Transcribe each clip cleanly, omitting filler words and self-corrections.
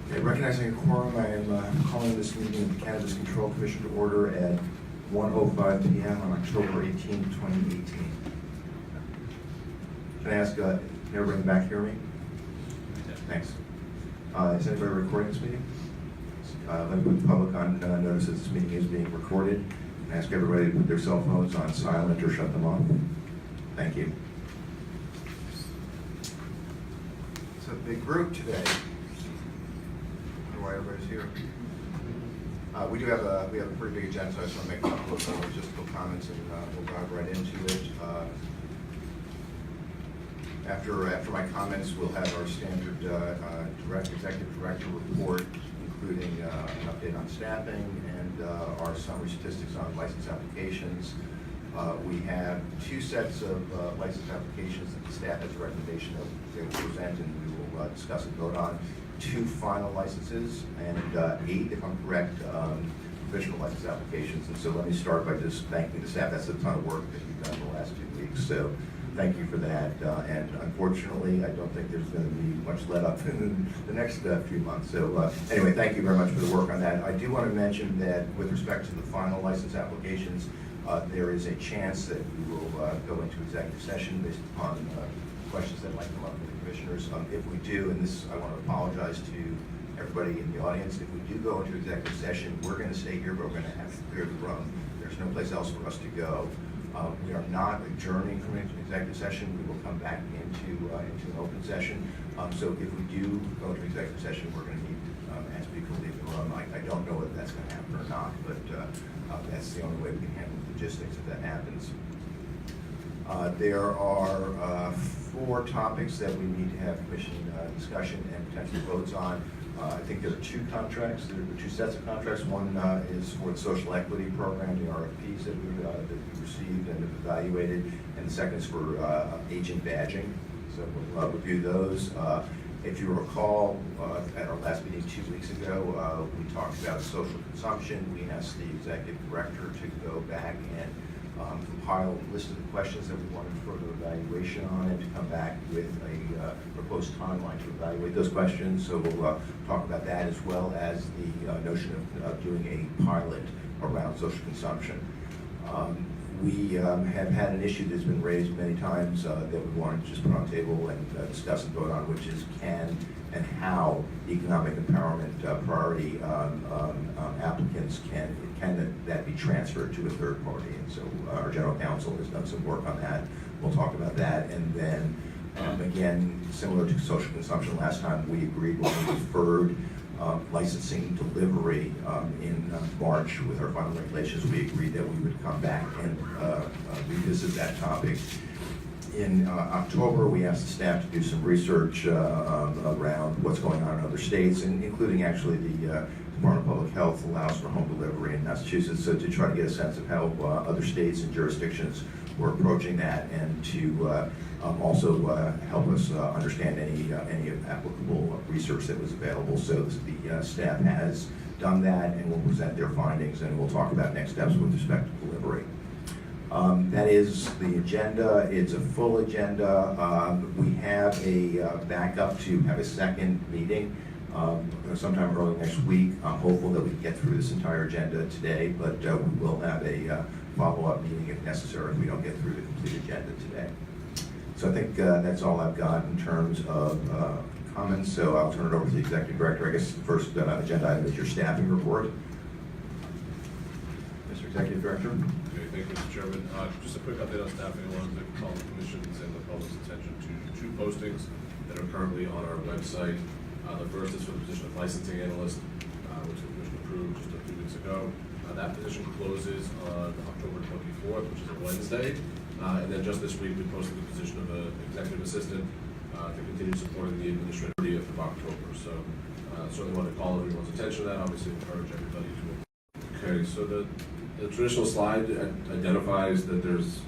Okay, recognizing a quorum, I am calling this meeting of the Cannabis Control Commission to order at 1:05 p.m. on October 18, 2018. Can I ask, can everybody in the back hear me? Thanks. Is anybody recording this meeting? Let me put the public on notice that this meeting is being recorded, and ask everybody to put their cell phones on silent or shut them off. Thank you. It's a big group today. Why everybody's here. We have a pretty big agenda, so I just want to make a couple of logistical comments, and we'll dive right into it. After my comments, we'll have our standard executive director report, including an update on staffing and our summary statistics on license applications. We have two sets of license applications that the staff has a recommendation that they will present, and we will discuss and vote on. 2 final licenses and 8, if I'm correct, provisional license applications. And so let me start by just thanking the staff. That's a ton of work that you've done in the last 2 weeks. So thank you for that. And unfortunately, I don't think there's going to be much let up in the next few months. So anyway, thank you very much for the work on that. I do want to mention that with respect to the final license applications, there is a chance that we will go into executive session based upon questions that might come up from the commissioners. If we do, and this, I want to apologize to everybody in the audience, if we do go into executive session, we're going to stay here, but we're going to have to clear the room. There's no place else for us to go. We are not adjourning from an executive session. We will come back into an open session. So if we do go into executive session, we're going to need to ask people to leave the room. I don't know if that's going to happen or not, but that's the only way we can handle the logistics if that happens. There are 4 topics that we need to have commission discussion and potential votes on. I think there are 2 contracts. There are 2 sets of contracts. One is for the social equity program, the RFPs that we received and have evaluated, and the second is for agent badging. So we'll review those. If you recall, at our last meeting 2 weeks ago, we talked about social consumption. We asked the executive director to go back and compile a list of the questions that we wanted further evaluation on, and to come back with a proposed timeline to evaluate those questions. So we'll talk about that, as well as the notion of doing a pilot around social consumption. We have had an issue that's been raised many times that we wanted to just put on the table and discuss and vote on, which is can and how economic empowerment priority applicants can that be transferred to a third party. And so our general counsel has done some work on that. We'll talk about that. And then again, similar to social consumption, last time we agreed when we deferred licensing delivery in March with our final regulations, we agreed that we would come back and revisit that topic. In October, we asked the staff to do some research around what's going on in other states, and including actually the Department of Public Health allows for home delivery in Massachusetts, so to try to get a sense of how other states and jurisdictions were approaching that, and to also help us understand any applicable research that was available. So the staff has done that, and will present their findings, and we'll talk about next steps with respect to delivery. That is the agenda. It's a full agenda. We have a backup to have a second meeting sometime early next week. I'm hopeful that we can get through this entire agenda today, but we will have a follow-up meeting if necessary if we don't get through the complete agenda today. So I think that's all I've got in terms of comments, so I'll turn it over to the executive director. I guess the first agenda item is your staffing report. Mr. Executive Director. Okay, thank you, Mr. Chairman. Just a quick update on staffing. I wanted to call the commission's and the public's attention to 2 postings that are currently on our website. The first is for the position of licensing analyst, which the commission approved just a few weeks ago. That position closes on October 24th, which is a Wednesday. And then just this week, we posted the position of an executive assistant to continue supporting the administrative 30th of October. So certainly want to call everyone's attention to that. Obviously encourage everybody to. Okay, so the traditional slide identifies that there's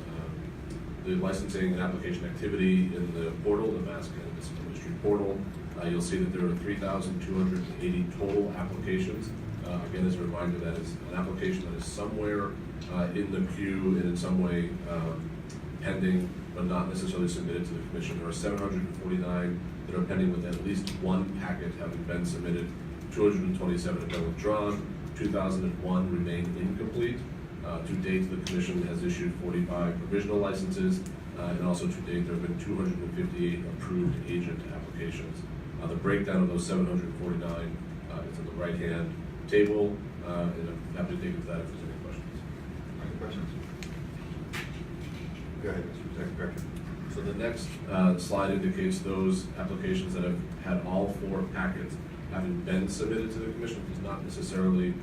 the licensing and application activity in the portal, the Mass Cannabis Industry portal. You'll see that there are 3,280 total applications. Again, as a reminder, that is an application that is somewhere in the queue and in some way pending, but not necessarily submitted to the commission. There are 749 that are pending with at least one packet having been submitted 227 have been withdrawn, 2,001 remain incomplete. To date, the commission has issued 45 provisional licenses, and also to date, there have been 258 approved agent applications. The breakdown of those 749 is in the right-hand table, and I'm happy to take it to that if there's any questions. Any questions? Go ahead, Mr. Executive Director. So the next slide indicates those applications that have had all 4 packets having been submitted to the commission. It does not necessarily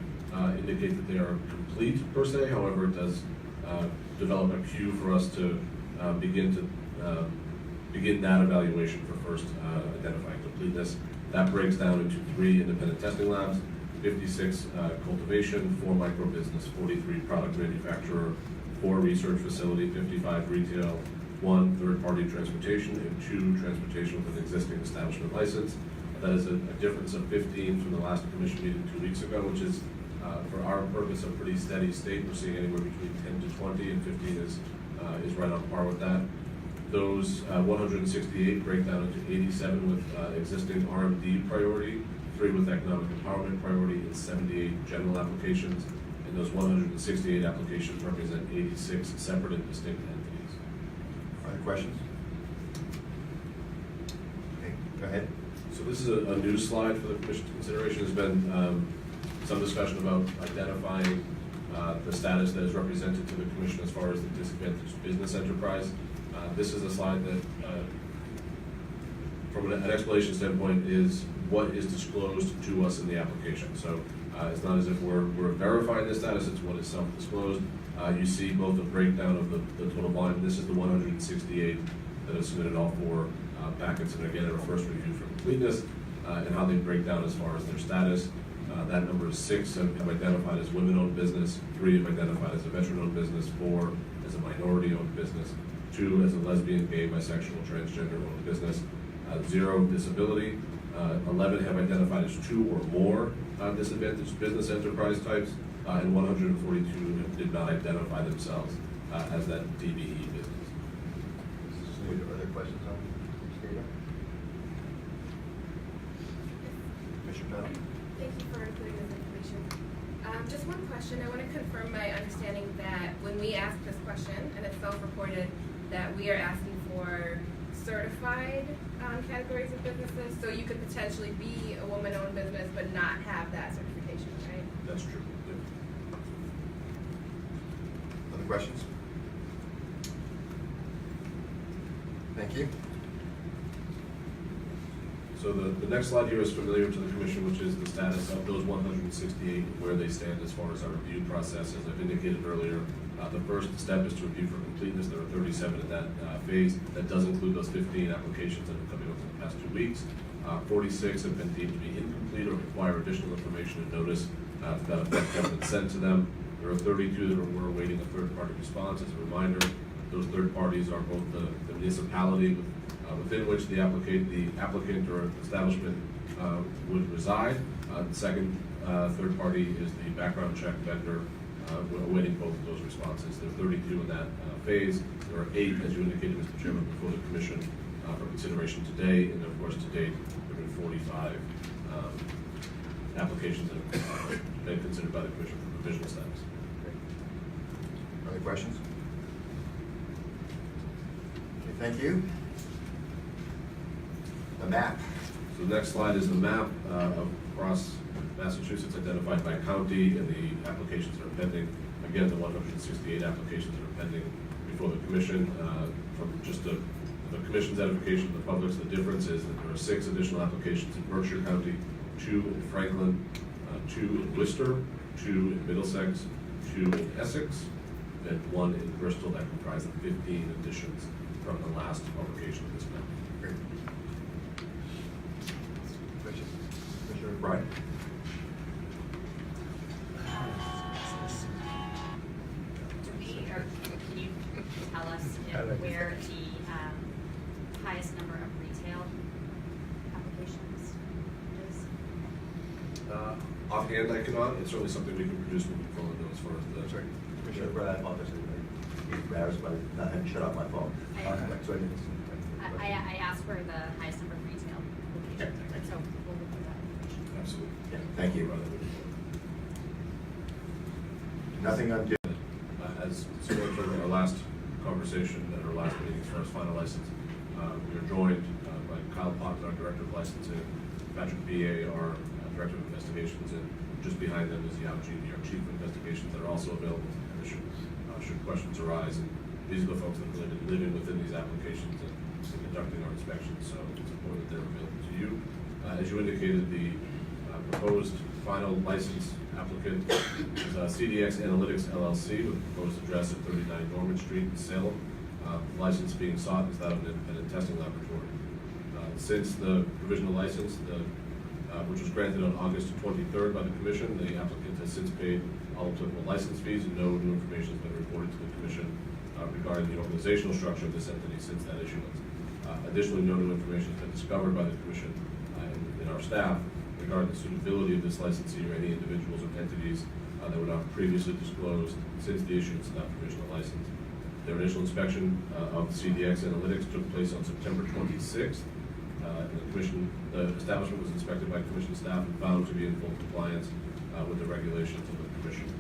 indicate that they are complete per se. However, it does develop a cue for us to begin that evaluation for first identifying completeness. That breaks down into 3 independent testing labs, 56 cultivation, 4 microbusiness, 43 product manufacturer, 4 research facility, 55 retail, 1 third-party transportation, and 2 transportation with an existing establishment license. That is a difference of 15 from the last commission meeting 2 weeks ago, which is, for our purpose, a pretty steady state. We're seeing anywhere between 10 to 20, and 15 is right on par with that. Those 168 break down into 87 with existing RMD priority, 3 with economic empowerment priority, and 78 general applications. And those 168 applications represent 86 separate and distinct entities. Other questions? Okay, go ahead. So this is a new slide for the commission's consideration. There's been some discussion about identifying the status that is represented to the commission as far as the disadvantaged business enterprise. This is a slide that, from an explanation standpoint, is what is disclosed to us in the application. So it's not as if we're verifying this status, it's what is self-disclosed. You see both the breakdown of the total volume. This is the 168 that have submitted all 4 packets, and again, our first review for completeness, and how they break down as far as their status. That number is 6 have identified as women-owned business, 3 have identified as a veteran-owned business, 4 as a minority-owned business, 2 as a lesbian, gay, bisexual, transgender-owned business, 0 disability, 11 have identified as 2 or more disadvantaged business enterprise types, and 142 did not identify themselves as that DBE business. Any other questions on this data? Commissioner Penel? Thank you for including this information. Just one question. I want to confirm my understanding that when we ask this question, and it's self-reported, that we are asking for certified categories of businesses. So you could potentially be a woman-owned business but not have that certification, right? That's true. Other questions? Thank you. So the next slide here is familiar to the commission, which is the status of those 168, where they stand as far as our review process. As I've indicated earlier, the first step is to review for completeness. There are 37 in that phase. That does include those 15 applications that have come in over the past 2 weeks. 46 have been deemed to be incomplete or require additional information and notice to that effect have been sent to them. There are 32 that we're awaiting a third-party response. As a reminder, those third parties are both the municipality within which the applicant or establishment would reside. The second third party is the background check vendor. We're awaiting both of those responses. There are 32 in that phase. There are 8, as you indicated, Mr. Chairman, before the commission for consideration today, and of course to date there have been 45 applications that have been considered by the commission for provisional status. Other questions? Okay, thank you. The map. So the next slide is the map across Massachusetts identified by county and the applications that are pending. Again, the 168 applications that are pending before the commission. From just the commission's edification, the public's, the difference is that there are 6 additional applications in Berkshire County, 2 in Franklin, 2 in Worcester, 2 in Middlesex, 2 in Essex, and 1 in Bristol that comprise of 15 additions from the last publication of this map. Great. Questions? Commissioner Bryan? Can you tell us where the highest number of retail applications is? Offhand, I cannot. It's certainly something we can produce moving forward, though, as far as the. Sorry. Commissioner Bryan, I apologize. I'm embarrassed by not having shut off my phone. I asked for the highest number of retail locations, so we'll look for that information. Absolutely. Yeah. Thank you. rather moving forward. Nothing undue. As similar to our last conversation at our last meeting as far as final license, we are joined by Kyle Potts, our Director of Licensing, Patrick B.A., our Director of Investigations, and just behind them is Yao G.B., our Chief of Investigations, that are also available to the Commission should questions arise. And these are the folks that have been living within these applications and conducting our inspections, so it's important that they're available to you. As you indicated, the proposed final license applicant is CDX Analytics LLC with a proposed address at 39 Norman Street in Salem. The license being sought is that of an independent testing laboratory. Since the provisional license, which was granted on August 23rd by the Commission, the applicant has since paid all applicable license fees, and no new information has been reported to the Commission regarding the organizational structure of this entity since that issuance. Additionally, no new information has been discovered by the Commission and our staff regarding the suitability of this licensee or any individuals or entities that were not previously disclosed since the issuance of that provisional license. Their initial inspection of CDX Analytics took place on September 26th. And the establishment was inspected by Commission staff and found to be in full compliance with the regulations of the Commission.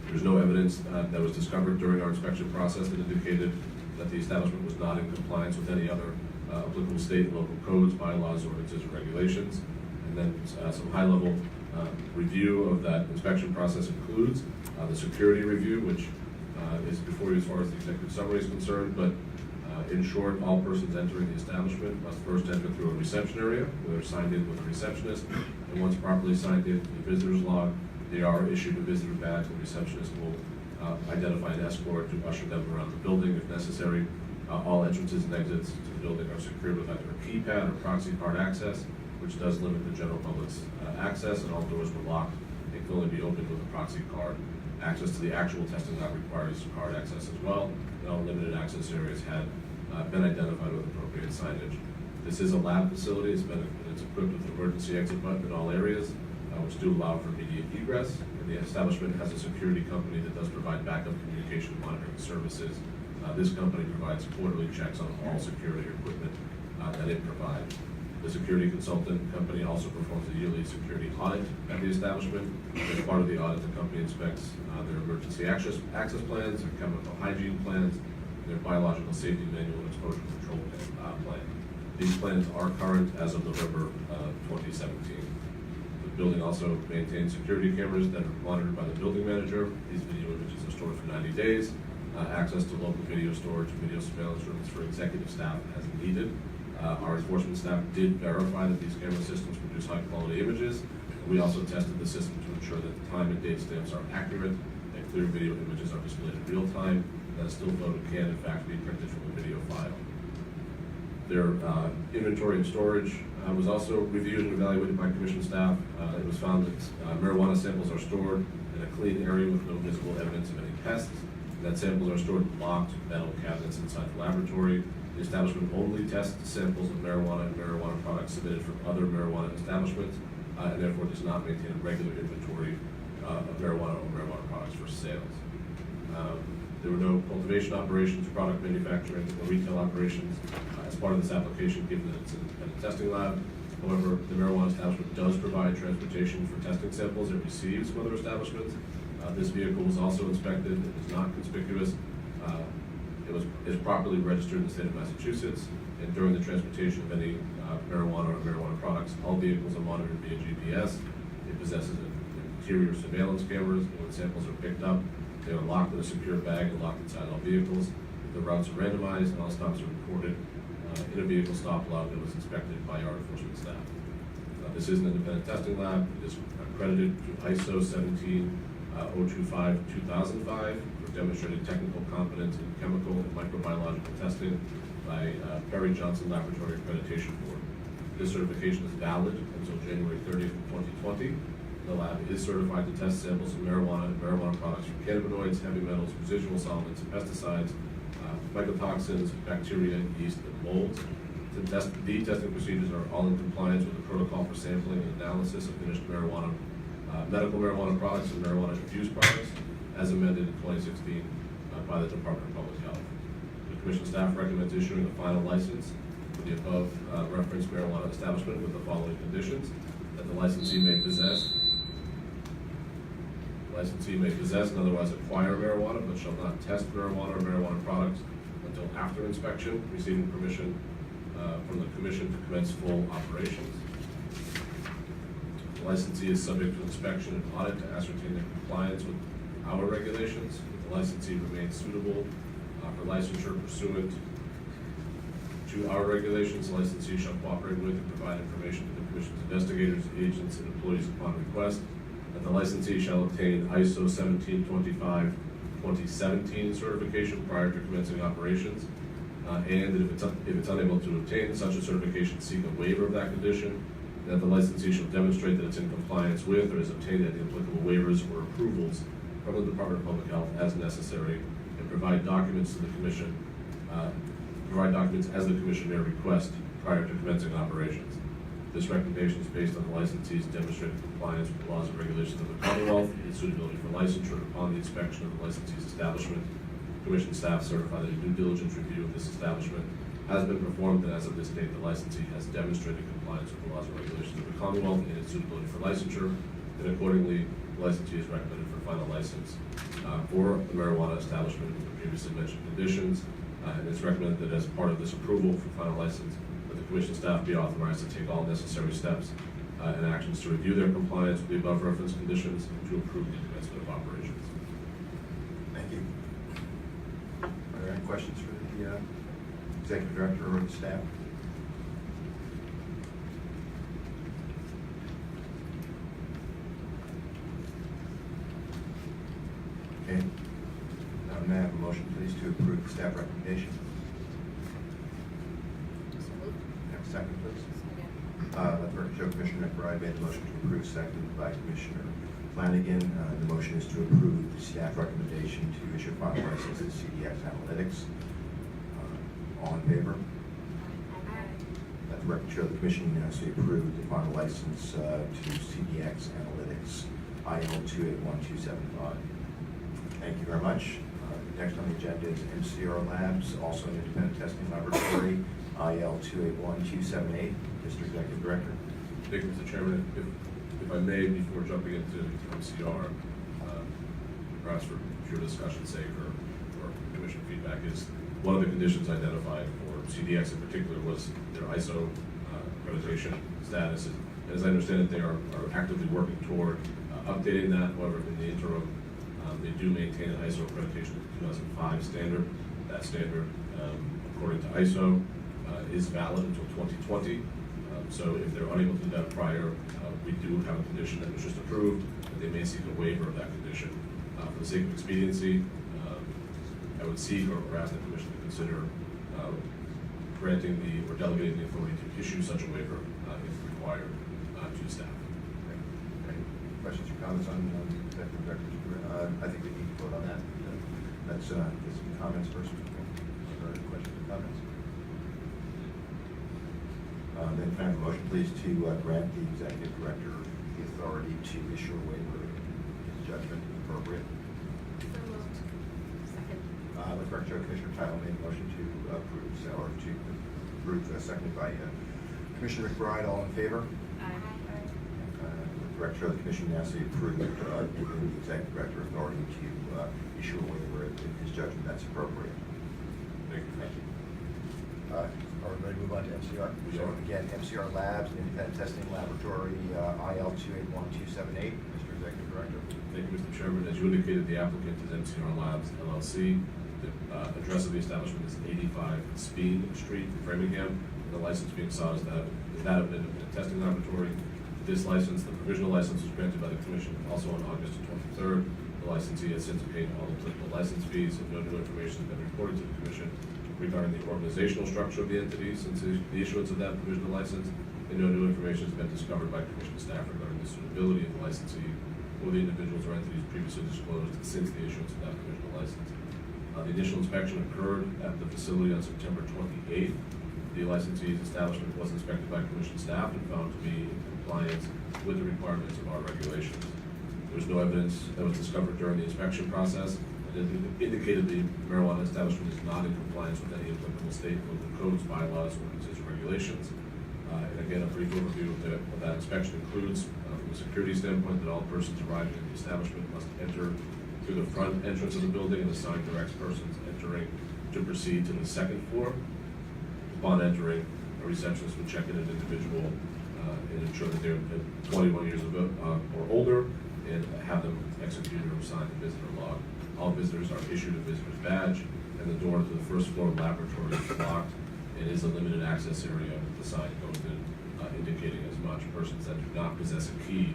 There's no evidence that was discovered during our inspection process that indicated that the establishment was not in compliance with any other applicable state and local codes, bylaws, ordinances, or regulations. And then some high-level review of that inspection process includes the security review, which is before you as far as the executive summary is concerned, but in short, all persons entering the establishment must first enter through a reception area where they're signed in with a receptionist, and once properly signed in to the visitor's log, they are issued a visitor badge. The receptionist will identify an escort to usher them around the building if necessary. All entrances and exits to the building are secured with either a keypad or proxy card access, which does limit the general public's access, and all doors were locked and can only be opened with a proxy card. Access to the actual testing lab requires card access as well, and all limited access areas had been identified with appropriate signage. This is a lab facility. It's equipped with an emergency exit button in all areas, which do allow for immediate egress. And the establishment has a security company that does provide backup communication monitoring services. This company provides quarterly checks on all security equipment that it provides. The security consultant company also performs a yearly security audit at the establishment. As part of the audit, the company inspects their emergency access plans, their chemical hygiene plans, their biological safety manual and exposure control plan. These plans are current as of November 2017. The building also maintains security cameras that are monitored by the building manager. These video images are stored for 90 days. Access to local video storage and video surveillance rooms for executive staff as needed. Our enforcement staff did verify that these camera systems produce high quality images. And we also tested the system to ensure that the time and date stamps are accurate and clear video images are displayed in real time. That a still photo can in fact be printed from a video file. Their inventory and storage was also reviewed and evaluated by Commission staff. It was found that marijuana samples are stored in a clean area with no visible evidence of any pests. That samples are stored in locked metal cabinets inside the laboratory. The establishment only tests samples of marijuana and marijuana products submitted from other marijuana establishments, and therefore does not maintain a regular inventory of marijuana or marijuana products for sales. There were no cultivation operations, product manufacturing, or retail operations as part of this application, given that it's an independent testing lab. However, the marijuana establishment does provide transportation for testing samples it receives from other establishments. This vehicle was also inspected. It is not conspicuous. It is properly registered in the state of Massachusetts, and during the transportation of any marijuana or marijuana products, all vehicles are monitored via GPS. It possesses interior surveillance cameras, and when samples are picked up, they are locked in a secure bag and locked inside all vehicles. The routes are randomized, and all stops are recorded in a vehicle stop log that was inspected by our enforcement staff. This is an independent testing lab. It is accredited to ISO 17025-2005 for demonstrated technical competence in chemical and microbiological testing by Perry Johnson Laboratory Accreditation Board. This certification is valid until January 30th, 2020. The lab is certified to test samples of marijuana and marijuana products for cannabinoids, heavy metals, residual solvents, pesticides, mycotoxins, bacteria, yeast, and molds. The testing procedures are all in compliance with the protocol for sampling and analysis of finished marijuana, medical marijuana products and marijuana infused products, as amended in 2016 by the Department of Public Health. The Commission staff recommends issuing a final license for for the above referenced marijuana establishment with the following conditions: that the licensee may possess and otherwise acquire marijuana, but shall not test marijuana or marijuana products until after inspection, receiving permission from the commission to commence full operations. The licensee is subject to inspection and audit to ascertain their compliance with our regulations. If the licensee remains suitable for licensure pursuant to our regulations, the licensee shall cooperate with and provide information to the commission's investigators, agents, and employees upon request. That the licensee shall obtain ISO 1725-2017 certification prior to commencing operations. And if it's unable to obtain such a certification, seek a waiver of that condition. That the licensee shall demonstrate that it's in compliance with or has obtained any applicable waivers or approvals from the Department of Public Health as necessary, and provide documents to the commission, as the commission may request prior to commencing operations. This recommendation is based on the licensee's demonstrated compliance with the laws and regulations of the Commonwealth and suitability for licensure. Upon the inspection of the licensee's establishment, commission staff certify that a due diligence review of this establishment has been performed, and as of this date, the licensee has demonstrated compliance with the laws and regulations of the Commonwealth and its suitability for licensure, and accordingly, the licensee is recommended for final license for the marijuana establishment with the previously mentioned conditions, and it's recommended that as part of this approval for final license, that the commission staff be authorized to take all necessary steps and actions to review their compliance with the above referenced conditions and to approve the commencement of operations. Thank you. Are there any questions for the executive director or the staff? Okay. May I have a motion, please, to approve the staff recommendation? Have a second, please. Let the record show Commissioner McBride made the motion to approve, seconded by Commissioner Flanagan. The motion is to approve the staff recommendation to issue a final license to CDX Analytics. All in favor? Let the record show the Commission unanimously approved the final license to CDX Analytics, IL 281275. Thank you very much. Next on the agenda is MCR Labs, also an independent testing laboratory, IL 281278. Mr. Executive Director. Thank you, Mr. Chairman. If I may, before jumping into MCR, perhaps for pure discussion's sake or commission feedback, is one of the conditions identified for CDX in particular was their ISO accreditation status. And as I understand it, they are actively working toward updating that. However, in the interim, they do maintain an ISO accreditation 2005 standard. That standard, according to ISO, is valid until 2020. So if they're unable to do that prior, we do have a condition that was just approved, that they may seek a waiver of that condition. For the sake of expediency, I would seek or ask the Commission to consider granting or delegating the authority to issue such a waiver if required to staff. Any questions or comments on the Executive Director's? I think we need to vote on that. Let's get some comments first. Are there any questions or comments? Then can I have a motion, please, to grant the Executive Director the authority to issue a waiver if his judgment is appropriate? So moved. Second. Let the record show Commissioner Title made a motion to approve, seconded by Commissioner McBride. All in favor? Aye. The record show the Commission unanimously approved giving the Executive Director authority to issue a waiver if his judgment that's appropriate. Thank you. Thank you. Are we ready to move on to MCR? We So are. again, MCR Labs, an independent testing laboratory, IL 281278. Mr. Executive Director. Thank you, Mr. Chairman. As you indicated, the applicant is MCR Labs LLC. The address of the establishment is 85 Speen Street, Framingham. The license being sought is that of an independent testing laboratory. This license, the provisional license, was granted by the Commission also on August 23rd. The licensee has since paid all applicable license fees, and no new information has been reported to the Commission regarding the organizational structure of the entity since the issuance of that provisional license, and no new information has been discovered by Commission staff regarding the suitability of the licensee or the individuals or entities previously disclosed since the issuance of that provisional license. The initial inspection occurred at the facility on September 28th. The licensee's establishment was inspected by Commission staff and found to be in compliance with the requirements of our regulations. There was no evidence that was discovered during the inspection process that indicated the marijuana establishment is not in compliance with any applicable state, local codes, bylaws, ordinances, or regulations regulations. And again, a brief overview of that inspection includes, from a security standpoint, that all persons arriving at the establishment must enter through the front entrance of the building, and the sign directs persons entering to proceed to the second floor. Upon entering, a receptionist would check in an individual and ensure that they're 21 years or older, and have them execute or sign the visitor log. All visitors are issued a visitor's badge, and the door to the first floor laboratory is locked and is a limited access area. The sign goes in indicating as much. Persons that do not possess a key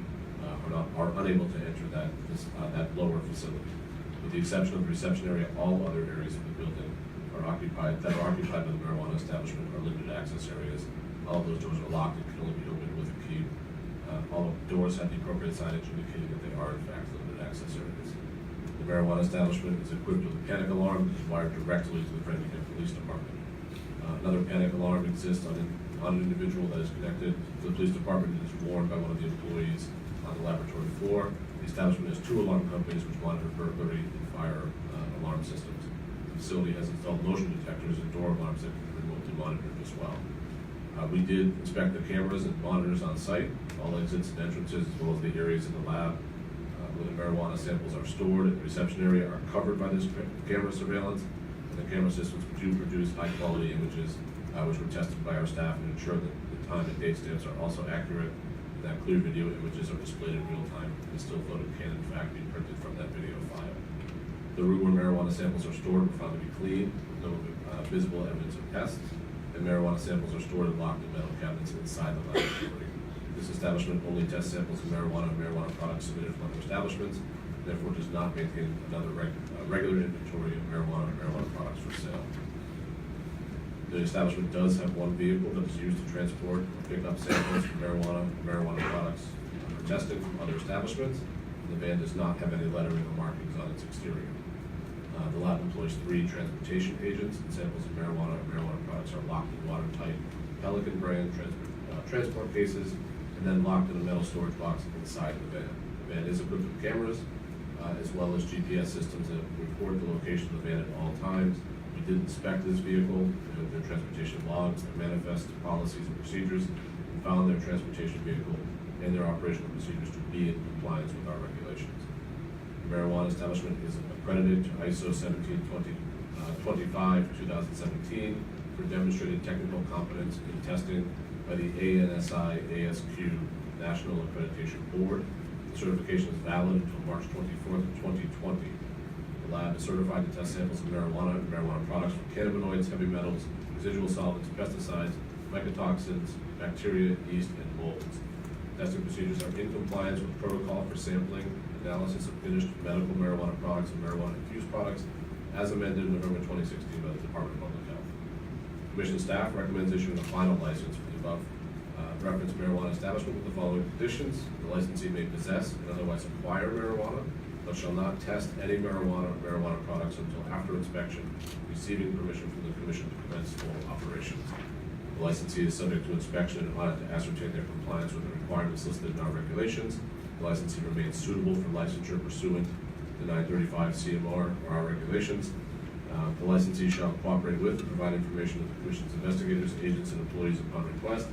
are unable to enter that lower facility. With the exception of the reception area, all other areas of the building are occupied by the marijuana establishment are limited access areas. All of those doors are locked and can only be opened with a key. All doors have the appropriate signage indicating that they are in fact limited access areas. The marijuana establishment is equipped with a panic alarm that is wired directly to the Framingham Police Department. Another panic alarm exists on an individual that is connected to the police department and is warned by one of the employees on the laboratory floor. The establishment has 2 alarm companies which monitor burglary and fire alarm systems. The facility has installed motion detectors and door alarms that can be remotely monitored as well. We did inspect the cameras and monitors on site, all exits and entrances, as well as the areas in the lab where the marijuana samples are stored in the reception area are covered by this camera surveillance. And the camera systems do produce high-quality images, which were tested by our staff and ensure that the time and date stamps are also accurate, and that clear video images are displayed in real time, and the still photo can in fact be printed from that video file. The room where marijuana samples are stored were found to be clean, with no visible evidence of pests, and marijuana samples are stored and locked in metal cabinets inside the laboratory. This establishment only tests samples of marijuana and marijuana products submitted from other establishments, and therefore does not maintain another regular inventory of marijuana and marijuana products for sale. The establishment does have one vehicle that is used to transport or pick up samples from marijuana and marijuana products for testing from other establishments. The van does not have any lettering or markings on its exterior. The lab employs 3 transportation agents, and samples of marijuana and marijuana products are locked in watertight Pelican brand transport cases, and then locked in a metal storage box inside the van. The van is equipped with cameras, as well as GPS systems that record the location of the van at all times. We did inspect this vehicle, their transportation logs, their manifest policies and procedures, and found their transportation vehicle and their operational procedures to be in compliance with our regulations. The marijuana establishment is accredited to ISO 17025-2017 for demonstrated technical competence in testing by the ANSI-ASQ National Accreditation Board. The certification is valid until March 24th, 2020. The lab is certified to test samples of marijuana and marijuana products for cannabinoids, heavy metals, residual solvents, pesticides, mycotoxins, bacteria, yeast, and molds. Testing procedures are in compliance with protocol for sampling, analysis of finished medical marijuana products and marijuana-infused products, as amended in November 2016 by the Department of Public Health. Commission staff recommends issuing a final license for the above referenced marijuana establishment with the following conditions. The licensee may possess and otherwise acquire marijuana, but shall not test any marijuana or marijuana products until after inspection, receiving permission from the Commission to commence full operations. The licensee is subject to inspection and audit to ascertain their compliance with the requirements listed in our regulations. The licensee remains suitable for licensure pursuant to 935 CMR or our regulations. The licensee shall cooperate with and provide information to the Commission's investigators, agents, and employees upon request.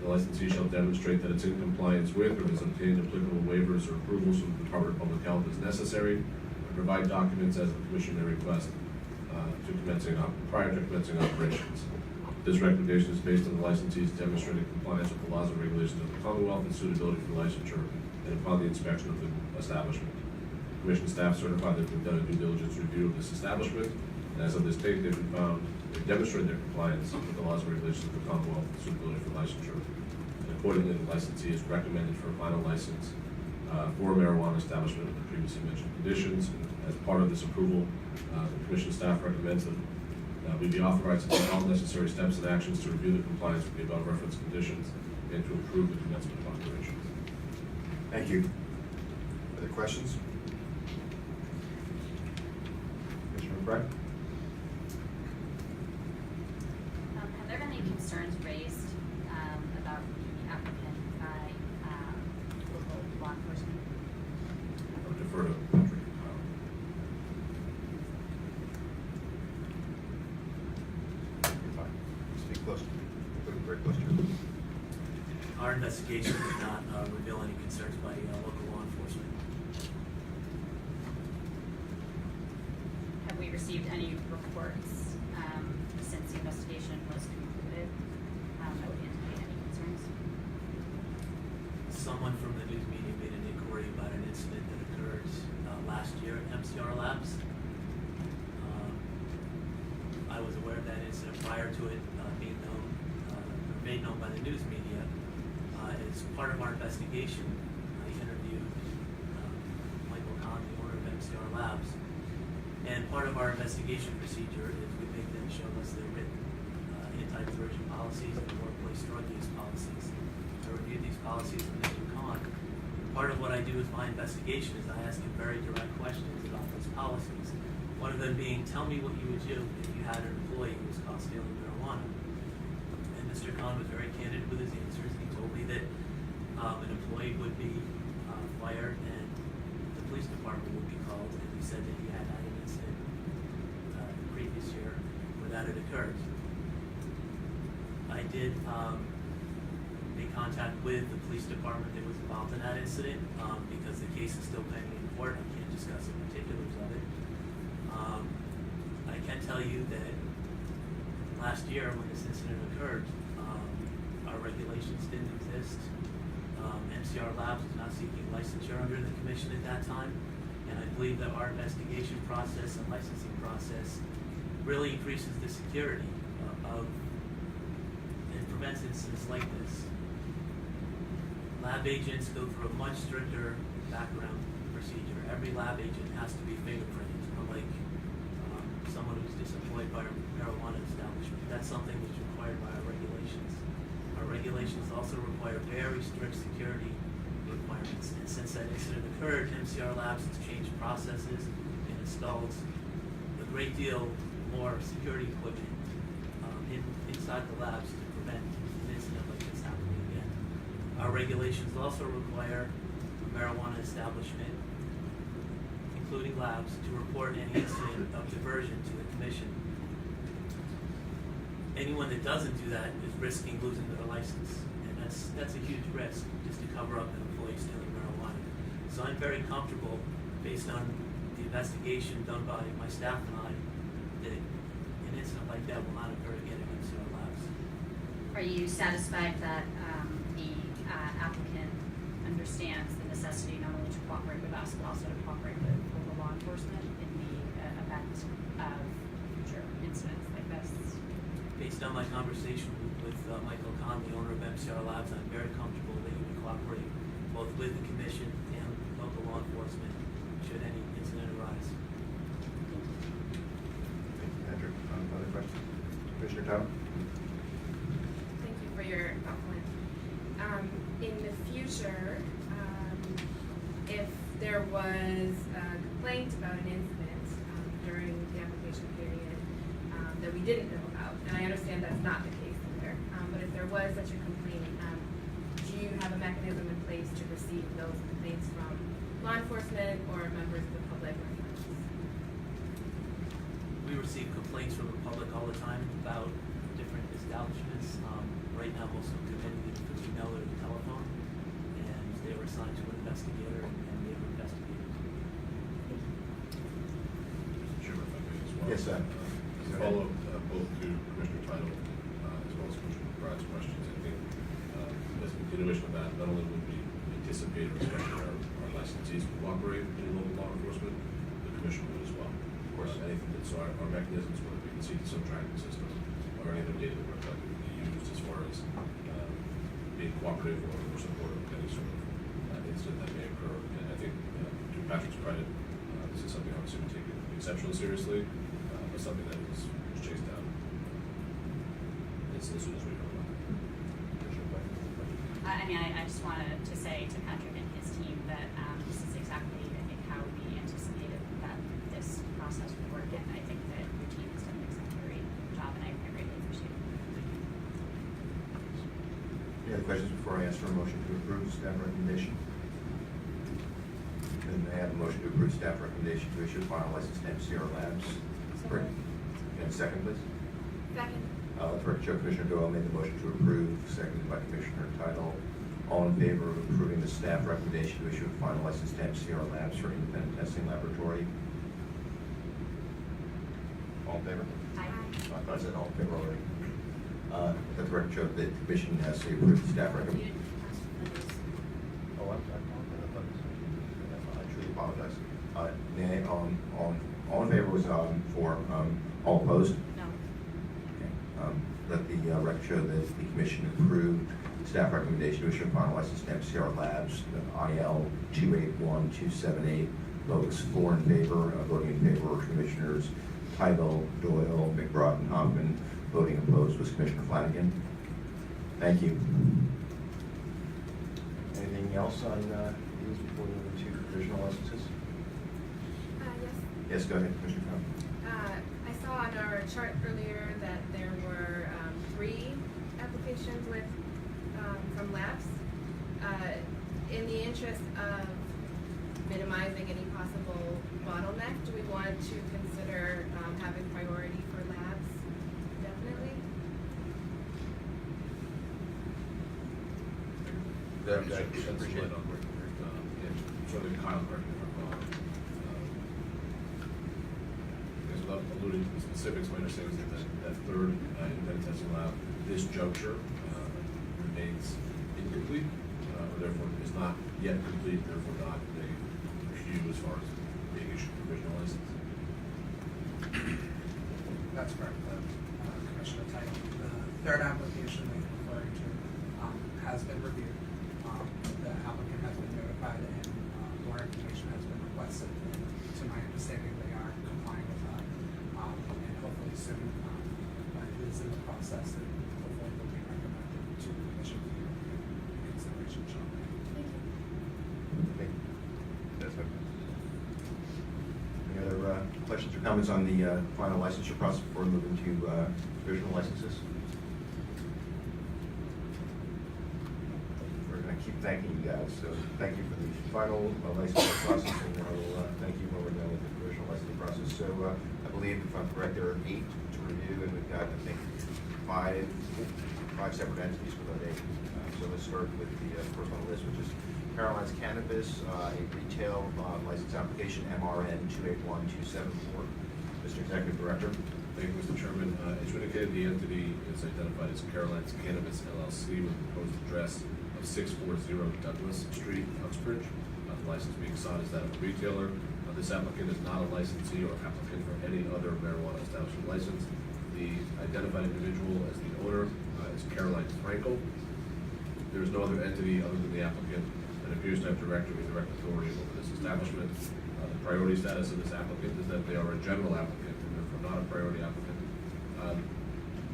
The licensee shall demonstrate that it's in compliance with or has obtained applicable waivers or approvals from the Department of Public Health as necessary, and provide documents as the Commission may request prior to commencing operations. This recommendation is based on the licensee's demonstrated compliance with the laws and regulations of the Commonwealth and suitability for licensure, and upon the inspection of the establishment. Commission staff certify that they've done a due diligence review of this establishment, and as of this date, they've been found to demonstrate their compliance with the laws and regulations of the Commonwealth and suitability for licensure. And accordingly, the licensee is recommended for a final license for a marijuana establishment with the previously mentioned conditions. And as part of this approval, the Commission staff recommends that we be authorized to take all necessary steps and actions to review the compliance with the above referenced conditions and to approve the commencement of operations. Thank you. Other questions? Commissioner McBride? Have there been any concerns raised about the applicant by local law enforcement? I would defer to Patrick. You're fine. Speak close. Very close. Our investigation did not reveal any concerns by local law enforcement. Have we received any reports since the investigation was concluded that would indicate any concerns? Someone from the news media made an inquiry about an incident that occurred last year at MCR Labs. I was aware of that incident prior to it being known, or made known by the news media. As part of our investigation, I interviewed Michael Kahn, the owner of MCR Labs. And part of our investigation procedure is we make them show us their written anti-diversion policies and workplace drug use policies. I reviewed these policies with Mr. Kahn. Part of what I do with my investigation is I ask him very direct questions about those policies. One of them being, tell me what you would do if you had an employee who was caught stealing marijuana. And Mr. Kahn was very candid with his answers. He told me that an employee would be fired and the police department would be called. And he said that he had had an incident the previous year where that had occurred. I did make contact with the police department that was involved in that incident because the case is still pending in court. I can't discuss the particulars of it. I can tell you that last year when this incident occurred, our regulations didn't exist. MCR Labs was not seeking licensure under the commission at that time, and I believe that our investigation process and licensing process really increases the security of and prevents incidents like this. Lab agents go through a much stricter background procedure. Every lab agent has to be fingerprinted, unlike someone who's disemployed by a marijuana establishment. That's something that's required by our regulations. Our regulations also require very strict security requirements. And since that incident occurred, MCR Labs has changed processes and installed a great deal more security equipment inside the labs to prevent an incident like this happening again. Our regulations also require a marijuana establishment, including labs, to report any incident of diversion to the commission. Anyone that doesn't do that is risking losing their license, and that's a huge risk just to cover up an employee stealing marijuana. So I'm very comfortable, based on the investigation done by my staff and I, that an incident like that will not occur again at MCR Labs. Are you satisfied that the applicant understands the necessity not only to cooperate with us, but also to cooperate with local law enforcement in the event of future incidents like this? Based on my conversation with Michael Kahn, the owner of MCR Labs, I'm very comfortable that he would cooperate both with the commission and local law enforcement should any incident arise. Thank you, Patrick. Other questions? Commissioner Todd? Thank you for your compliment. In the future, if there was a complaint about an incident during the application period that we didn't know about, and I understand that's not the case here, but if there was such a complaint, do you have a mechanism in place to receive those complaints from law enforcement or members of the public or friends? We receive complaints from the public all the time about different establishments. Right now, most of them come in because we know they're the telephone, and they were assigned to an investigator, and they were investigated. Mr. Chairman, if I may as well. Yes, sir. As a follow-up, both to Commissioner Title as well as Commissioner McBride's questions, I think as a continuation of that, not only would we anticipate or expect our licensees to cooperate with any local law enforcement, the commission would as well. Of course, anything that, so our mechanisms, whether we can see some tracking system or any other data that we're collecting, would be used as far as being cooperative or supportive of any sort of incident that may occur. And I think, to Patrick's credit, this is something obviously we take exceptionally seriously, but something that was chased down as soon as we know about it. I mean, I just wanted to say to Patrick and his team that this is exactly, I think, how we anticipated that this process would work, and I think that your team has done an exemplary job, and I greatly appreciate it. Any other questions before I ask for a motion to approve staff recommendation? Then I have a motion to approve staff recommendation to issue a final license to MCR Labs. And a second, please. Second. Let the record show Commissioner Doyle made the motion to approve, seconded by Commissioner Title. All in favor of approving the staff recommendation to issue a final license to MCR Labs for independent testing laboratory? All in favor? Aye. I thought I said all in favor already. Let the record show that the commission has approved the staff You recommendation. didn't ask for those. Oh, I'm sorry. I truly apologize. Nay, all in favor was for, all opposed? No. Okay. Let the record show that the commission approved staff recommendation to issue a final license to MCR Labs, IL 281278. Vote was 4 in favor. Voting in favor were Commissioners Tybell, Doyle, McBride, and Hoffman. Voting opposed was Commissioner Flanagan. Thank you. Anything else on these before we move to provisional licenses? Yes. Yes, go ahead, Commissioner Cohen. I saw on our chart earlier that there were 3 applications with from labs. In the interest of minimizing any possible bottleneck, do we want to consider having priority for labs? Definitely. Appreciate it. Certainly Kyle, correct me if I'm wrong. Because without alluding to the specifics, my understanding is that that third independent testing lab, this juncture remains incomplete, or therefore is not yet complete, therefore not a queue as far as being issued provisional license. That's correct, Commissioner Title. The third application that you're referring to has been reviewed. The applicant has been notified and more information has been requested. And to my understanding, they are complying with that. And hopefully soon, it is in the process and hopefully will be recommended to the commission for your consideration shortly. Thank you. That's it. Any other questions or comments on the final licensure process before we move into provisional licenses? We're going to keep thanking you guys. So thank you for the final licensure process, and we'll thank you when we're done with the provisional licensing process. So I believe, if I'm correct, there are 8 to review, and we've got, I think, 5 separate entities for those 8. So let's start with the first on the list, which is Caroline's Cannabis, a retail license application, MRN 281274. Mr. Executive Director. Thank you, Mr. Chairman. As you indicated, the entity is identified as Caroline's Cannabis LLC with a proposed address of 640 Douglas Street, Uxbridge. The license being sought is that of a retailer. This applicant is not a licensee or applicant for any other marijuana establishment license. The identified individual as the owner is Caroline Frankel. There is no other entity other than the applicant that appears to have direct or indirect authority over this establishment. The priority status of this applicant is that they are a general applicant and therefore not a priority applicant.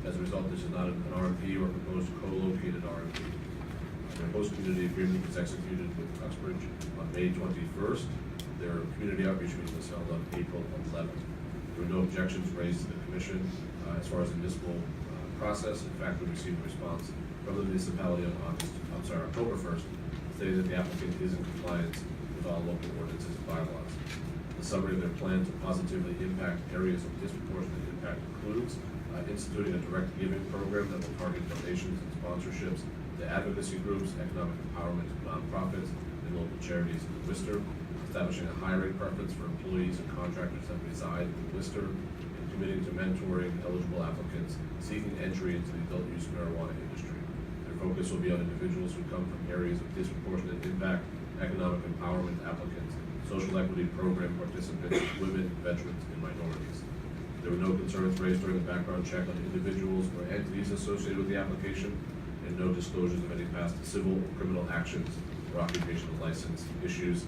As a result, this is not an RMP or proposed co-located RMP. Their host community agreement was executed with Uxbridge on May 21st. Their community outreach meeting was held on April 11th. There were no objections raised to the commission as far as the municipal process. In fact, we received a response from the municipality on October 1st, stating that the applicant is in compliance with all local ordinances and bylaws. The summary of their plan to positively impact areas of disproportionate impact includes instituting a direct giving program that will target donations and sponsorships to advocacy groups, economic empowerment of nonprofits, and local charities in Worcester, establishing a hiring preference for employees and contractors that reside in Worcester, and committing to mentoring eligible applicants seeking entry into the adult use marijuana industry. Their focus will be on individuals who come from areas of disproportionate impact, economic empowerment applicants, social equity program participants, women, veterans, and minorities. There were no concerns raised during the background check on individuals or entities associated with the application, and no disclosures of any past civil or criminal actions or occupational license issues.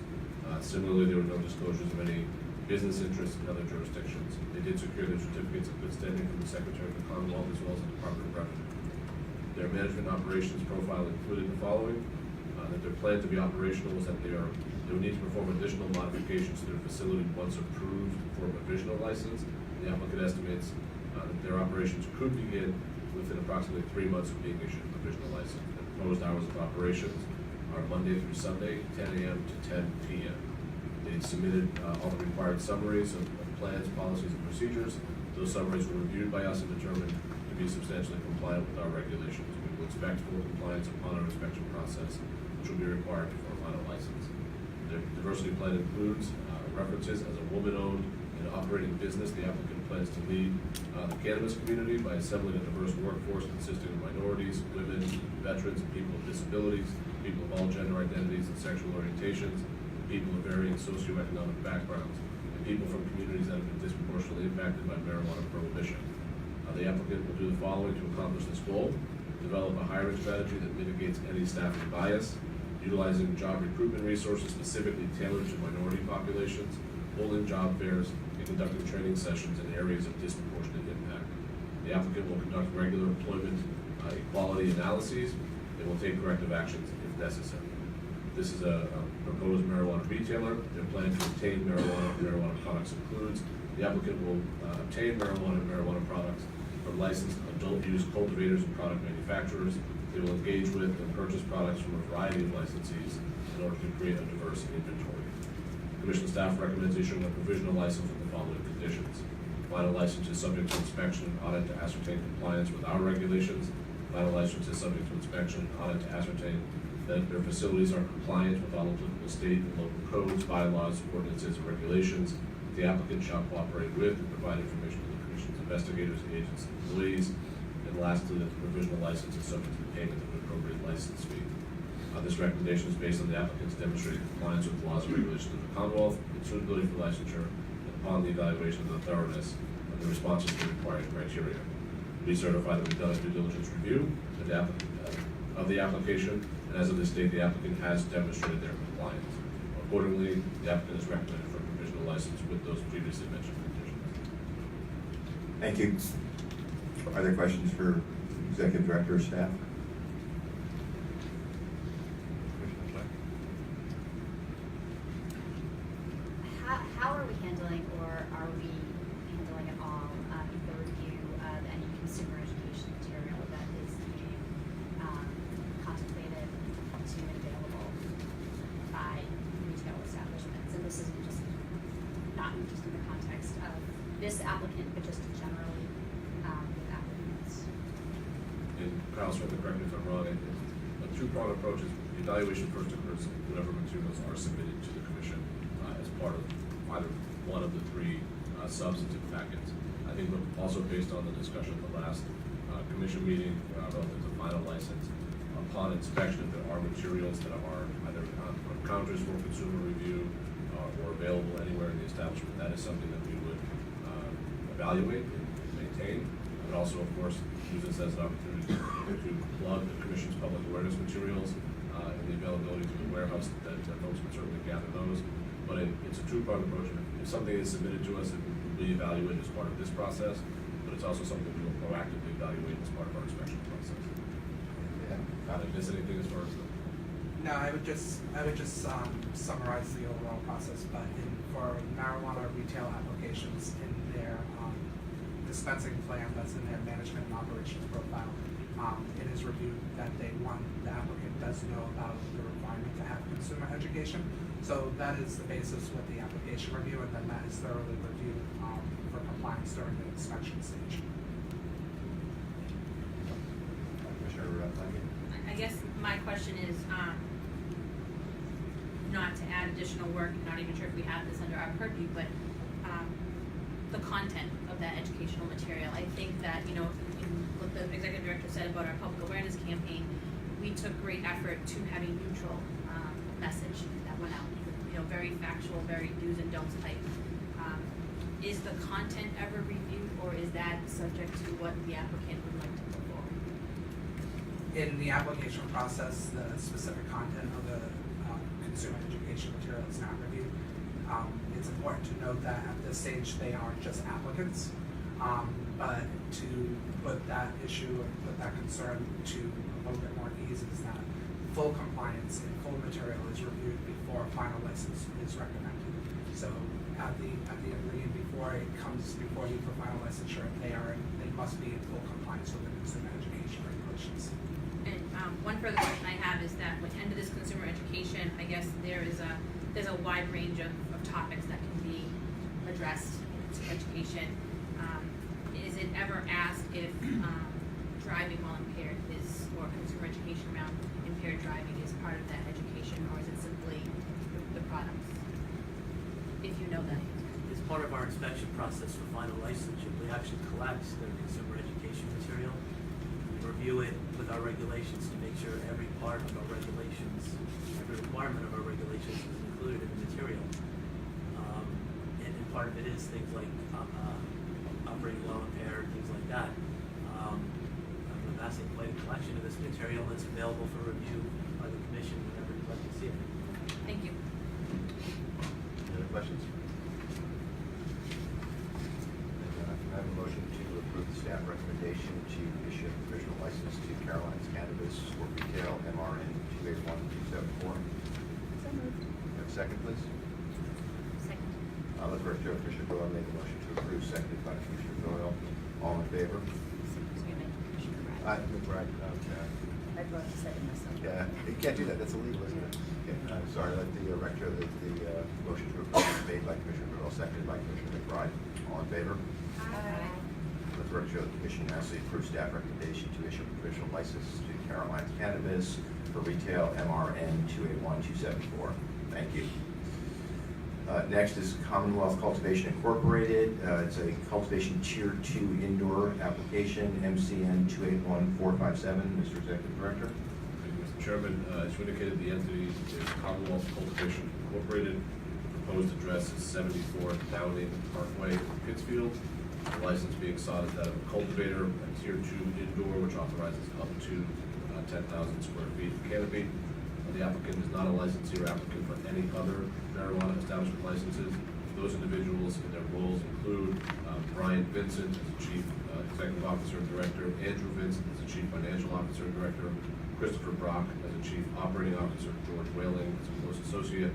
Similarly, there were no disclosures of any business interests in other jurisdictions. They did secure their certificates of good standing from the Secretary of the Commonwealth as well as the Department of Revenue. Their management operations profile included the following: that their plan to be operational was that they would need to perform additional modifications to their facility once approved for a provisional license. The applicant estimates that their operations could begin within approximately 3 months of being issued a provisional license. The proposed hours of operations are Monday through Sunday, 10 a.m. to 10 p.m. They submitted all the required summaries of plans, policies, and procedures. Those summaries were reviewed by us and determined to be substantially compliant with our regulations. We inspect full compliance upon our inspection process, which will be required before final license. The diversity plan includes references as a woman-owned and operating business. The applicant plans to lead the cannabis community by assembling a diverse workforce consisting of minorities, women, veterans, and people with disabilities, people of all gender identities and sexual orientations, people of varying socioeconomic backgrounds, and people from communities that have been disproportionately impacted by marijuana prohibition. The applicant will do the following to accomplish this goal: develop a hiring strategy that mitigates any staffing bias, utilizing job recruitment resources specifically tailored to minority populations, holding job fairs, and conducting training sessions in areas of disproportionate impact. The applicant will conduct regular employment equality analyses and will take corrective actions if necessary. This is a proposed marijuana retailer. Their plan to obtain marijuana and marijuana products includes: the applicant will obtain marijuana and marijuana products from licensed adult use cultivators and product manufacturers. They will engage with and purchase products from a variety of licensees in order to create a diverse inventory. Commission staff recommends issuing a provisional license with the following conditions. Final license is subject to inspection and audit to ascertain compliance with our regulations. Final license is subject to inspection and audit to ascertain that their facilities are compliant with all applicable state and local codes, bylaws, ordinances, and regulations. The applicant shall cooperate with and provide information to the Commission's investigators, agents, and employees. And lastly, that the provisional license is subject to the payment of an appropriate license fee. This recommendation is based on the applicant's demonstrated compliance with the laws and regulations of the Commonwealth, and suitability for licensure, and upon the evaluation of the thoroughness of the responses to the required criteria. We certify that we've done a due diligence review of the application, and as of this date, the applicant has demonstrated their compliance. Accordingly, the applicant is recommended for a provisional license with those previously mentioned conditions. Thank you. Are there questions for Executive Director or staff? How are we handling, or are we handling at all, the review of any consumer education material that is being contemplated to and available by retail establishments? And this isn't just, not just in the context of this applicant, but just generally with applicants. And Kyle, certainly correct me if I'm wrong, a two-pronged approach is the evaluation first occurs whatever materials are submitted to the Commission as part of either one of the three substantive packets. I think also based on the discussion at the last Commission meeting relative to final license, upon inspection, if there are materials that are either on counters for consumer review or available anywhere in the establishment, that is something that we would evaluate and maintain. But also, of course, use this as an opportunity to plug the Commission's public awareness materials and the availability to the warehouse that folks can certainly gather those. But it's a two-part approach. If something is submitted to us, it will be evaluated as part of this process, but it's also something we will proactively evaluate as part of our inspection process. Yeah. Did I miss anything as far as the? No, I would just summarize the overall process, but for marijuana retail applications in their dispensing plan, that's in their management and operations profile, it is reviewed that day one. The applicant does know about the requirement to have consumer education. So that is the basis with the application review, and then that is thoroughly reviewed for compliance during the inspection stage. Commissioner Latanya? I guess my question is, not to add additional work, I'm not even sure if we have this under our purview, but the content of that educational material. I think that, in what the executive director said about our public awareness campaign, we took great effort to have a neutral message that went out, very factual, very do's and don'ts type. Is the content ever reviewed, or is that subject to what the applicant would like to put forward? In the application process, the specific content of the consumer education material is not reviewed. It's important to note that at this stage they are just applicants, but to put that issue and put that concern to a little bit more ease is that full compliance and full material is reviewed before a final license is recommended. So at the ingredient before it comes before you for final licensure, they must be in full compliance with the consumer education regulations. And one further question I have is that with end of this consumer education, I guess there's a wide range of topics that can be addressed in consumer education. Is it ever asked if driving while impaired is, or consumer education around impaired driving is part of that education, or is it simply the products? If you know that. As part of our inspection process for final licensure, we actually collect the consumer education material. We review it with our regulations to make sure every part of our regulations, every requirement of our regulations is included in the material. And part of it is things like operating while impaired, things like that. I'm amassing quite a collection of this material that's available for review by the commission whenever you'd like to see it. Thank you. Any other questions? Can I have a motion to approve the staff recommendation to issue a provisional license to Caroline's Cannabis for retail MRN 281274? So moved. Have a second, please? Second. Let the record show Commissioner Doyle made the motion to approve, seconded by Commissioner Doyle. All in favor? Excuse me, Commissioner Brad. McBride, okay. I brought a second myself. Yeah, you can't do that, that's illegal, isn't it? Okay, I'm sorry, let the record show that the motion to approve is made by Commissioner Doyle, seconded by Commissioner McBride. All in favor? Aye. Let the record show the commission has the approved staff recommendation to issue a provisional license to Caroline's Cannabis for retail MRN 281274. Thank you. Next is Commonwealth Cultivation Incorporated. It's a cultivation tier 2 indoor application, MCN 281457. Mr. Executive Director. Thank you, Mr. Chairman. As you indicated, the entity is Commonwealth Cultivation Incorporated. The proposed address is 74 Downing Parkway, Pittsfield. The license being sought is that of a cultivator, a tier 2 indoor, which authorizes up to 10,000 square feet of canopy. The applicant is not a licensee or applicant for any other marijuana establishment licenses. Those individuals in their roles include Brian Vincent as the Chief Executive Officer and Director, Andrew Vincent as the Chief Financial Officer and Director, Christopher Brock as the Chief Operating Officer, George Whaling as a close associate,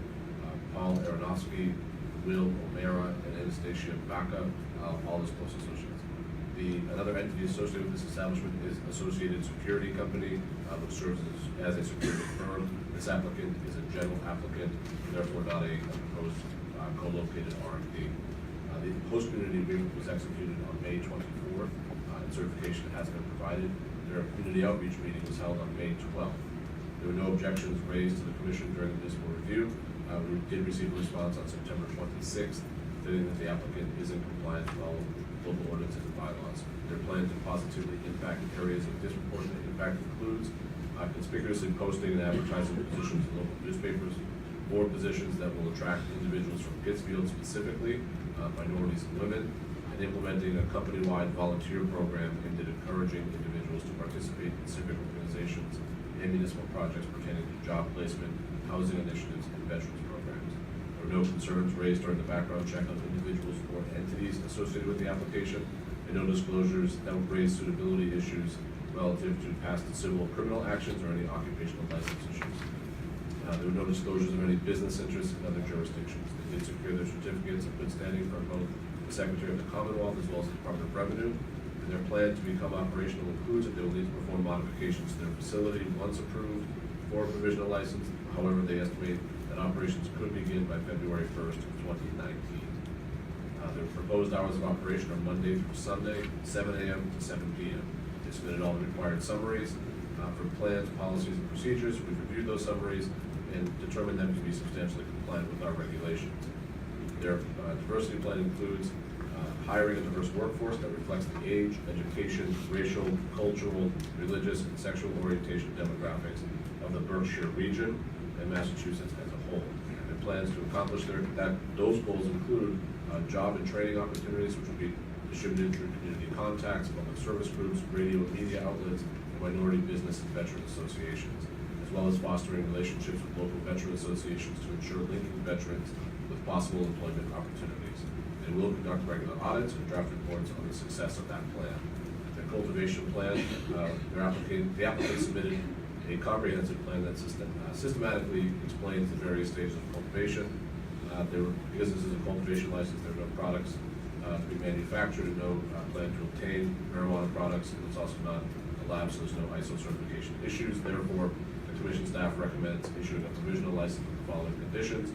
Paul Aronofsky, Will O'Mara, and Anastasia Baca, all as close associates. Another entity associated with this establishment is Associated Security Company, which serves as a security firm. This applicant is a general applicant, therefore not a proposed co-located RMD. The host community agreement was executed on May 24th, and certification has been provided. Their community outreach meeting was held on May 12th. There were no objections raised to the commission during the municipal review. We did receive a response on September 26th, stating that the applicant is in compliance with all local ordinances and bylaws. Their plan to positively impact areas of disproportionate impact includes conspicuously posting and advertising positions in local newspapers, board positions that will attract individuals from Pittsfield specifically, minorities and women, and implementing a company-wide volunteer program aimed at encouraging individuals to participate in civic organizations and municipal projects pertaining to job placement, housing initiatives, and veterans programs. There were no concerns raised during the background check of individuals or entities associated with the application, and no disclosures that would raise suitability issues relative to past civil or criminal actions or any occupational license issues. There were no disclosures of any business interests in other jurisdictions. They did secure their certificates of good standing from both the Secretary of the Commonwealth as well as the Department of Revenue. And their plan to become operational includes that they will need to perform modifications to their facility once approved for a provisional license. However, they estimate that operations could begin by February 1st, 2019. Their proposed hours of operation are Monday through Sunday, 7 a.m. to 7 p.m. They submitted all the required summaries for plans, policies, and procedures. We've reviewed those summaries and determined them to be substantially compliant with our regulations. Their diversity plan includes hiring a diverse workforce that reflects the age, education, racial, cultural, religious, and sexual orientation demographics of the Berkshire region and Massachusetts as a whole. Their plans to accomplish those goals include job and training opportunities, which will be distributed through community contacts, public service groups, radio and media outlets, and minority business and veteran associations, as well as fostering relationships with local veteran associations to ensure linking veterans with possible employment opportunities. They will conduct regular audits and draft reports on the success of that plan. The cultivation plan, the applicant submitted a comprehensive plan that systematically explains the various stages of cultivation. Because this is a cultivation license, there are no products to be manufactured and no plan to obtain marijuana products, and it's also not a lab, so there's no ISO certification issues. Therefore, the commission staff recommends issuing a provisional license with the following conditions.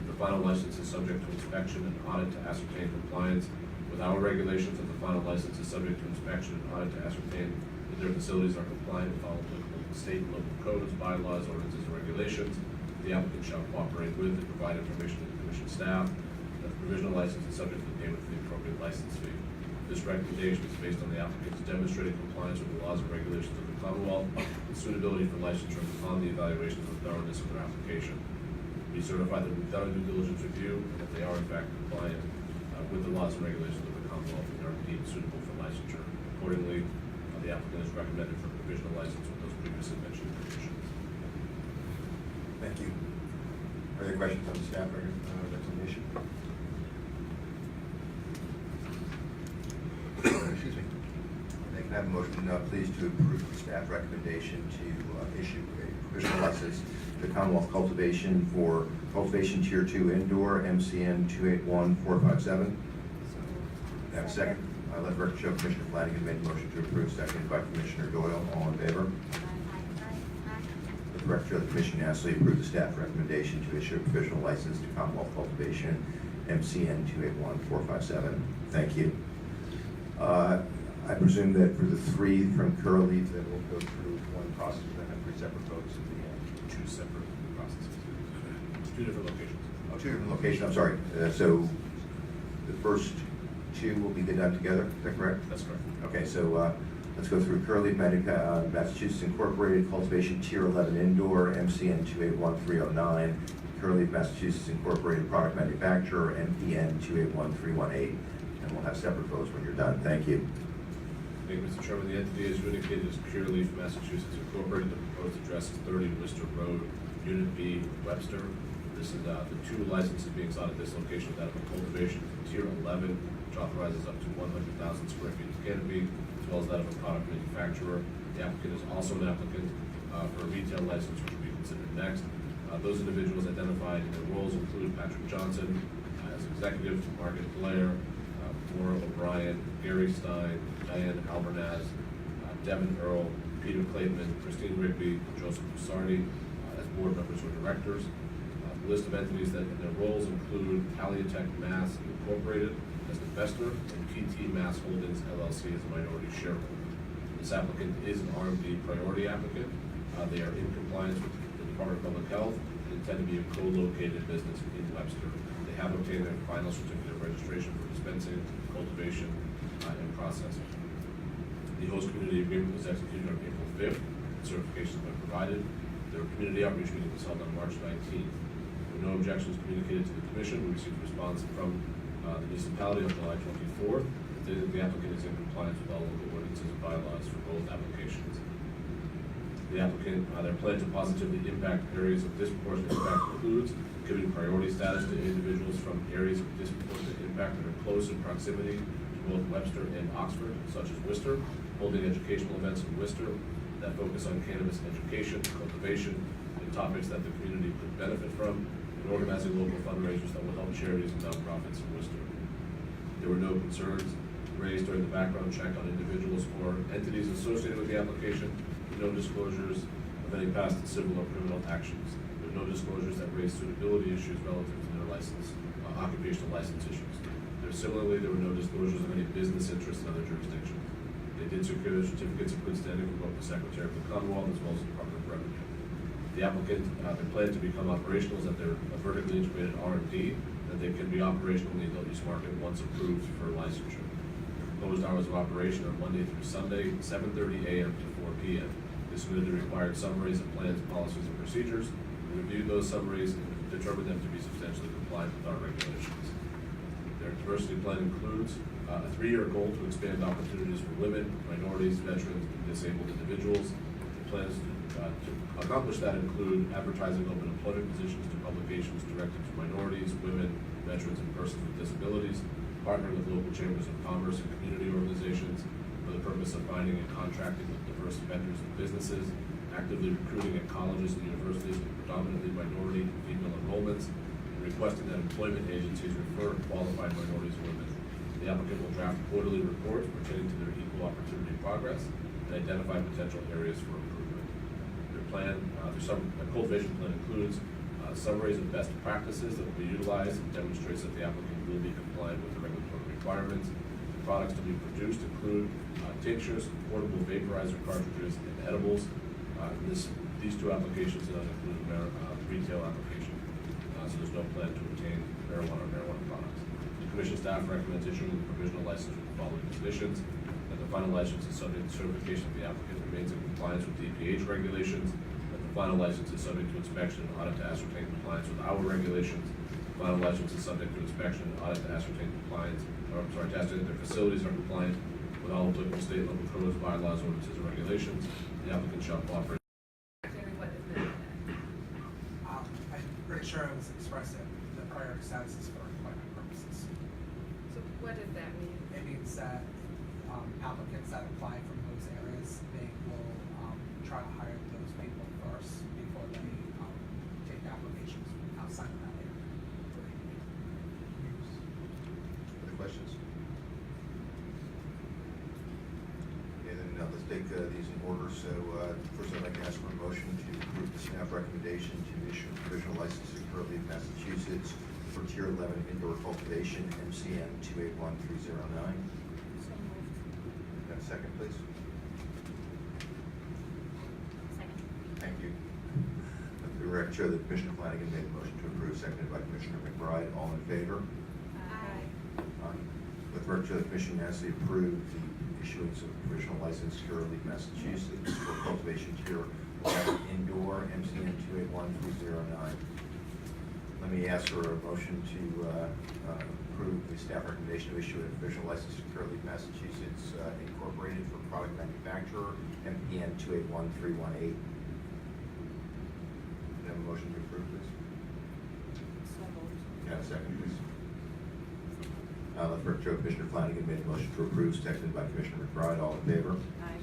The final license is subject to inspection and audit to ascertain compliance with our regulations, and the final license is subject to inspection and audit to ascertain that their facilities are compliant with all applicable state and local codes, bylaws, ordinances, and regulations. The applicant shall cooperate with and provide information to the commission staff. That the provisional license is subject to the payment of the appropriate license fee. This recommendation is based on the applicant's demonstrated compliance with the laws and regulations of the Commonwealth and suitability for licensure upon the evaluation of the thoroughness of their application. Be certified that we've done a due diligence review and that they are in fact compliant with the laws and regulations of the Commonwealth and are indeed suitable for licensure. Accordingly, the applicant is recommended for provisional license with those previously mentioned conditions. Thank you. Are there questions on the staff recommendation? Excuse me. They can have a motion, please, to approve the staff recommendation to issue a provisional license to Commonwealth Cultivation for Cultivation Tier 2 Indoor, MCN 281457. Have a second. Let the record show Commissioner Flanagan made the motion to approve, seconded by Commissioner Doyle. All in favor? Let the record show the Commission unanimously approved the staff recommendation to issue a provisional license to Commonwealth Cultivation, MCN 281457. Thank you. I presume that for the three from Curaleaf, that we'll go through one process, and then have three separate votes at the end. Two separate processes. Two different locations. Oh, two different locations, I'm sorry. So the first two will be done together, is that correct? That's correct. Okay, so let's go through Curaleaf, Massachusetts Incorporated, Cultivation Tier 11 Indoor, MCN 281309, Curaleaf, Massachusetts Incorporated, Product Manufacturer, MPN 281318. And we'll have separate votes when you're done. Thank you. Thank you, Mr. Chairman. The entity is indicated as Curaleaf, Massachusetts Incorporated. The proposed address is 30 Worcester Road, Unit B, Webster. This is the two licenses being sought at this location, that of a cultivation Tier 11, which authorizes up to 100,000 square feet of canopy, as well as that of a product manufacturer. The applicant is also an applicant for a retail license, which will be considered next. Those individuals identified in their roles include Patrick Johnson as executive, Margaret Blair, Laura O'Brien, Gary Stein, Diane Albernaz, Devin Earl, Peter Clayton, Christine Rigby, and Joseph Busardi as board members or directors. The list of entities that in their roles include Caliatech Mass Incorporated as the investor and PT Mass Holdings LLC as a minority shareholder. This applicant is an RMD priority applicant. They are in compliance with the Department of Public Health and intend to be a co-located business in Webster. They have obtained their final certificate of registration for dispensing, cultivation, and processing. The host community agreement was executed on April 5th. Certifications have been provided. Their community outreach meeting was held on March 19th. There were no objections communicated to the Commission. We received a response from the municipality on July 24th. Stating that the applicant is in compliance with all local ordinances and bylaws for both applications. The applicant, their plan to positively impact areas of disproportionate impact includes giving priority status to individuals from areas of disproportionate impact that are close in proximity to both Webster and Oxford, such as Worcester, holding educational events in Worcester that focus on cannabis education, cultivation, and topics that the community could benefit from, and organizing local fundraisers that will help charities and nonprofits in Worcester. There were no concerns raised during the background check on individuals or entities associated with the application, no disclosures of any past civil or criminal actions. There were no disclosures that raised suitability issues relative to their license, occupational license issues. Similarly, there were no disclosures of any business interests in other jurisdictions. They did secure their certificates of good standing from both the Secretary of the Commonwealth as well as the Department of Revenue. The applicant, their plan to become operational is that they're a vertically integrated R&D, that they can be operational in the adult use market once approved for licensure. Proposed hours of operation are Monday through Sunday, 7:30 a.m. to 4 p.m. They submitted the required summaries of plans, policies, and procedures. We reviewed those summaries and determined them to be substantially compliant with our regulations. Their diversity plan includes a 3-year goal to expand opportunities for women, minorities, veterans, and disabled individuals. The plans to accomplish that include advertising open employment positions to publications directed to minorities, women, veterans, and persons with disabilities, partnering with local chambers of commerce and community organizations for the purpose of finding and contracting with diverse vendors and businesses, actively recruiting at colleges and universities with predominantly minority and female enrollments, and requesting that employment agencies refer qualified minorities and women. The applicant will draft quarterly reports pertaining to their equal opportunity progress and identify potential areas for improvement. Their plan, their cultivation plan includes summaries of best practices that will be utilized and demonstrates that the applicant will be compliant with the regulatory requirements. The products to be produced include tinctures, portable vaporizer cartridges, and edibles. These two applications do not include retail application, so there's no plan to obtain marijuana or marijuana products. The commission staff recommends issuing the provisional license with the following conditions: that the final license is subject to certification that the applicant remains in compliance with DPH regulations, that the final license is subject to inspection and audit to ascertain compliance with our regulations. The final license is subject to inspection and audit to ascertain compliance, or I'm sorry, to ascertain that their facilities are compliant with all applicable state and local codes, bylaws, ordinances, and regulations. The applicant shall cooperate. Actually, what is that? I'm pretty sure it was expressed that the priority status is for employment purposes. So what does that mean? It means that applicants that apply from those areas, they will try to hire those people first before they take applications outside of that area. Other questions? Okay, then let's take these in order. So first I'd like to ask for a motion to approve the staff recommendation to issue a provisional license to Curaleaf, Massachusetts for Tier 11 indoor cultivation, MCN 281309. Got a second, please? Second. Thank you. Let the record show that Commissioner Flanagan made the motion to approve, seconded by Commissioner McBride. All in favor? Aye. Let the record show that the Commission unanimously approved the issuance of a provisional license to Curaleaf, Massachusetts for cultivation Tier 11 indoor, MCN 281309. Let me ask for a motion to approve the staff recommendation to issue a provisional license to Curaleaf, Massachusetts Incorporated for product manufacturer, MPN 281318. Can I have a motion to approve, please? So moved. Can I have a second, please? Let the record show Commissioner Flanagan made a motion to approve, seconded by Commissioner McBride. All in favor? Aye.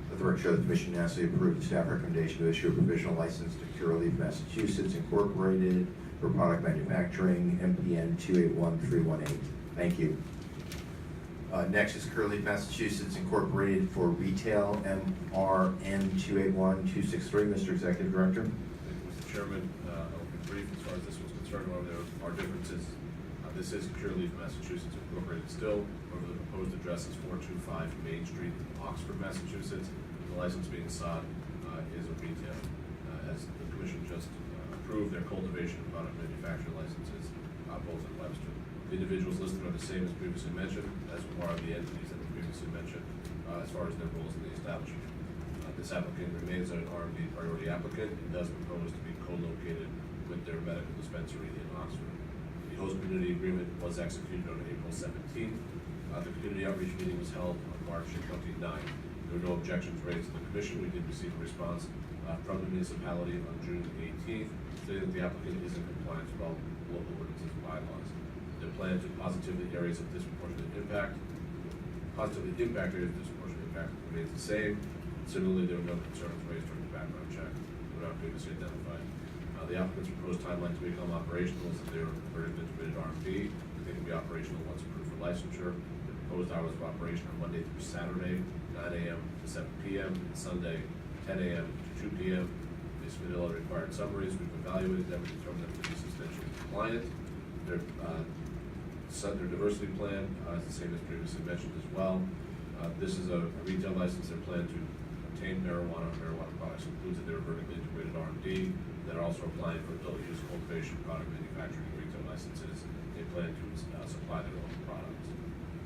Let the record show the Commission unanimously approved the staff recommendation to issue a provisional license to Curaleaf, Massachusetts Incorporated for product manufacturing, MPN 281318. Thank you. Next is Curaleaf, Massachusetts Incorporated for retail, MRN 281263. Mr. Executive Director. Thank you, Mr. Chairman. I'll be brief as far as this was concerned. However, there are differences. This is Curaleaf, Massachusetts Incorporated still. However, the proposed address is 425 Main Street, Oxford, Massachusetts. The license being sought is a retail. As the Commission just approved their cultivation and product manufacturing licenses, both in Webster. The individuals listed are the same as previously mentioned, as are the entities that were previously mentioned, as far as their roles in the establishment. This applicant remains an R&D priority applicant and does propose to be co-located with their medical dispensary in Oxford. The host community agreement was executed on April 17th. The community outreach meeting was held on March 29th. There were no objections raised to the commission. We did receive a response from the municipality on June 18th, stating that the applicant is in compliance with all local ordinances and bylaws. Their plan to positively impact areas of disproportionate impact remains the same. Similarly, there were no concerns raised during the background check that were not previously identified. The applicant's proposed timeline to become operational is that they are vertically integrated R&D. They can be operational once approved for licensure. The proposed hours of operation are Monday through Saturday, 9 a.m. to 7 p.m., and Sunday, 10 a.m. to 2 p.m. They submitted all the required summaries. We've evaluated them and determined them to be substantially compliant. Their diversity plan is the same as previously mentioned as well. This is a retail license. Their plan to obtain marijuana products includes that they're vertically integrated R&D. They're also applying for adult use cultivation, product manufacturing, and retail licenses. They plan to supply their own products.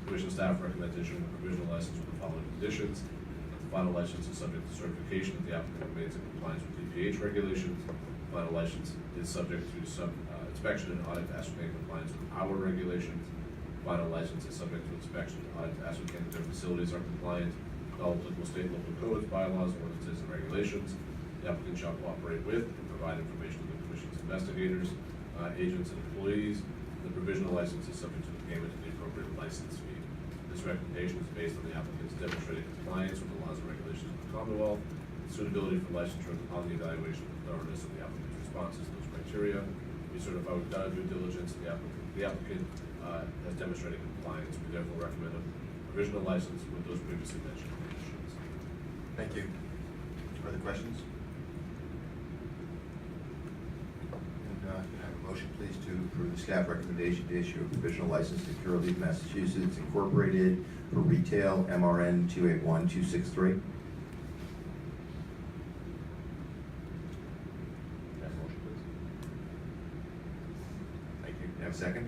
Commission staff recommends issuing a provisional license with the following conditions: that the final license is subject to certification that the applicant remains in compliance with DPH regulations. The final license is subject to inspection and audit to ascertain compliance with our regulations. The final license is subject to inspection and audit to ascertain that their facilities are compliant with all applicable state and local codes, bylaws, ordinances, and regulations. The applicant shall cooperate with and provide information to the Commission's investigators, agents, and employees. The provisional license is subject to the payment of the appropriate license fee. This recommendation is based on the applicant's demonstrated compliance with the laws and regulations of the Commonwealth, suitability for licensure upon the evaluation of the thoroughness of the applicant's responses to those criteria. We certify we've done due diligence. The applicant has demonstrated compliance. We therefore recommend a provisional license with those previously mentioned conditions. Thank you. Further questions? And can I have a Motion please to approve the staff recommendation to issue a provisional license to Curaleaf, Massachusetts Incorporated for retail MRN 281263. Can I have a motion, please? Thank you. Can I have a second?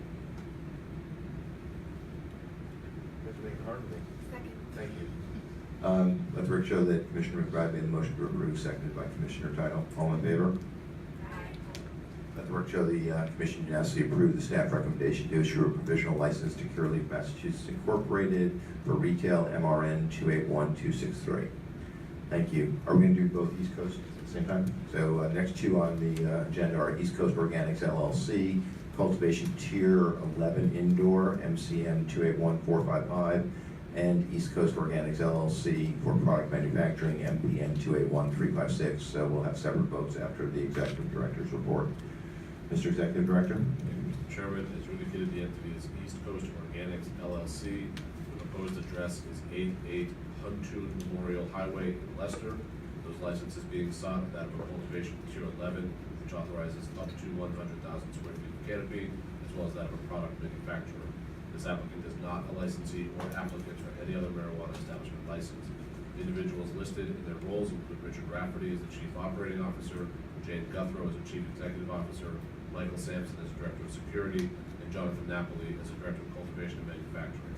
You have to make it hard for me. Second. Thank you. Let the record show that Commissioner McBride made the motion to approve, seconded by Commissioner Title. All in favor? Let the record show the Commission unanimously approved the staff recommendation to issue a provisional license to Curaleaf, Massachusetts Incorporated for retail MRN 281263. Thank you. Are we going to do both East Coast at the same time? So next two on the agenda are East Coast Organics LLC, Cultivation Tier 11 Indoor, MCM 281455, and East Coast Organics LLC for product manufacturing, MPN 281356. So we'll have separate votes after the Executive Director's report. Mr. Executive Director? Thank you, Mr. Chairman. As you indicated, the entity is East Coast Organics LLC. The proposed address is 88 Huntoon Memorial Highway in Leicester. Those licenses being sought, that of a cultivation tier 11, which authorizes up to 100,000 square feet of canopy, as well as that of a product manufacturer. This applicant is not a licensee or applicant for any other marijuana establishment license. The individuals listed in their roles include Richard Rafferty as the Chief Operating Officer, Jane Guthrow as the Chief Executive Officer, Michael Sampson as Director of Security, and Jonathan Napoli as the Director of Cultivation and Manufacturing.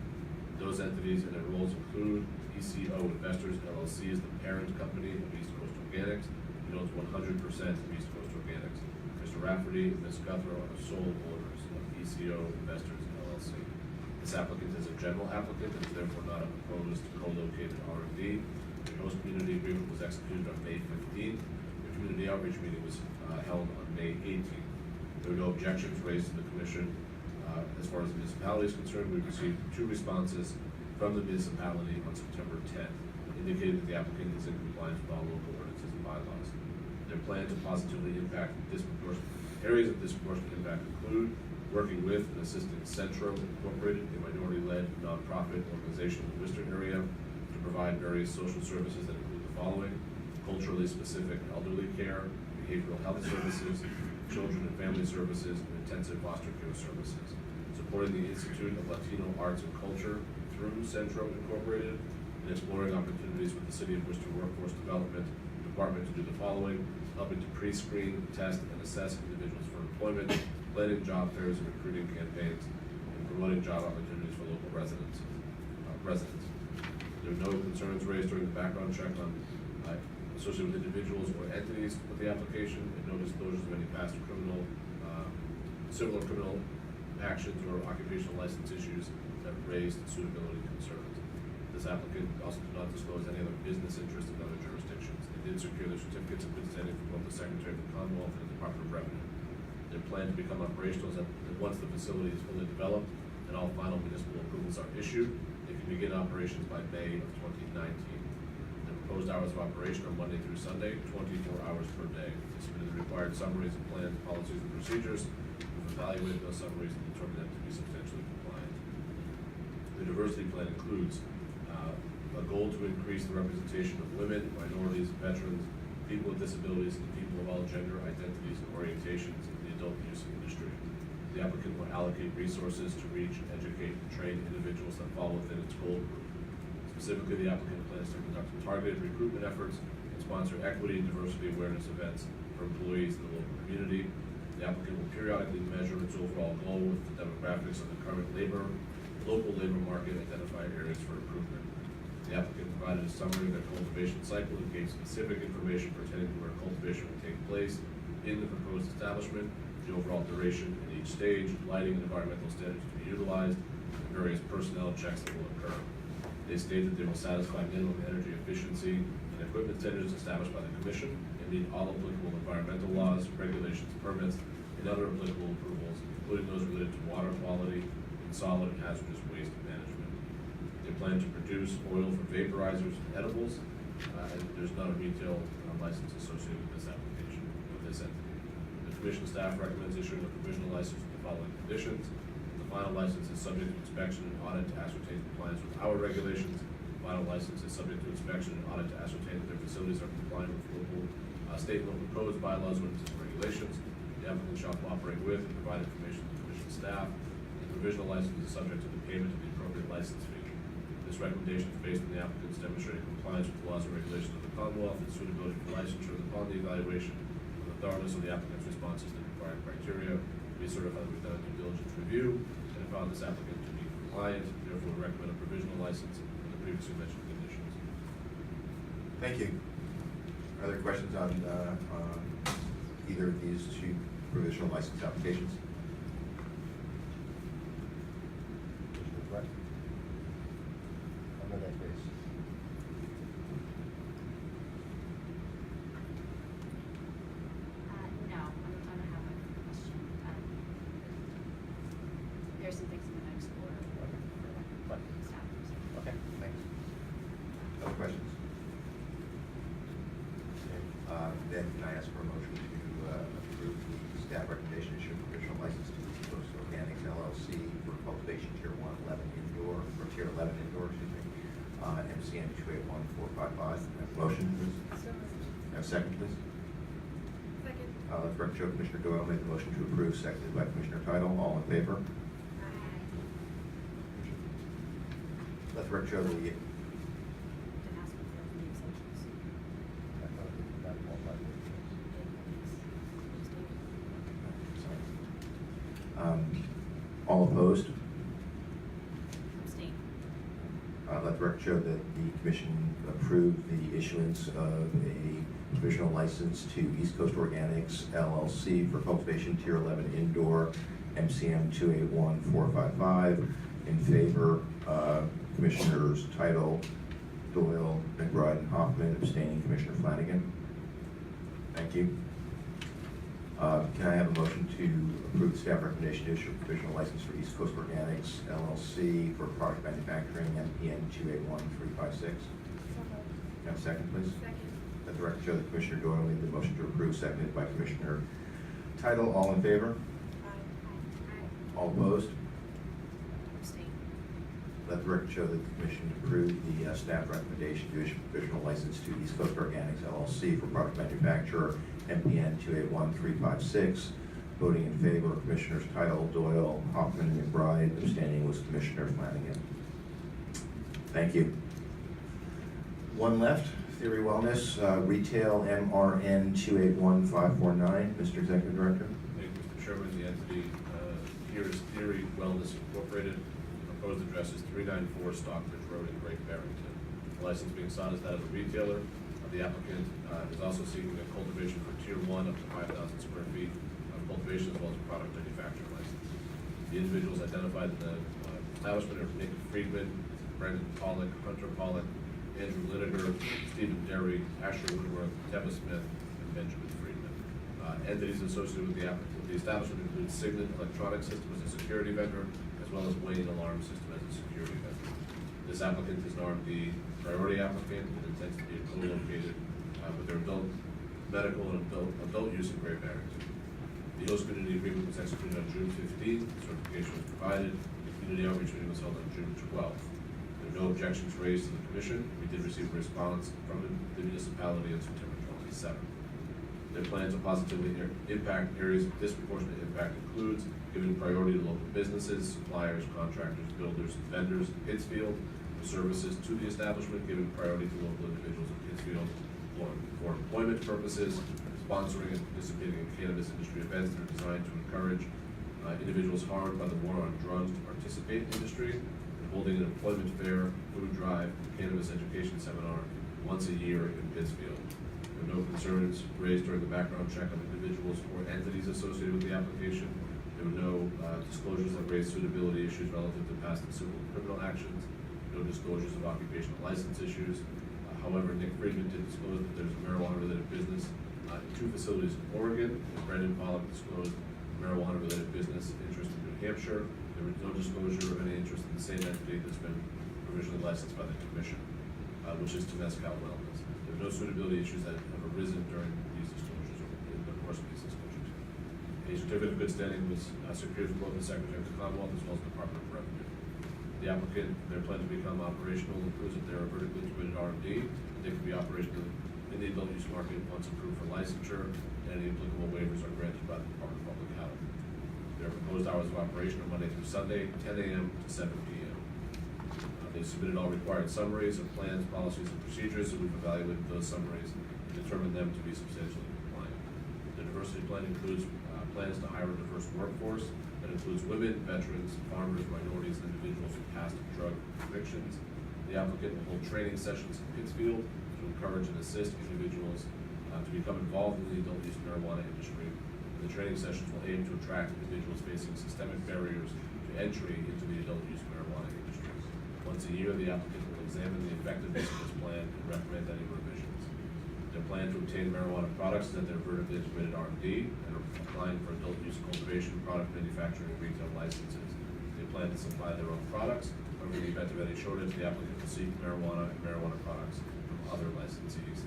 Those entities in their roles include ECO Investors LLC as the parent company of East Coast Organics, and owns 100% of East Coast Organics. Mr. Rafferty and Ms. Guthrow are the sole owners of ECO Investors LLC. This applicant is a general applicant and is therefore not a proposed co-located R&D. The host community agreement was executed on May 15th. The community outreach meeting was held on May 18th. There were no objections raised to the Commission. As far as the municipality is concerned, we received 2 responses from the municipality on September 10th, indicating that the applicant is in compliance with all local ordinances and bylaws. Their plan to positively impact areas of disproportionate impact include working with and assisting Centro Incorporated, a minority-led nonprofit organization in the Worcester area, to provide various social services that include the following: culturally specific elderly care, behavioral health services, children and family services, and intensive foster care services. Supporting the Institute of Latino Arts and Culture through Centro Incorporated, and exploring opportunities with the City of Worcester Workforce Development Department to do the following: helping to pre-screen, test, and assess individuals for employment, planning job fairs and recruiting campaigns, and promoting job opportunities for local residents. There were no concerns raised during the background check on associated with individuals or entities with the application, and no disclosures of any past criminal, similar criminal actions or occupational license issues that raised suitability concerns. This applicant also did not disclose any other business interest in other jurisdictions. They did secure their certificates of good standing from both the Secretary of the Commonwealth and the Department of Revenue. Their plan to become operational is that once the facility is fully developed and all final municipal approvals are issued, they can begin operations by May of 2019. The proposed hours of operation are Monday through Sunday, 24 hours per day. They submitted the required summaries of plans, policies, and procedures. We've evaluated those summaries and determined them to be substantially compliant. The diversity plan includes a goal to increase the representation of women, minorities, veterans, people with disabilities, and people of all gender identities and orientations in the adult use industry. The applicant will allocate resources to reach, educate, and train individuals that fall within its goal group. Specifically, the applicant plans to conduct targeted recruitment efforts and sponsor equity and diversity awareness events for employees in the local community. The applicant will periodically measure its overall goal with the demographics of the current local labor market, identify areas for improvement. The applicant provided a summary of their cultivation cycle and gave specific information pertaining to where cultivation will take place in the proposed establishment, the overall duration in each stage, lighting and environmental standards to be utilized, and various personnel checks that will occur. They stated they will satisfy minimum energy efficiency and equipment standards established by the Commission and meet all applicable environmental laws, regulations, permits, and other applicable approvals, including those related to water quality and solid and hazardous waste management. They plan to produce oil for vaporizers and edibles, and there's not a retail license associated with this application, with this entity. The Commission staff recommends issuing a provisional license with the following conditions. The final license is subject to inspection and audit to ascertain compliance with our regulations. The final license is subject to inspection and audit to ascertain that their facilities are compliant with local, state and local codes, bylaws, ordinances, and regulations. The The applicant shall cooperate with and provide information to the commission staff. The provisional license is subject to the payment of the appropriate license fee. This recommendation is based on the applicant's demonstrated compliance with the laws and regulations of the Commonwealth and suitability for licensure, and upon the evaluation of the thoroughness of the applicant's responses to the required criteria, be certified that we've done a due diligence review and have found this applicant to be compliant. Therefore, we recommend a provisional license with the previously mentioned conditions. Thank you. Are there questions on either of these two provisional license applications? Under that case. No, I don't have a question. There's some things I'm gonna explore for staff. Okay, thanks. Other questions? Then can I ask for a motion to approve the staff recommendation to issue a provisional license to East Coast Organics LLC for cultivation tier 11 indoor, or tier 11 indoor, excuse me, MCM 281455. Motion, please. So moved. Have a second, please. Second. Let the record show Commissioner Doyle made the motion to approve, seconded by Commissioner Tidal. All in favor? Let the record show the Didn't ask if there were any exceptions. all opposed? Abstain. Let the record show that the commission approved the issuance of a provisional license to East Coast Organics LLC for cultivation tier 11 indoor, MCM 281455. In favor, Commissioners Tidal, Doyle, McBride, and Hoffman. Abstaining, Commissioner Flanagan. Thank you. Can I have a motion to approve the staff recommendation to issue a provisional license for East Coast Organics LLC for product manufacturing, MPN 281356? Can I have a second, please? Second. Let the record show that Commissioner Doyle made the motion to approve, seconded by Commissioner Tidal. All in favor? Aye. All opposed? Abstain. Let the record show that the commission approved the staff recommendation to issue a provisional license to East Coast Organics LLC for product manufacturer, MPN 281356. Voting in favor, Commissioners Tidal, Doyle, Hoffman, and McBride. Abstaining was Commissioner Flanagan. Thank you. One left, Theory Wellness, Retail MRN 281549. Mr. Executive Director. Thank you, Mr. Chairman. The entity here is Theory Wellness Incorporated. Proposed address is 394 Stockbridge Road in Great Barrington. The license being sought is that of a retailer. The applicant is also seeking a cultivation for tier 1 up to 5,000 square feet of cultivation as well as a product manufacturing license. The individuals identified in the establishment are Nick Friedman, Brandon Pollock, Hunter Pollock, Andrew Lineker, Stephen Derry, Asher Woodworth, Teva Smith, and Benjamin Friedman. Entities associated with the establishment include Signet Electronic System as a security vendor, as well as Wayne Alarm System as a security vendor. This applicant is an RMD priority applicant and intends to be co-located with their adult medical and adult use in Great Barrington. The host community agreement was executed on June 15th, certification was provided, the community outreach meeting was held on June 12th. There are no objections raised to the commission. We did receive a response from the municipality on September 27th. Their plan to positively impact areas of disproportionate impact includes giving priority to local businesses, suppliers, contractors, builders, and vendors in Pittsfield for services to the establishment, giving priority to local individuals in Pittsfield for employment purposes, sponsoring and participating in cannabis industry events that are designed to encourage individuals harmed by the war on drugs to participate in the industry, and holding an employment fair, food drive, and cannabis education seminar once a year in Pittsfield. There were no concerns raised during the background check on individuals or entities associated with the application. There were no disclosures that raised suitability issues relative to past and civil and criminal actions, no disclosures of occupational license issues. However, Nick Friedman did disclose that there's a marijuana-related business in 2 facilities in Oregon, and Brendan Pollock disclosed marijuana-related business interest in New Hampshire. There was no disclosure of any interest in the same entity that's been provisionally licensed by the commission, which is Temescal Wellness. There are no suitability issues that have arisen during these disclosures or in the course of these disclosures. A certificate of good standing was secured from both the Secretary of the Commonwealth as well as the Department of Revenue. The applicant, their plan to become operational includes that they're a vertically integrated R&D. They can be operational in the adult use market once approved for licensure, and any applicable waivers are granted by the Department of Public Health. Their proposed hours of operation are Monday through Sunday, 10 a.m. to 7 p.m. They submitted all required summaries of plans, policies, and procedures, and we've evaluated those summaries and determined them to be substantially compliant. The diversity plan includes plans to hire a diverse workforce that includes women, veterans, farmers, minorities, and individuals with past drug convictions. The applicant will hold training sessions in Pittsfield to encourage and assist individuals to become involved in the adult use marijuana industry. And the training sessions will aim to attract individuals facing systemic barriers to entry into the adult use marijuana industry. Once a year, the applicant will examine the effectiveness of this plan and recommend any revisions. Their plan to obtain marijuana products is that they're vertically integrated R&D and are applying for adult use cultivation, product manufacturing, and retail licenses. They plan to supply their own products. However, in the event of any shortage, the applicant will seek marijuana and marijuana products from other licensees.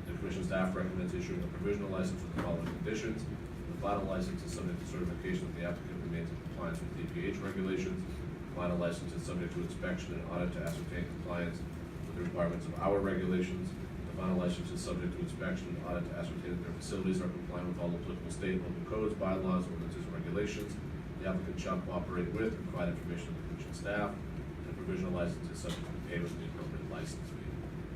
The Commission staff recommends issuing a provisional license with the following conditions. The final license is subject to certification that the applicant remains in compliance with DPH regulations. The final license is subject to inspection and audit to ascertain compliance with the requirements of our regulations. The final license is subject to inspection and audit to ascertain that their facilities are compliant with all applicable state and local codes, bylaws, ordinances, and regulations. The applicant shall cooperate with and provide information to the Commission staff. The provisional license is subject to the payment of the appropriate license fee.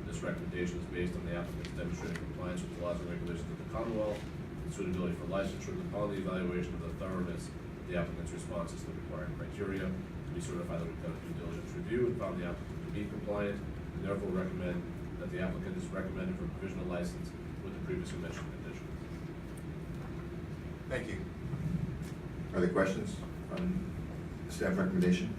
This recommendation is based on the applicant's demonstrated compliance with the laws and regulations of the Commonwealth and suitability for licensure and upon the evaluation of the thoroughness of the applicant's responses to the required criteria. We certify that we've done a due diligence review and found the applicant to be compliant, and therefore recommend that the applicant is recommended for provisional license with the previously mentioned conditions. Thank you. Are there questions on the staff recommendation?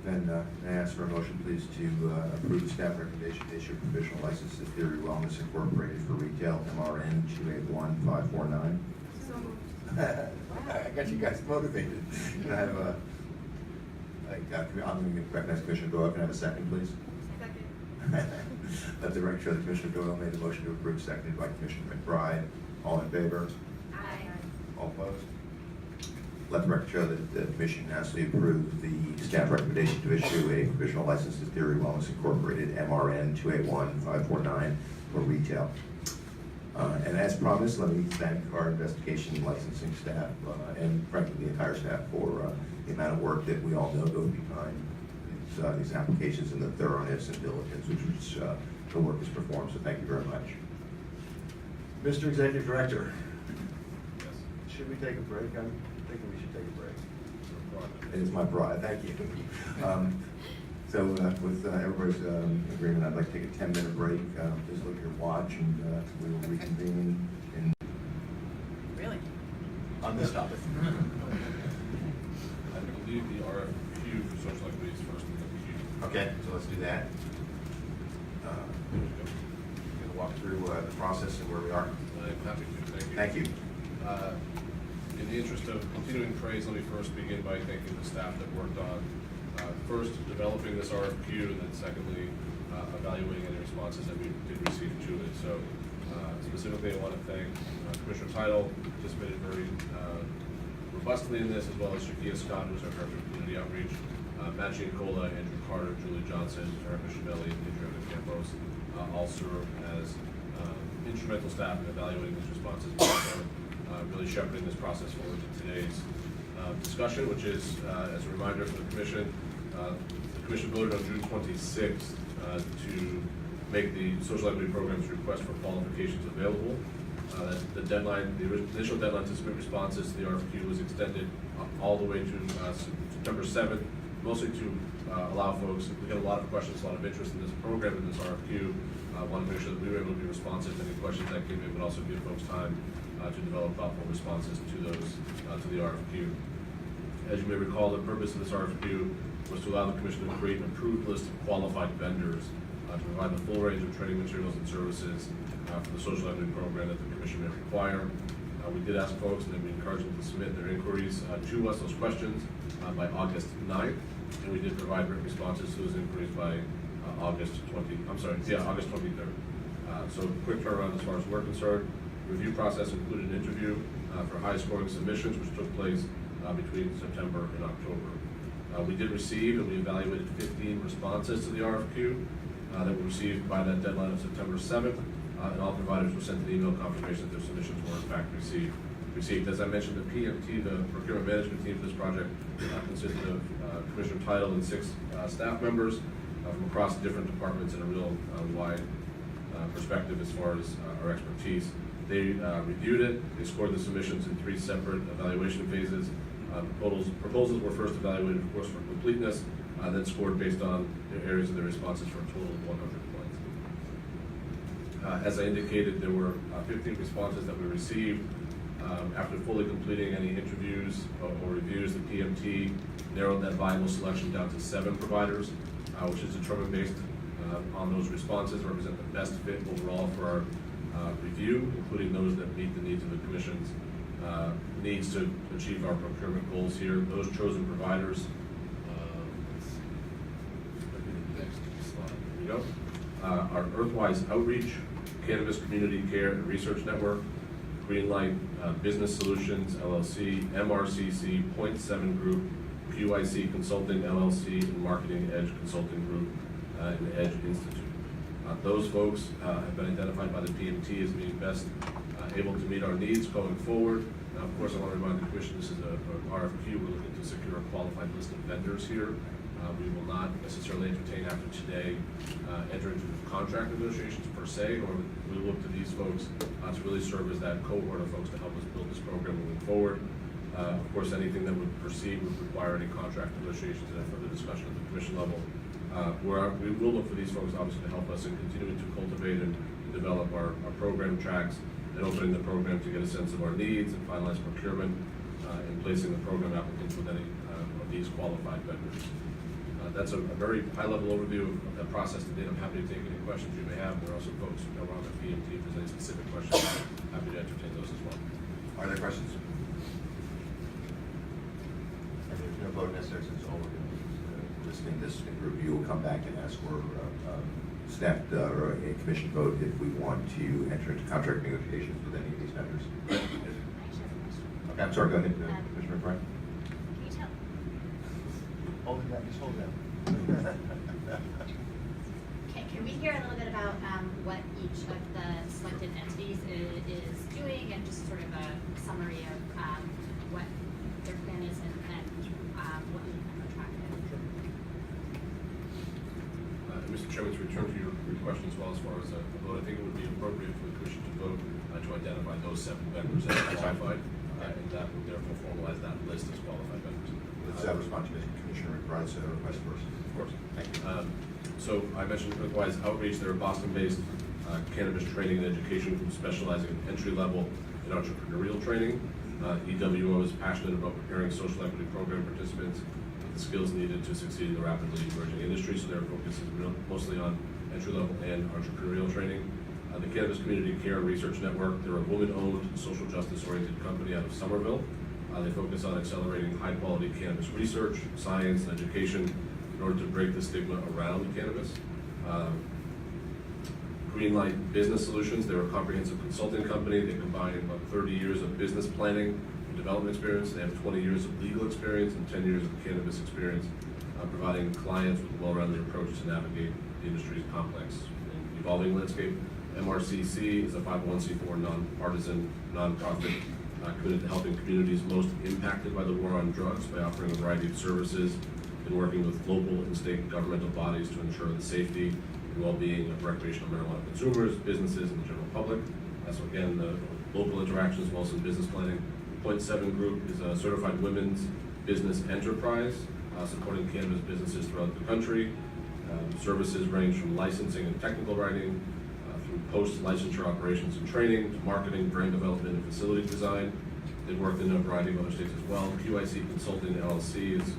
Then may I ask for a motion, please, to approve the staff recommendation to issue a provisional license to Theory Wellness Incorporated for retail, MRN 281549. So moved. I got you guys motivated. Can I have a, I'm going to recognize Commissioner Doyle. Can I have a second, please? Second. Let the record show that Commissioner Doyle made the motion to approve, seconded by Commissioner McBride. All in favor? Aye. All opposed? Let the record show that the Commission unanimously approved the staff recommendation to issue a provisional license to Theory Wellness Incorporated, MRN 281549, for retail. And as promised, let me thank our investigation and licensing staff and frankly the entire staff for the amount of work that we all know goes behind these applications and the thoroughness and diligence which the work is performed. So thank you very much. Mr. Executive Director, Yes. should we take a break? I'm thinking we should take a break. No problem. It is my pride. Thank you. So with everybody's agreement, I'd like to take a 10-minute break. Just look at your watch, and we will reconvene in Really? on this topic. I believe the RFQ for social equity is first in the queue. Okay, so let's do that. Going to walk through the process and where we are. I'm happy to, thank you. Thank you. In the interest of continuing praise, let me first begin by thanking the staff that worked on first developing this RFQ, and then secondly, evaluating any responses that we did receive to it. So specifically, I want to thank Commissioner Title, who participated very robustly in this, as well as Shakia Scott, who's our Director of Community Outreach, Matt Giancola, Andrew Carter, Julie Johnson, Erica Chiavelli, and Adriana Campos all serve as instrumental staff in evaluating these responses, really shepherding this process forward to today's discussion, which is, as a reminder for the Commission, the Commission voted on June 26th to make the social equity program's request for qualifications available. The deadline, the initial deadline to submit responses to the RFQ was extended all the way to September 7th, mostly to allow folks, we get a lot of questions, a lot of interest in this program, in this RFQ. Want to make sure that we were able to be responsive to any questions that came in, but also give folks time to develop thoughtful responses to those, to the RFQ. As you may recall, the purpose of this RFQ was to allow the Commission to create an approved list of qualified vendors to provide the full range of training materials and services for the social equity program that the Commission may require. We did ask folks, and then we encouraged them to submit their inquiries to us, those questions, by August 9th, and we did provide written responses to those inquiries by August 23rd. So quick turnaround as far as we're concerned. Review process included an interview for high scoring submissions, which took place between September and October. We did receive and we evaluated 15 responses to the RFQ that were received by that deadline of September 7th. and all providers were sent an email confirmation that their submissions were in fact received. As I mentioned, the PMT, the procurement management team for this project, consisted of Commissioner Title and 6 staff members from across different departments in a real wide perspective as far as our expertise. They reviewed it. They scored the submissions in 3 separate evaluation phases. Proposals were first evaluated, of course, for completeness, then scored based on the areas of their responses for a total of 100 points. As I indicated, there were 15 responses that we received. After fully completing any interviews or reviews, the PMT narrowed that viable selection down to 7 providers, which is determined based on those responses, represent the best fit overall for our review, including those that meet the needs of the Commission's needs to achieve our procurement goals here. Those chosen providers, here we go, our Earthwise Outreach, Cannabis Community Care and Research Network, Greenlight Business Solutions LLC, MRCC, Point 7 Group, QIC Consulting LLC, and Marketing Edge Consulting Group, and Edge Institute. Those folks have been identified by the PMT as being best able to meet our needs going forward. Now, of course, I want to remind the Commission this is an RFQ. We're looking to secure a qualified list of vendors here. We will not necessarily entertain after today enter into contract negotiations per se, or we look to these folks to really serve as that cohort of folks to help us build this program moving forward. Of course, anything that would proceed would require any contract negotiations and further discussion at the Commission level. Where we will look for these folks obviously to help us in continuing to cultivate and develop our program tracks and opening the program to get a sense of our needs and finalize procurement and placing the program applicants with any of these qualified vendors. That's a very high-level overview of the process to date. I'm happy to take any questions you may have. There are also folks who know around the PMT. If there's any specific questions, I'm happy to entertain those as well. Are there questions? And there's no vote necessary since all we're doing is listing this in review. We'll come back and ask for staff or a commission vote if we want to enter into contract negotiations with any of these vendors. Okay, I'm sorry, go ahead, Commissioner McBride. Can you tell? Hold it down, just hold it down. Okay, can we hear a little bit about what each of the selected entities is doing and just sort of a summary of what their plan is and what you can attract them? Mr. Chairman, to return to your question as well as far as a vote, I think it would be appropriate for the Commission to vote to identify those 7 vendors as qualified, and that would therefore formalize that list as qualified vendors. Let's respond to Commissioner McBride's request first. Of course. Thank you. So I mentioned Earthwise Outreach. They're a Boston-based cannabis training and education group specializing in entry-level and entrepreneurial training. EWO is passionate about preparing social equity program participants with the skills needed to succeed in the rapidly emerging industry. So their focus is mostly on entry-level and entrepreneurial training. The Cannabis Community Care and Research Network, they're a woman-owned, social justice-oriented company out of Somerville. They focus on accelerating high-quality cannabis research, science, and education in order to break the stigma around cannabis. Greenlight Business Solutions, they're a comprehensive consulting company. They combine about 30 years of business planning and development experience. They have 20 years of legal experience and 10 years of cannabis experience, providing clients with a well-rounded approach to navigate the industry's complex and evolving landscape. MRCC is a 501c4 nonpartisan nonprofit committed to helping communities most impacted by the war on drugs by offering a variety of services and working with local and state governmental bodies to ensure the safety and well-being of recreational marijuana consumers, businesses, and the general public. So again, the local interactions as well as in business planning. Point 7 Group is a certified women's business enterprise supporting cannabis businesses throughout the country. Services range from licensing and technical writing through post-licensure operations and training to marketing, brand development, and facility design. They've worked in a variety of other states as well. QIC Consulting LLC is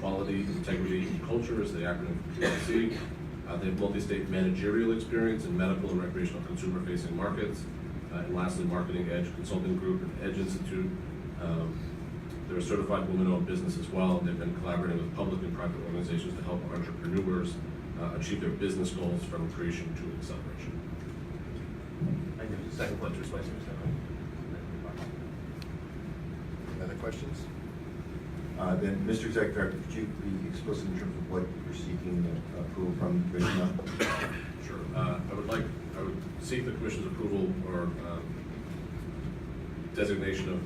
Quality, Integrity, and Culture is the acronym for QIC. They have multi-state managerial experience in medical and recreational consumer-facing markets. And lastly, Marketing Edge Consulting Group and Edge Institute. They're a certified woman-owned business as well. They've been collaborating with public and private organizations to help entrepreneurs achieve their business goals from creation to acceleration. Thank you. Second point to explain to Any other questions? Then, Mr. Executive Director, could you be explicit in terms of what you're seeking approval from the Commission on? Sure. I would like I would seek the commission's approval or designation of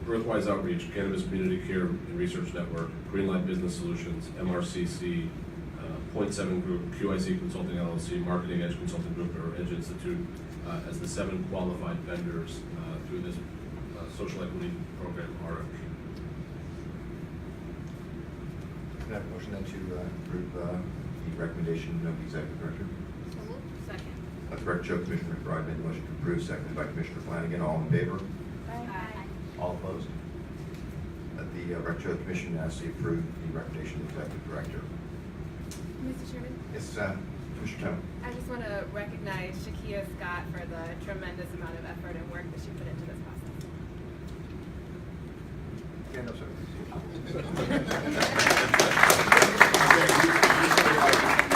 Earthwise Outreach, Cannabis Community Care and Research Network, Greenlight Business Solutions, MRCC, Point 7 Group, QIC Consulting LLC, Marketing Edge Consulting Group, or Edge Institute as the 7 qualified vendors through this social equity program RFP. Can I have a motion then to approve the recommendation of the executive director? So moved. Second. Let the record show Commissioner McBride made the motion to approve, seconded by Commissioner Flanagan. All in favor? Aye. All opposed? Let the record show the commission unanimously approved the recommendation of the executive director. Mr. Chairman, Yes, Commissioner Tennant. I just want to recognize Shakia Scott for the tremendous amount of effort and work that she put into this process. Stand up, sir.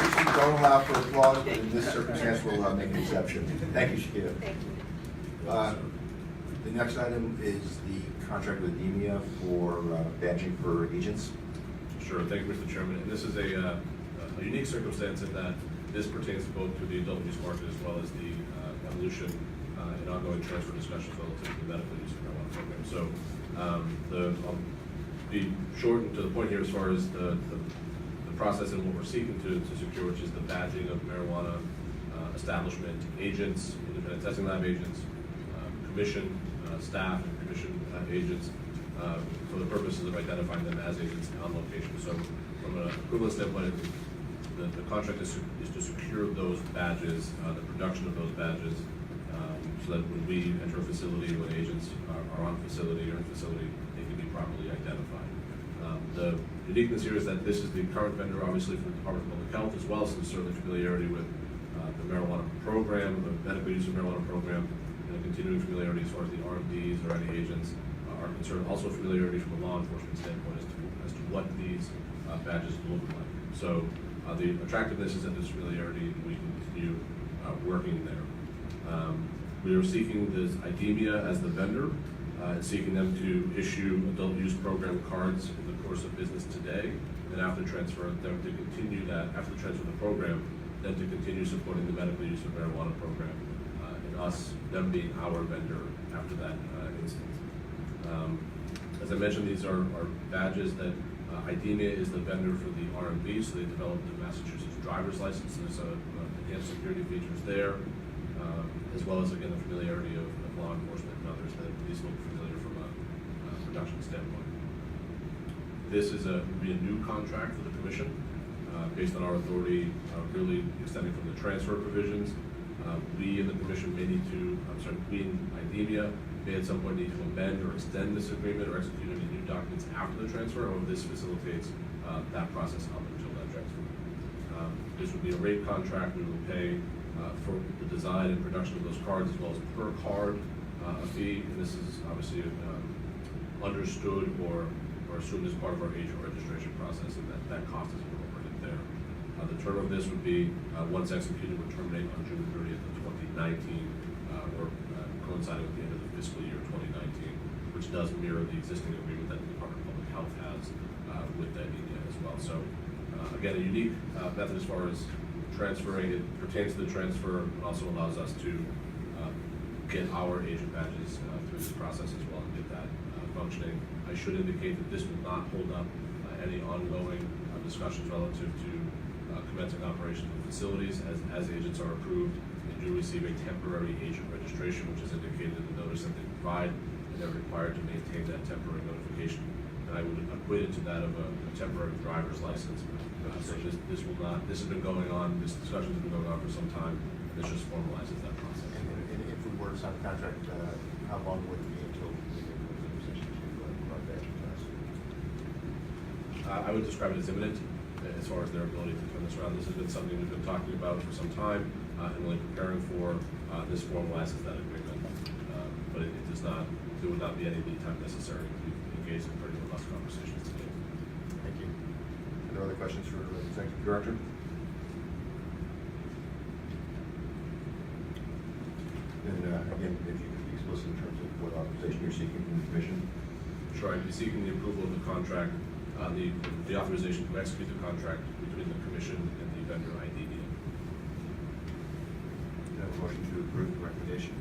Usually don't allow for applause, but in this circumstance, we'll make an exception. Thank you, Shakia. Thank you. The next item is the contract with EMEA for badging for agents. Sure, thank you, Mr. Chairman. And this is a unique circumstance in that this pertains both to the adult use market as well as the evolution and ongoing transfer discussions relative to the medical use of marijuana program. So I'll be short and to the point here as far as the process and what we're seeking to secure, which is the badging of marijuana establishment agents, independent testing lab agents, commission staff and commission agents for the purposes of identifying them as agents on location. So from an equivalent standpoint, the contract is to secure those badges, the production of those badges, so that when we enter a facility, when agents are on facility or in facility, they can be properly identified. The uniqueness here is that this is the current vendor, obviously, from the Department of Public Health, as well as some certainly familiarity with the marijuana program, the medical use of marijuana program, and a continuing familiarity as far as the RMDs or any agents are concerned. Also familiarity from a law enforcement standpoint as to what these badges look like. So the attractiveness is that there's familiarity and we can continue working there. We are seeking this IDEMIA as the vendor, seeking them to issue adult use program cards in the course of business today, and after transfer, them to continue that, after the transfer of the program, then to continue supporting the medical use of marijuana program, and us, them being our vendor after that instance. As I mentioned, these are badges that IDEMIA is the vendor for the RMV, so they developed the Massachusetts driver's license. There's enhanced security features there, as well as, again, the familiarity of law enforcement and others that these look familiar from a production standpoint. This is would be a new contract for the commission, based on our authority, really extending from the transfer provisions. We in the commission may need to, we in IDEMIA may at some point need to amend or extend this agreement or execute any new documents after the transfer. However, this facilitates that process up until that transfer. This would be a rate contract. We will pay for the design and production of those cards, as well as per card a fee. And this is obviously understood or assumed as part of our agent registration process, and that cost is incorporated there. The term of this would be, once executed, would terminate on June 30th of 2019, or coinciding with the end of the fiscal year 2019, which does mirror the existing agreement that the Department of Public Health has with IDEMIA as well. So, again, a unique method as far as transferring. It pertains to the transfer, and also allows us to get our agent badges through this process as well and get that functioning. I should indicate that this will not hold up any ongoing discussions relative to commencing operations of facilities. As agents are approved, they do receive a temporary agent registration, which is indicated in the notice that they provide, and they're required to maintain that temporary notification. And I would equate it to that of a temporary driver's license. So this will not, this has been going on, this discussion has been going on for some time, and this just formalizes that process. And if we were to sign the contract, how long would it be until we get into the position to provide badging to us? I would describe it as imminent as far as their ability to turn this around. This has been something we've been talking about for some time and really preparing for. This formalizes that agreement, but it does not. There would not be any lead time necessary. We've engaged in pretty robust conversations today. Thank you. Are there other questions for the Executive Director? And again, if you could be explicit in terms of what authorization you're seeking from the Commission. Sure, I'd be seeking the approval of the contract, the authorization to execute the contract between the Commission and the vendor IDEMIA. have a motion to approve the recommendation?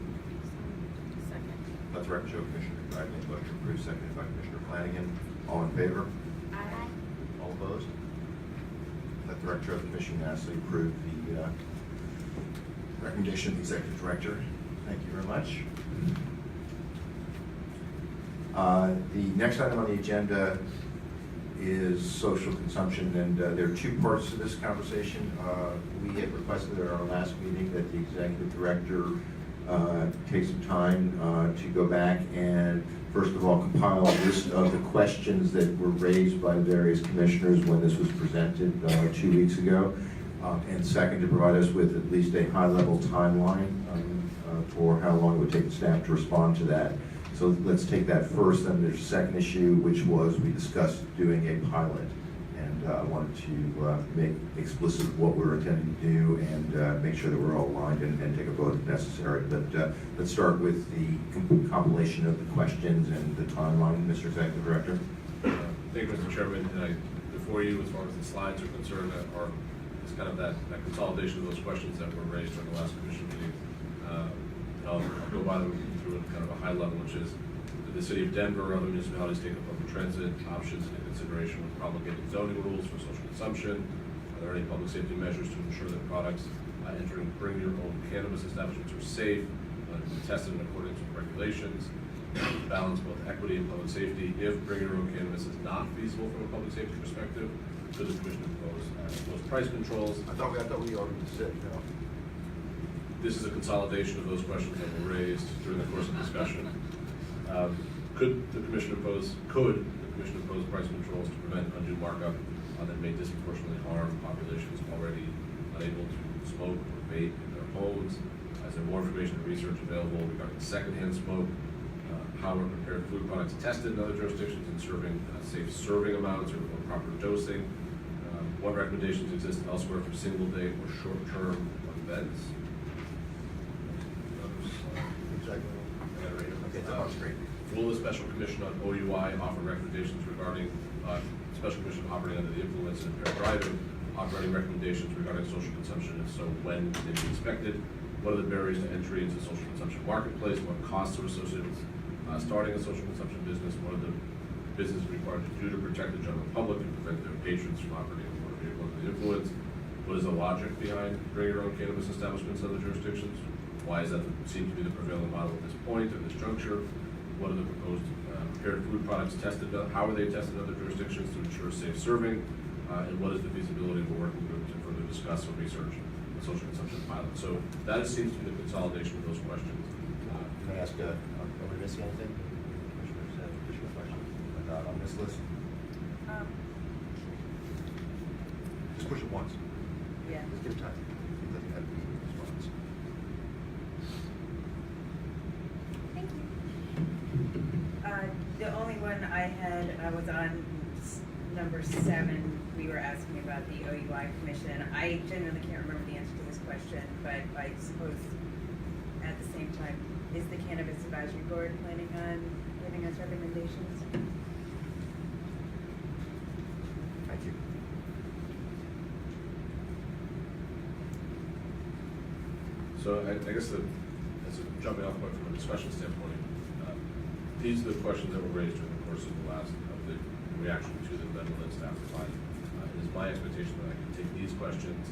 Second. Let the record show Commissioner McBride made the motion to approve, seconded by Commissioner Flanagan. All in favor? Aye. All opposed? Let the record show the Commission unanimously approved the recommendation of the Executive Director. Thank you very much. The next item on the agenda is social consumption, and there are two parts to this conversation. We had requested at our last meeting that the Executive Director take some time to go back and, first of all, compile a list of the questions that were raised by various commissioners when this was presented 2 weeks ago. And second, to provide us with at least a high-level timeline for how long it would take the staff to respond to that. So let's take that first. Then there's a second issue, which was we discussed doing a pilot. And I wanted to make explicit what we're intending to do and make sure that we're all aligned and take a vote if necessary. But let's start with the compilation of the questions and the timeline, Mr. Executive Director. Thank you, Mr. Chairman. And before you, as far as the slides are concerned, it's kind of that consolidation of those questions that were raised during the last commission meeting. I'll go by them through kind of a high level, which is, did the city of Denver or other municipalities take up public transit options into consideration when promulgating zoning rules for social consumption? Are there any public safety measures to ensure that products entering bring your own cannabis establishments are safe, to be tested in accordance with regulations, balance both equity and public safety? If bring your own cannabis is not feasible from a public safety perspective, could the commission impose price controls? I thought we already said, you know. This is a consolidation of those questions that were raised during the course of discussion. Could the commission impose price controls to prevent undue markup that may disproportionately harm populations already unable to smoke or vape in their homes? Is there more information and research available regarding secondhand smoke? How are prepared food products tested in other jurisdictions in serving safe serving amounts or proper dosing? What recommendations exist elsewhere for single day or short-term events? Okay, that was great. Will the Special Commission on OUI offer recommendations regarding Special Commission operating under the influence and impaired driving, operating recommendations regarding social consumption, and so when they be expected? What are the barriers to entry into the social consumption marketplace? What costs are associated with starting a social consumption business? What are the businesses required to do to protect the general public and prevent their patrons from operating a motor vehicle under the influence? What is the logic behind bring your own cannabis establishments in other jurisdictions? Why is that seem to be the prevailing model at this point, at this juncture? What are the proposed prepared food products tested? How are they tested in other jurisdictions to ensure safe serving? And what is the feasibility of a working group to further discuss or research the social consumption pilot? So that seems to be the consolidation of those questions. Can I ask, are we missing anything? Commissioners have additional questions on this list? Just push it once. Yeah. Just give it time. It doesn't have to be a response. Thank you. The only one I had was on number 7. We were asking about the OUI Commission. I genuinely can't remember the answer to this question, but I suppose at the same time, is the Cannabis Advisory Board planning on giving us recommendations? Thank you. So I guess as a jumping off point from a discussion standpoint, these are the questions that were raised during the course of the reaction to the amendment that staff provided. It is my expectation that I can take these questions,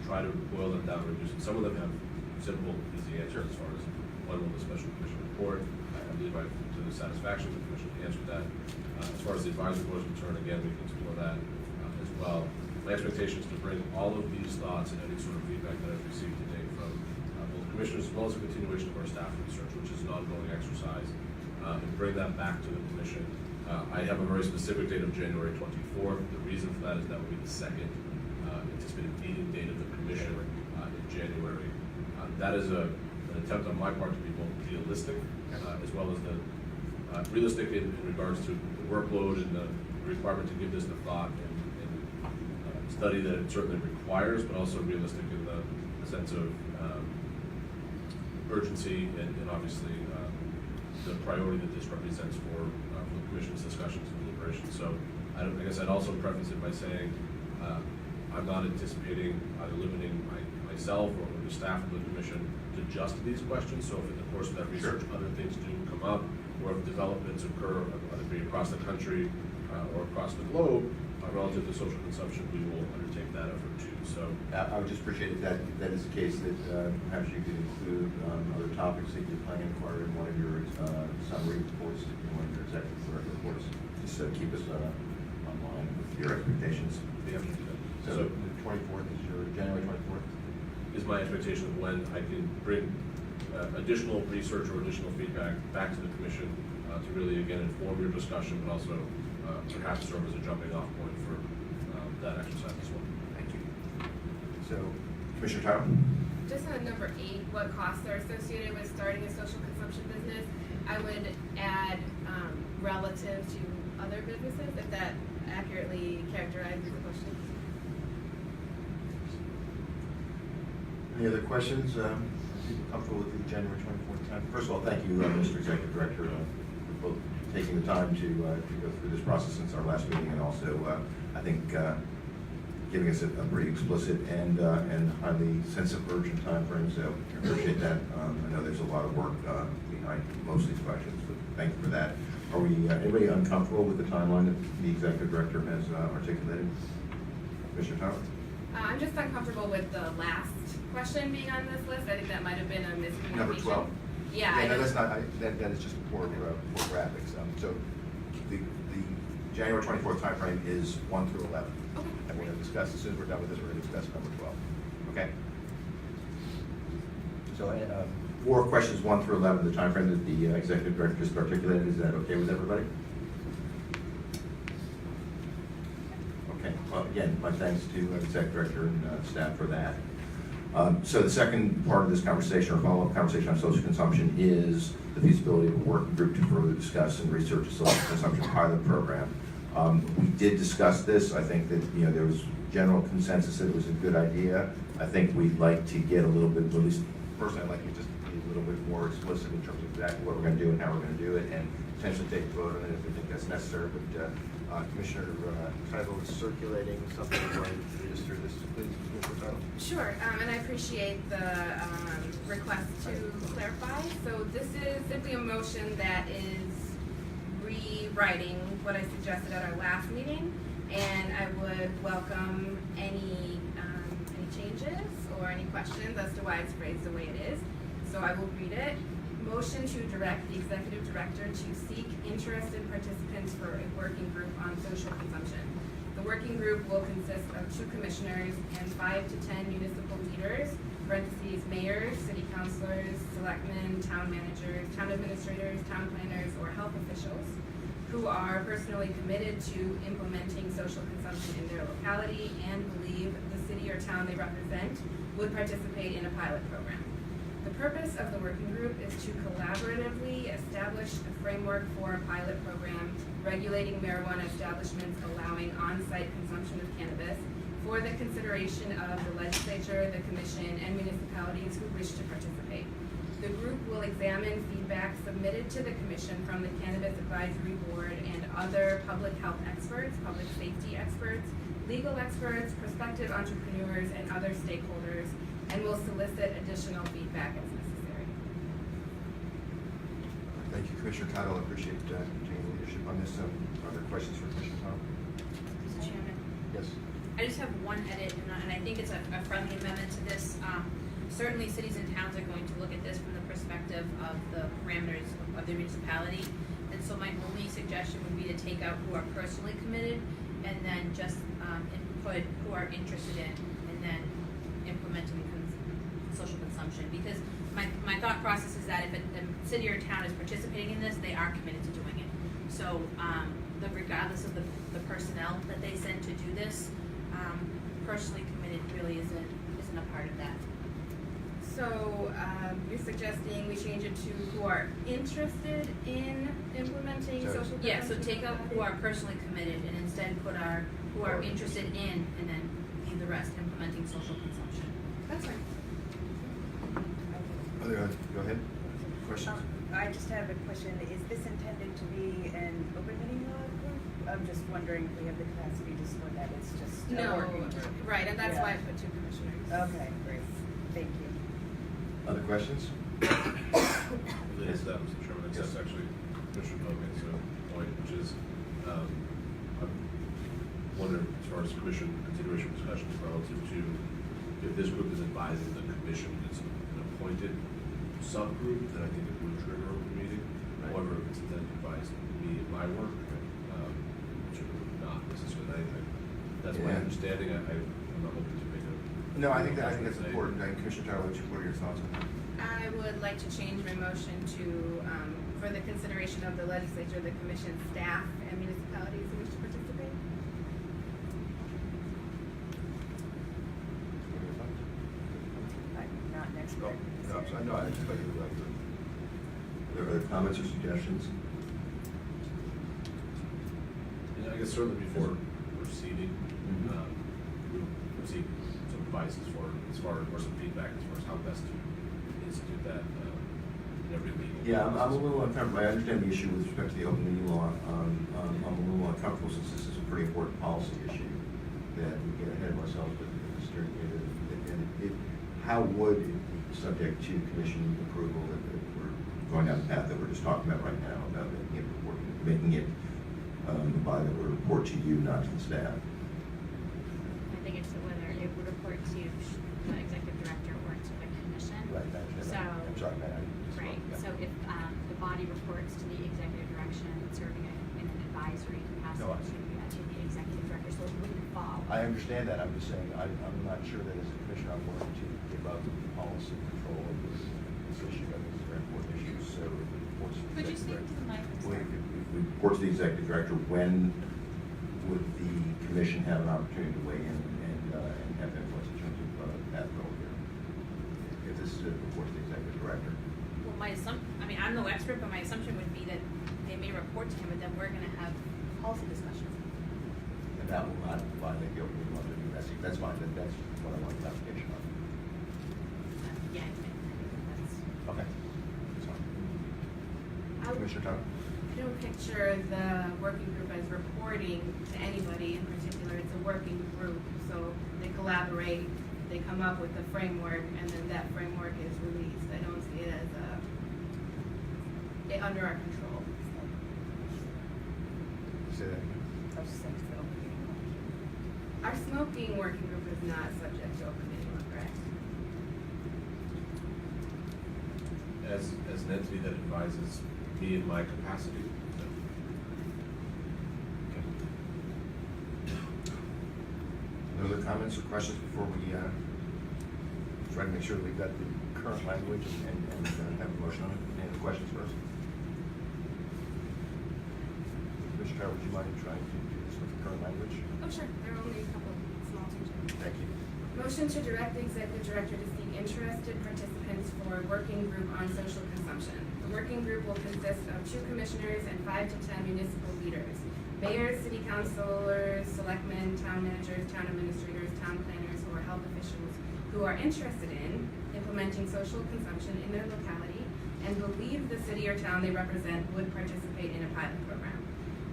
try to boil them down, reduce them. Some of them have simple, easy answers as far as when will the Special Commission report. I believe to the satisfaction of the Commission answered that. As far as the advisory board is concerned, again, we can explore that as well. My expectation is to bring all of these thoughts and any sort of feedback that I've received today from both commissioners as well as a continuation of our staff research, which is an ongoing exercise, and bring that back to the Commission. I have a very specific date of January 24th. The reason for that is that will be the second anticipated meeting date of the Commission in January. That is an attempt on my part to be both realistic as well as realistic in regards to the workload and the requirement to give this the thought and study that it certainly requires, but also realistic in the sense of urgency and obviously the priority that this represents for the Commission's discussions and deliberations. So I guess I'd also preface it by saying I'm not anticipating either limiting my myself or the staff of the commission to just these questions. So if in the course of that research, other things do come up, or if developments occur, whether it be across the country or across the globe, relative to social consumption, we will undertake that effort too. So I would just appreciate it that is the case, that perhaps you could include other topics that you're planning to cover in one of your summary reports, in one of your executive director reports, just to keep us online with your expectations. we have to do that. So the 24th is your, January 24th? Is my expectation of when I can bring additional research or additional feedback back to the commission to really, again, inform your discussion, but also perhaps serve as a jumping off point for that exercise as well. Thank you. So, Commissioner Tyler? Just on number 8, what costs are associated with starting a social consumption business, I would add relative to other businesses, if that accurately characterizes the question. Any other questions? Are people comfortable with the January 24th time? First of all, thank you, Mr. Executive Director, for both taking the time to go through this process since our last meeting, and also, I think, giving us a pretty explicit and highly sensitive, urgent time frame. So I appreciate that. I know there's a lot of work behind most of these questions, but thank you for that. Are we anybody uncomfortable with the timeline that the Executive Director has articulated? Commissioner Tyler? I'm just uncomfortable with the last question being on this list. I think that might have been a miscommunication. Number 12? Yeah. No, that's not, that is just poor graphics. So the January 24th timeframe is 1 through 11. Okay. And we're going to discuss, as soon as we're done with this, we're going to discuss number 12. Okay? So for questions 1 through 11, the timeframe that the Executive Director just articulated, is that okay with everybody? Okay. Well, again, my thanks to the Executive Director and staff for that. So the second part of this conversation, or follow-up conversation on social consumption, is the feasibility of a working group to further discuss and research a social consumption pilot program. We did discuss this. I think that there was general consensus that it was a good idea. I think we'd like to get a little bit, at least personally, I'd like you just to be a little bit more explicit in terms of exactly what we're going to do and how we're going to do it, and potentially take a vote on it if we think that's necessary. But Commissioner Title is circulating something. We're going to lead us through this, please, Commissioner Title. Sure, and I appreciate the request to clarify. So this is simply a motion that is rewriting what I suggested at our last meeting, and I would welcome any changes or any questions as to why it's phrased the way it is. So I will read it. Motion to direct the Executive Director to seek interested participants for a working group on social consumption. The working group will consist of 2 commissioners and 5 to 10 municipal leaders, parentheses, mayors, city councilors, selectmen, town managers, town administrators, town planners, or health officials, who are personally committed to implementing social consumption in their locality and believe the city or town they represent would participate in a pilot program. The purpose of the working group is to collaboratively establish a framework for a pilot program regulating marijuana establishments allowing on-site consumption of cannabis for the consideration of the legislature, the commission, and municipalities who wish to participate. The group will examine feedback submitted to the commission from the Cannabis Advisory Board and other public health experts, public safety experts, legal experts, prospective entrepreneurs, and other stakeholders, and will solicit additional feedback as necessary. Thank you, Commissioner Title. I appreciate taking leadership on this. Are there questions for Commissioner Title? Mr. Chairman, Yes. I just have one edit, and I think it's a friendly amendment to this. Certainly, cities and towns are going to look at this from the perspective of the parameters of their municipality. And so my only suggestion would be to take out who are personally committed, and then just input who are interested in, and then implementing social consumption. Because my thought process is that if a city or town is participating in this, they are committed to doing it. So regardless of the personnel that they send to do this, personally committed really isn't a part of that. So you're suggesting we change it to who are interested in implementing So- social Yeah, so consumption? take out who are personally committed and instead put who are interested in, and then leave the rest, implementing social consumption. That's fine. Go ahead. Questions? I just have a question. Is this intended to be an open meeting law I'm just wondering if we have the capacity to split that, it's just a No, working group. right, and that's Yeah. why I put two commissioners. Okay, great, thank you. Other questions? Related to that, Mr. Chairman, Yes. that's actually Commissioner Bowman's point, which is, I wonder, as far as commission consideration discussions relative to, if this group is advising the commission, it's an appointed subgroup, then I think it would trigger open meeting. Right. However, if it's then advised me in my work, it would not necessarily, that's my Yeah. understanding, I'm not looking to make a. No, I think that's important. Commissioner Tyler, what are your thoughts on that? I would like to change my motion to, for the consideration of the legislature, the commission, staff, and municipalities who wish to participate. I'm not an expert. No, I'm sorry, no, I just thought you were like, are there other comments or suggestions? Yeah, I guess certainly before proceeding, Mhm. we would seek some advice or some feedback as far as how best to institute that in every meeting. Yeah, I'm a little uncomfortable. I understand the issue with respect to the open meeting law. I'm a little uncomfortable since this is a pretty important policy issue that we get ahead of ourselves with the steering committee. How would it be subject to commission approval if we're going down the path that we're just talking about right now, about making it by the report to you, not to the staff? I think it's whether it would report to the executive director or to the commission. Right, that's- So, I'm sorry, Matt, I just- right, yeah. so if the body reports to the executive direction, serving in an advisory No, I- capacity to the executive director, so it wouldn't fall. I understand that, I'm just saying, I'm not sure that as a commissioner, I'm willing to give up policy control of this issue. I think it's a very important issue, so if it reports to the Could you executive speak to the mic? I'm Well, sorry. if we report to the executive director, when would the commission have an opportunity to weigh in and have influence in terms of that role here? If this is a report to the executive director. Well, I mean, I'm no expert, but my assumption would be that they may report to him, and then we're gonna have policy discussions. And that will not violate the open meeting law, that's fine, that's what I want clarification on. Yeah, I think that's. Okay. That's fine. I Commissioner Tom? I don't picture the working group as reporting to anybody in particular. It's a working group, so they collaborate, they come up with a framework, and then that framework is released. I don't see it as under our control. Say that again. I was just saying, it's the open meeting law. Our smoking working group is not subject to open meeting law, correct? As an entity that advises me in my capacity, no. No other comments or questions before we try to make sure that we've got the current language and have a motion on it? Any other questions first? Commissioner Tyler, would you mind trying to do this with the current language? Oh, sure. There are only a couple of small changes. Thank you. Motion to direct the executive director to seek interested participants for a working group on social consumption. The working group will consist of 2 commissioners and 5 to 10 municipal leaders. Mayors, city councilors, selectmen, town managers, town administrators, town planners, or health officials who are interested in implementing social consumption in their locality and believe the city or town they represent would participate in a pilot program.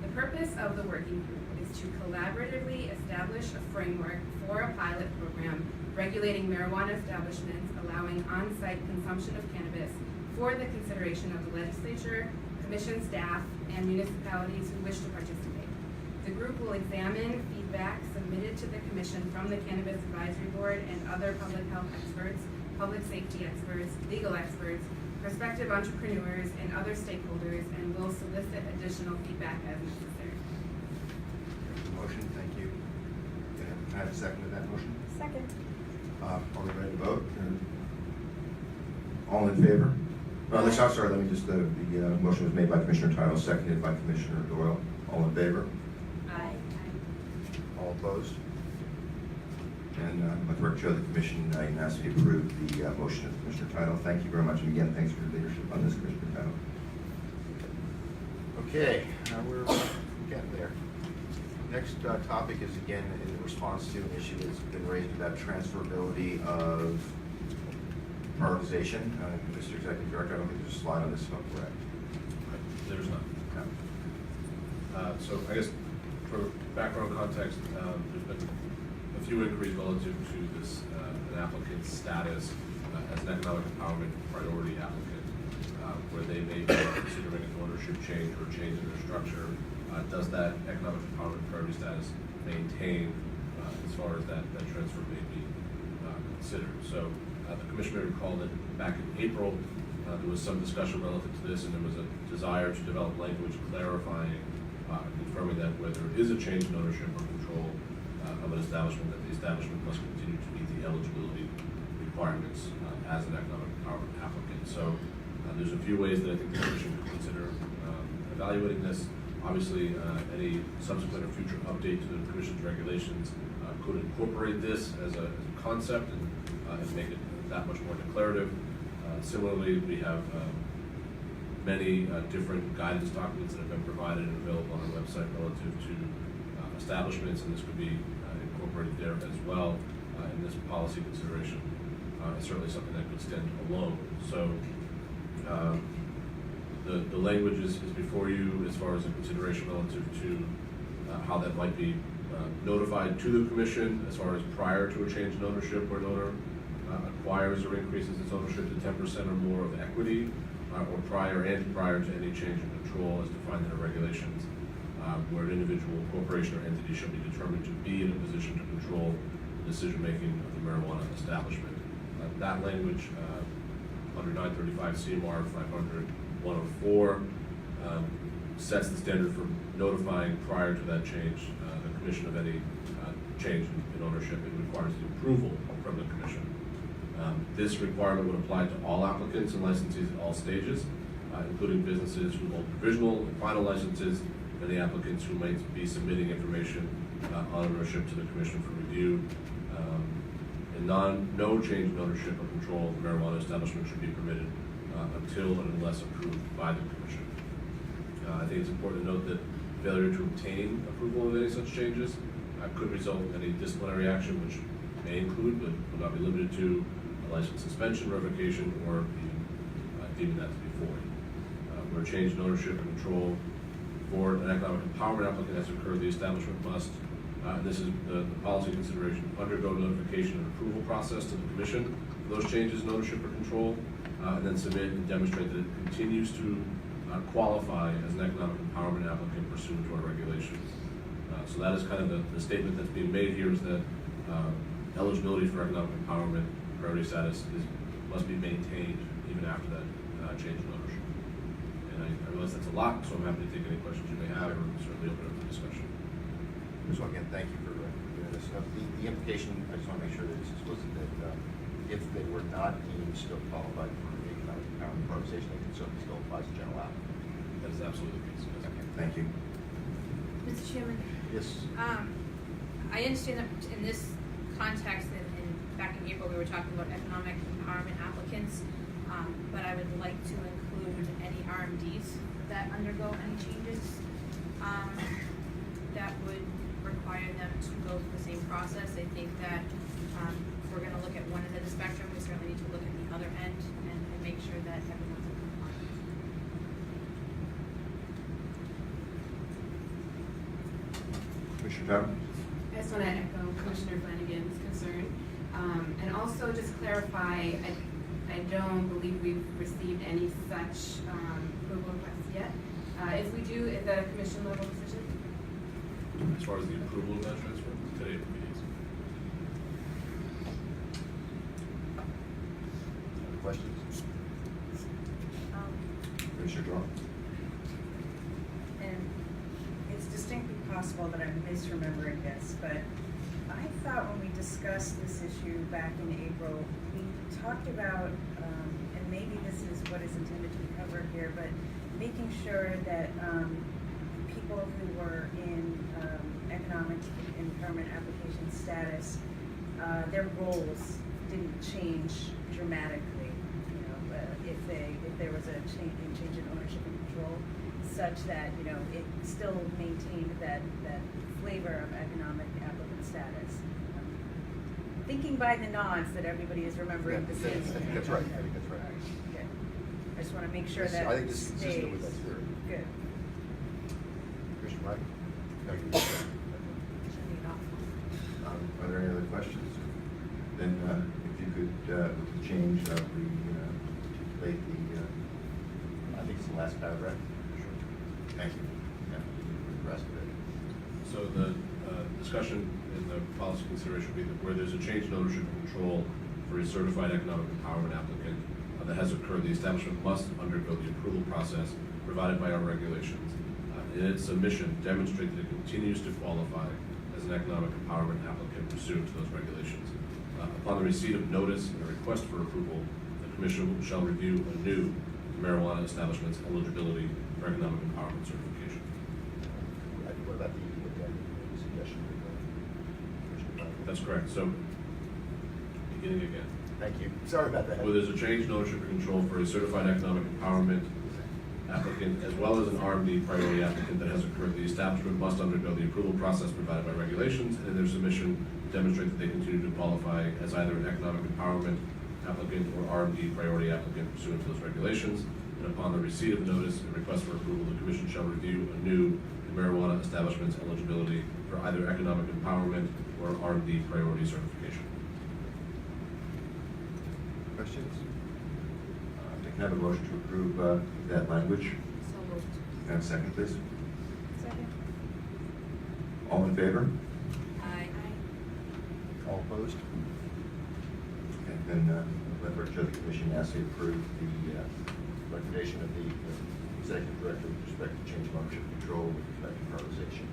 The purpose of the working group is to collaboratively establish a framework for a pilot program regulating marijuana establishments allowing on-site consumption of cannabis for the consideration of the legislature, commission staff, and municipalities who wish to participate. The group will examine feedback submitted to the commission from the Cannabis Advisory Board and other public health experts, public safety experts, legal experts, prospective entrepreneurs, and other stakeholders, and will solicit additional feedback as necessary. Motion, thank you. Can I have a second to that motion? Second. Are we ready to vote? All in favor? I'm sorry, let me just, the motion was made by Commissioner Tyler, seconded by Commissioner Doyle. All in favor? Aye. All opposed? And let the record show the commission unanimously approved the motion of Commissioner Tyler. Thank you very much, and again, thanks for your leadership on this, Commissioner Tyler. Okay, we're getting there. Next topic is again in response to an issue that's been raised about transferability of prioritization. Mr. Executive Director, I don't think there's a slide on this, if I'm correct. There's not. No. So I guess for background context, there's been a few inquiries relative to this, an applicant's status as an economic empowerment priority applicant, where they may be considering an ownership change or change in their structure. Does that economic empowerment priority status maintain as far as that transfer may be considered? So the commission may recall that back in April, there was some discussion relative to this, and there was a desire to develop language clarifying, confirming that where there is a change in ownership or control of an establishment, that the establishment must continue to meet the eligibility requirements as an economic empowerment applicant. So there's a few ways that I think the commission could consider evaluating this. Obviously, any subsequent or future update to the commission's regulations could incorporate this as a concept and make it that much more declarative. Similarly, we have many different guidance documents that have been provided and available on our website relative to establishments, and this could be incorporated there as well in this policy consideration. It's certainly something that could stand alone. So the language is before you as far as a consideration relative to how that might be notified to the commission as far as prior to a change in ownership, where an owner acquires or increases its ownership to 10% or more of equity, or prior to any change in control as defined in the regulations, where an individual, corporation, or entity shall be determined to be in a position to control the decision-making of the marijuana establishment. That language under 935 CMR 500-104 sets the standard for notifying prior to that change the commission of any change in ownership. It requires the approval from the commission. This requirement would apply to all applicants and licensees at all stages, including businesses who hold provisional and final licenses, and the applicants who might be submitting information on ownership to the commission for review. No change in ownership or control of the marijuana establishment should be permitted until and unless approved by the commission. I think it's important to note that failure to obtain approval of any such changes could result in any disciplinary action, which may include, but will not be limited to, a license suspension, revocation, or even deeming that to be void. Where a change in ownership and control for an economic empowerment applicant has occurred, the establishment must, and this is the policy consideration, undergo notification and approval process to the commission for those changes in ownership or control, and then submit and demonstrate that it continues to qualify as an economic empowerment applicant pursuant to our regulations. So that is kind of the statement that's being made here, is that eligibility for economic empowerment priority status must be maintained even after that change in ownership. And I realize that's a lot, so I'm happy to take any questions you may have, or certainly open up the discussion. So again, thank you for doing this. The implication, I just want to make sure that it's explicit that if they were not deemed still qualified for the economic empowerment prioritization, they can certainly still apply to general applicant. That is absolutely the case. Yes. Okay, thank you. Mr. Chairman, Yes. I understand that in this context, and back in April, we were talking about economic empowerment applicants, but I would like to include any RMDs that undergo any changes that would require them to go through the same process. I think that if we're going to look at one end of the spectrum, we certainly need to look at the other end and make sure that everyone's in compliance. Commissioner Town? I just want to echo Commissioner Flanagan's concern. And also just clarify, I don't believe we've received any such approval requests yet. If we do, is that a commission level decision? As far as the approval of that transfer, today it would be easy. Any questions? Commissioner Draw? And it's distinctly possible that I'm misremembering this, but I thought when we discussed this issue back in April, we talked about, and maybe this is what is intended to be covered here, but making sure that people who were in economic empowerment application status, their roles didn't change dramatically. You know, if there was a change in ownership and control, such that it still maintained that flavor of economic applicant status. Thinking by the nods that everybody is remembering the same. I think that's right. I think that's right. Okay. I just want to make sure that I think this is consistent with that stays. spirit. Good. Commissioner Mike? Are there any other questions? Then if you could change articulate I think it's the last paragraph. thank you. Yeah, the rest of it. So the discussion in the policy consideration would be that where there's a change in ownership and control for a certified economic empowerment applicant that has occurred, the establishment must undergo the approval process provided by our regulations. In its submission, demonstrate that it continues to qualify as an economic empowerment applicant pursuant to those regulations. Upon the receipt of notice and a request for approval, the Commission shall review anew the marijuana establishment's eligibility for economic empowerment certification. What about the suggestion? That's correct. So, beginning again. Thank you. Sorry about that. Where there's a change in ownership and control for a certified economic empowerment applicant as well as an RMD priority applicant that has occurred, the establishment must undergo the approval process provided by regulations, and in their submission demonstrate that they continue to qualify as either an economic empowerment applicant or RMD priority applicant pursuant to those regulations. And upon the receipt of notice and request for approval, the Commission shall review anew the marijuana establishment's eligibility for either economic empowerment or RMD priority certification. Questions? Can I have a motion to approve that language? So moved. And a second, please. Second. All in favor? Aye. All opposed? Okay, then let the Judge Commission ask you to approve the recommendation of the Executive Director with respect to change of ownership control with respect to prioritization.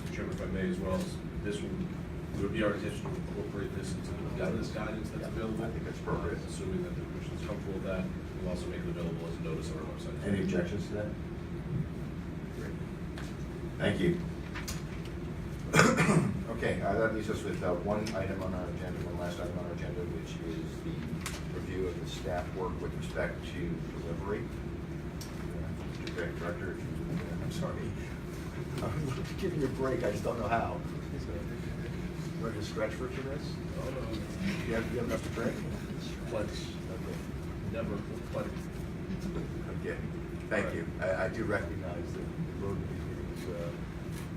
Mr. Chairman, if I may as well, this would be our intention to incorporate this into the guidance that's Yeah, available. I think that's appropriate. Assuming that the Commission is comfortable with that, we'll also make it available as a notice on our website. Any objections to that? Great. Thank you. Okay, that leaves us with one item on our agenda, one last item on our agenda, which is the review of the staff work with respect to delivery. Mr. Director, if you would, I'm sorry. I'm giving you a break, I just don't know how. You ready to stretch for a few minutes? You have enough to drink? Plenty. Okay. Never plenty. Okay, thank you. I do recognize that the road to these meetings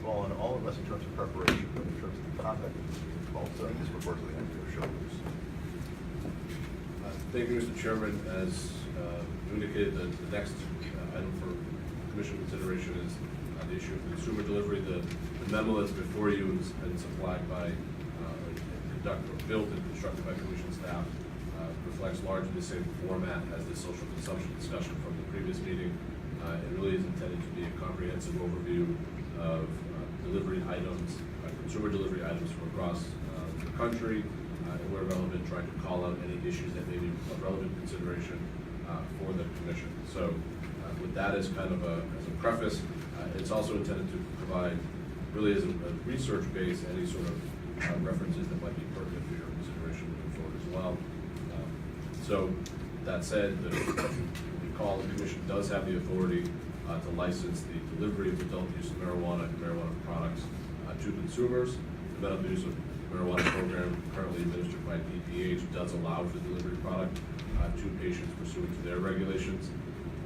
fall on all of us in terms of preparation, but in terms of the conduct of these meetings, falls disproportionately on your shoulders. Thank you, Mr. Chairman. As you indicated, the next item for Commission consideration is the issue of consumer delivery. The memo that's before you has been supplied by, built and constructed by Commission staff, reflects largely the same format as the social consumption discussion from the previous meeting. It really is intended to be a comprehensive overview of delivery items, consumer delivery items from across the country, and where relevant, trying to call out any issues that may be of relevant consideration for the Commission. So with that as kind of as a preface, it's also intended to provide, really as a research base, any sort of references that might be pertinent for your consideration moving forward as well. So that said, recall the Commission does have the authority to license the delivery of adult use of marijuana and marijuana products to consumers. The medical use of marijuana program currently administered by DPH does allow for the delivery of product to patients pursuant to their regulations.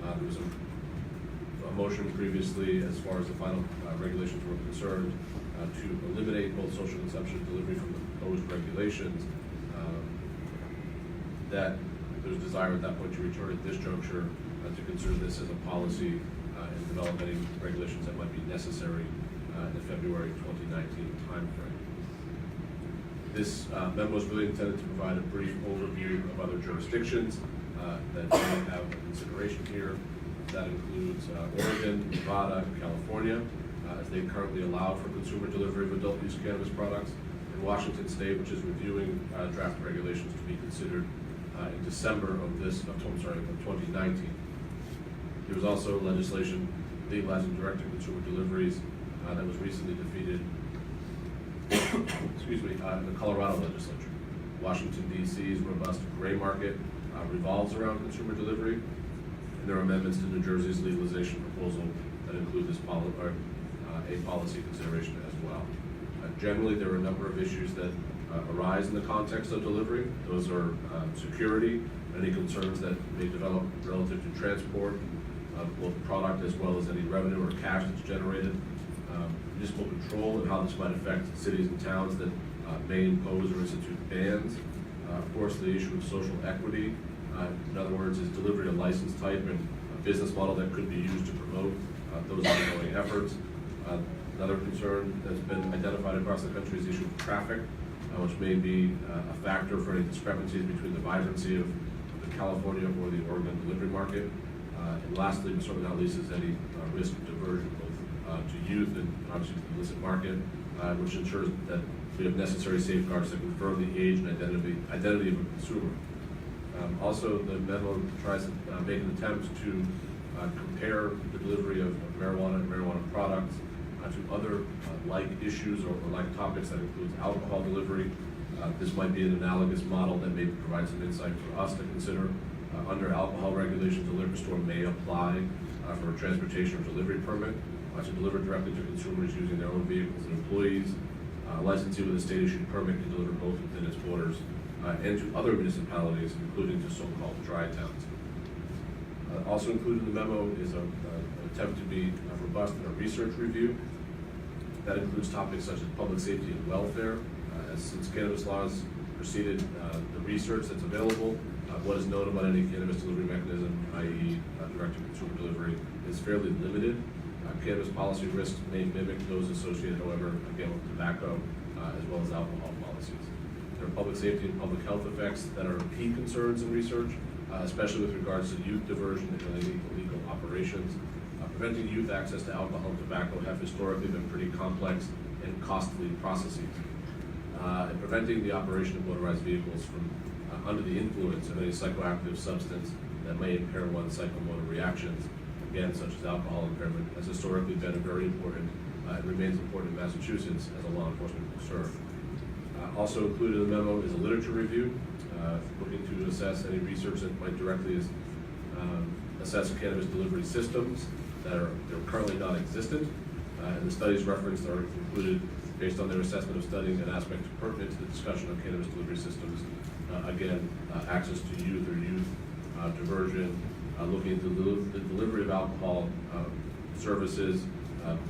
There was a motion previously, as far as the final regulations were concerned, to eliminate both social consumption and delivery from the proposed regulations. That there's desire at that point to return at this juncture to consider this as a policy and develop any regulations that might be necessary in the February 2019 timeframe. This memo is really intended to provide a brief overview of other jurisdictions that may have a consideration here. That includes Oregon, Nevada, and California, as they currently allow for consumer delivery of adult use cannabis products, and Washington State, which is reviewing draft regulations to be considered in December of 2019. There was also legislation legalizing direct-to-consumer deliveries that was recently defeated excuse me, in the Colorado legislature. Washington, D.C.'s robust gray market revolves around consumer delivery, and there are amendments to New Jersey's legalization proposal that include this a policy consideration as well. Generally, there are a number of issues that arise in the context of delivery. Those are security, any concerns that may develop relative to transport of both product as well as any revenue or cash that's generated. municipal control and how this might affect cities and towns that may impose or institute bans. Of course, the issue of social equity, in other words, is delivery of license type and a business model that could be used to promote those ongoing efforts. Another concern that's been identified across the country is the issue of traffic, which may be a factor for any discrepancies between the vibrancy of the California or the Oregon delivery market. And lastly, but certainly not least, is any risk of diversion both to youth and obviously to the illicit market, which ensures that we have necessary safeguards to confirm the age and identity of a consumer. Also, the memo tries to make an attempt to compare the delivery of marijuana and marijuana products to other like issues or like topics that includes alcohol delivery. This might be an analogous model that may provide some insight for us to consider. Under alcohol regulations, a liquor store may apply for a transportation or delivery permit to deliver directly to consumers using their own vehicles and employees. Licensee with a state-issued permit can deliver both within its borders and to other municipalities, including to so-called dry towns. Also included in the memo is an attempt to be robust in a research review. That includes topics such as public safety and welfare. Since cannabis laws preceded the research that's available, what is known about any cannabis delivery mechanism, i.e. direct-to-consumer delivery, is fairly limited. Cannabis policy risks may mimic those associated, however, again, with tobacco as well as alcohol policies. There are public safety and public health effects that are key concerns in research, especially with regards to youth diversion and illegal operations. Preventing youth access to alcohol and tobacco have historically been pretty complex and costly processes. And preventing the operation of motorized vehicles from under the influence of any psychoactive substance that may impair one's psychomotor reactions, again, such as alcohol impairment, has historically been a very important and remains important in Massachusetts as a law enforcement concern. Also included in the memo is a literature review, looking to assess any research that might directly assess cannabis delivery systems that are currently non-existent. And the studies referenced are included based on their assessment of studying an aspect pertinent to the discussion of cannabis delivery systems. Again, access to youth or youth diversion, looking into the delivery of alcohol services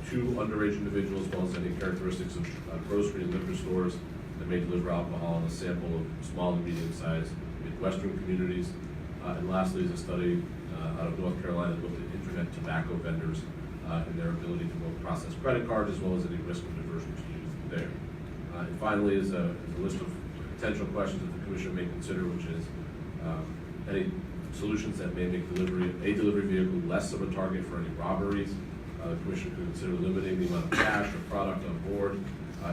to underage individuals, as well as any characteristics of grocery and liquor stores that may deliver alcohol in a sample of small and medium-sized Midwestern communities. And lastly is a study out of North Carolina that looked at internet tobacco vendors and their ability to both process credit cards as well as any risk of diversion to youth there. And finally is a list of potential questions that the Commission may consider, which is any solutions that may make a delivery vehicle less of a target for any robberies. The Commission could consider limiting the amount of cash or product on board,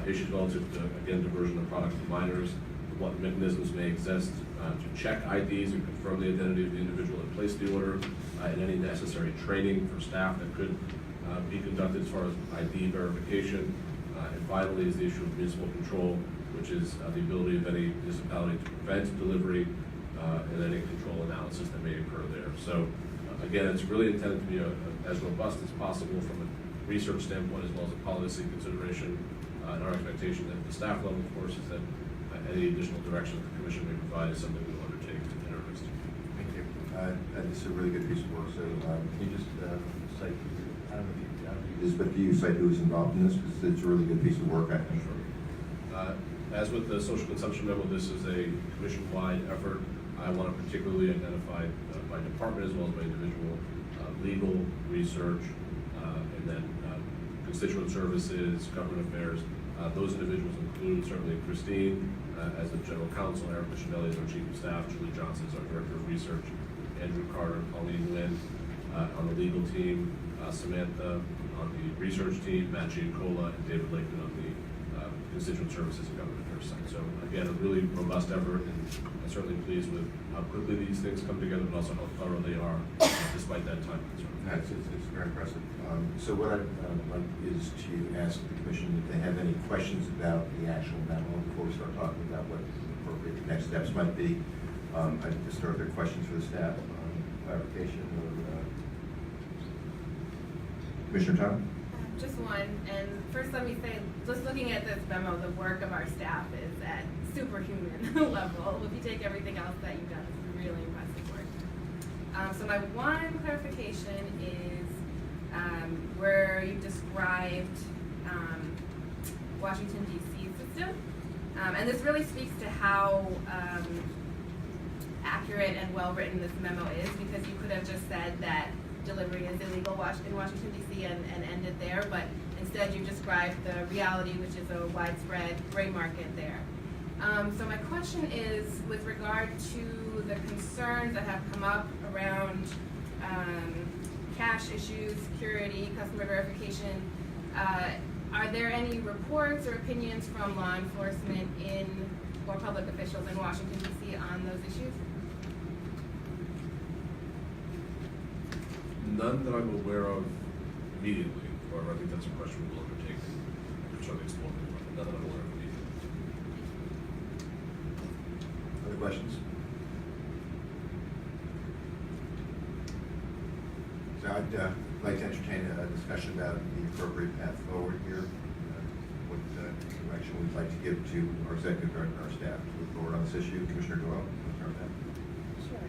issues relative to, again, diversion of product to minors, what mechanisms may exist to check IDs and confirm the identity of the individual that placed the order, and any necessary training for staff that could be conducted as far as ID verification. And finally is the issue of municipal control, which is the ability of any municipality to prevent delivery and any control analysis that may occur there. So again, it's really intended to be as robust as possible from a research standpoint as well as a policy consideration. And our expectation at the staff level, of course, is that any additional direction that the Commission may provide is something we will undertake in earnest. Thank you. This is a really good piece of work, so Can you just cite, I don't know if you, Elizabeth, do you cite who's involved in this? Because it's a really good piece of work, I think. As with the social consumption memo, this is a commission-wide effort. I want to particularly identify by department as well as by individual legal, research, and then constituent services, government affairs. Those individuals include certainly Christine as the general counsel, Eric Michelle as our chief of staff, Julie Johnson as our director of research, Andrew Carter, Pauline Lynn on the legal team, Samantha on the research team, Matt Giancola, and David Lakeman on the constituent services and government affairs side. So again, a really robust effort, and I'm certainly pleased with how quickly these things come together, but also how thorough they are despite that time concern. It's very impressive. So what I'd like is to ask the Commission if they have any questions about the actual memo before we start talking about what the appropriate next steps might be. I'd just start with questions for the staff, clarification, or Commissioner Tom? Just one, and first let me say, just looking at this memo, the work of our staff is at superhuman level. If you take everything else that you've done, it's really impressive work. So my one clarification is where you described Washington DC system. And this really speaks to how accurate and well-written this memo is, because you could have just said that delivery is illegal in Washington DC and ended there, but instead you described the reality, which is a widespread gray market there. So my question is, with regard to the concerns that have come up around cash issues, security, customer verification, are there any reports or opinions from law enforcement or public officials in Washington DC on those issues? None that I'm aware of immediately, however, I think that's a question we'll undertake and certainly explore more, but none that I'm aware of immediately. Other questions? So I'd like to entertain a discussion about the appropriate path forward here. What direction we'd like to give to our executive director and our staff to move forward on this issue. Commissioner Doyle, want to start with that? Sure.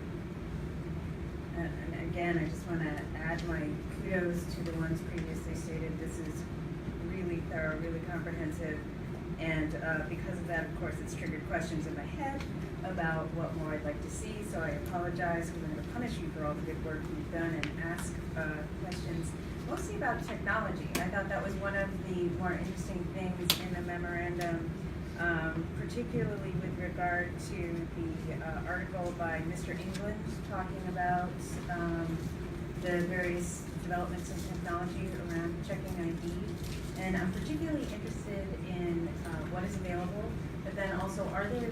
And again, I just want to add my kudos to the ones previously stated. This is really thorough, really comprehensive. And because of that, of course, it's triggered questions in my head about what more I'd like to see. So I apologize, because I'm going to punish you for all the good work you've done and ask questions mostly about technology. I thought that was one of the more interesting things in the memorandum, particularly with regard to the article by Mr. England talking about the various developments in technology around checking ID. And I'm particularly interested in what is available, but then also, are there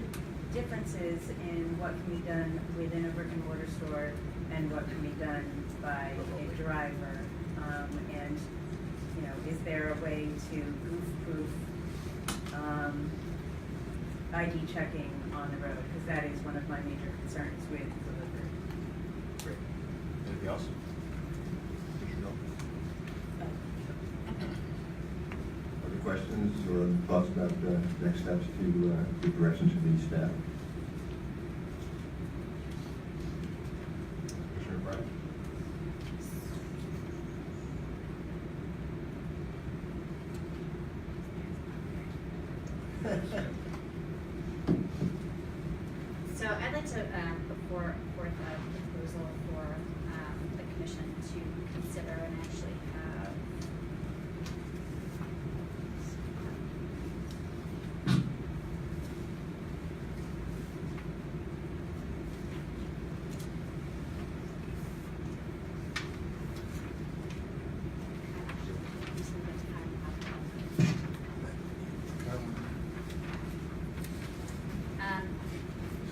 differences in what can be done within a brick and mortar store and what can be done by a driver? And, you know, is there a way to goof-proof ID checking on the road? Because that is one of my major concerns with delivery. Great. Anything else? Commissioner Doyle? Other questions or thoughts about the next steps to give direction to the staff? Commissioner Bryant? So I'd like to put forth a proposal for the commission to consider and actually have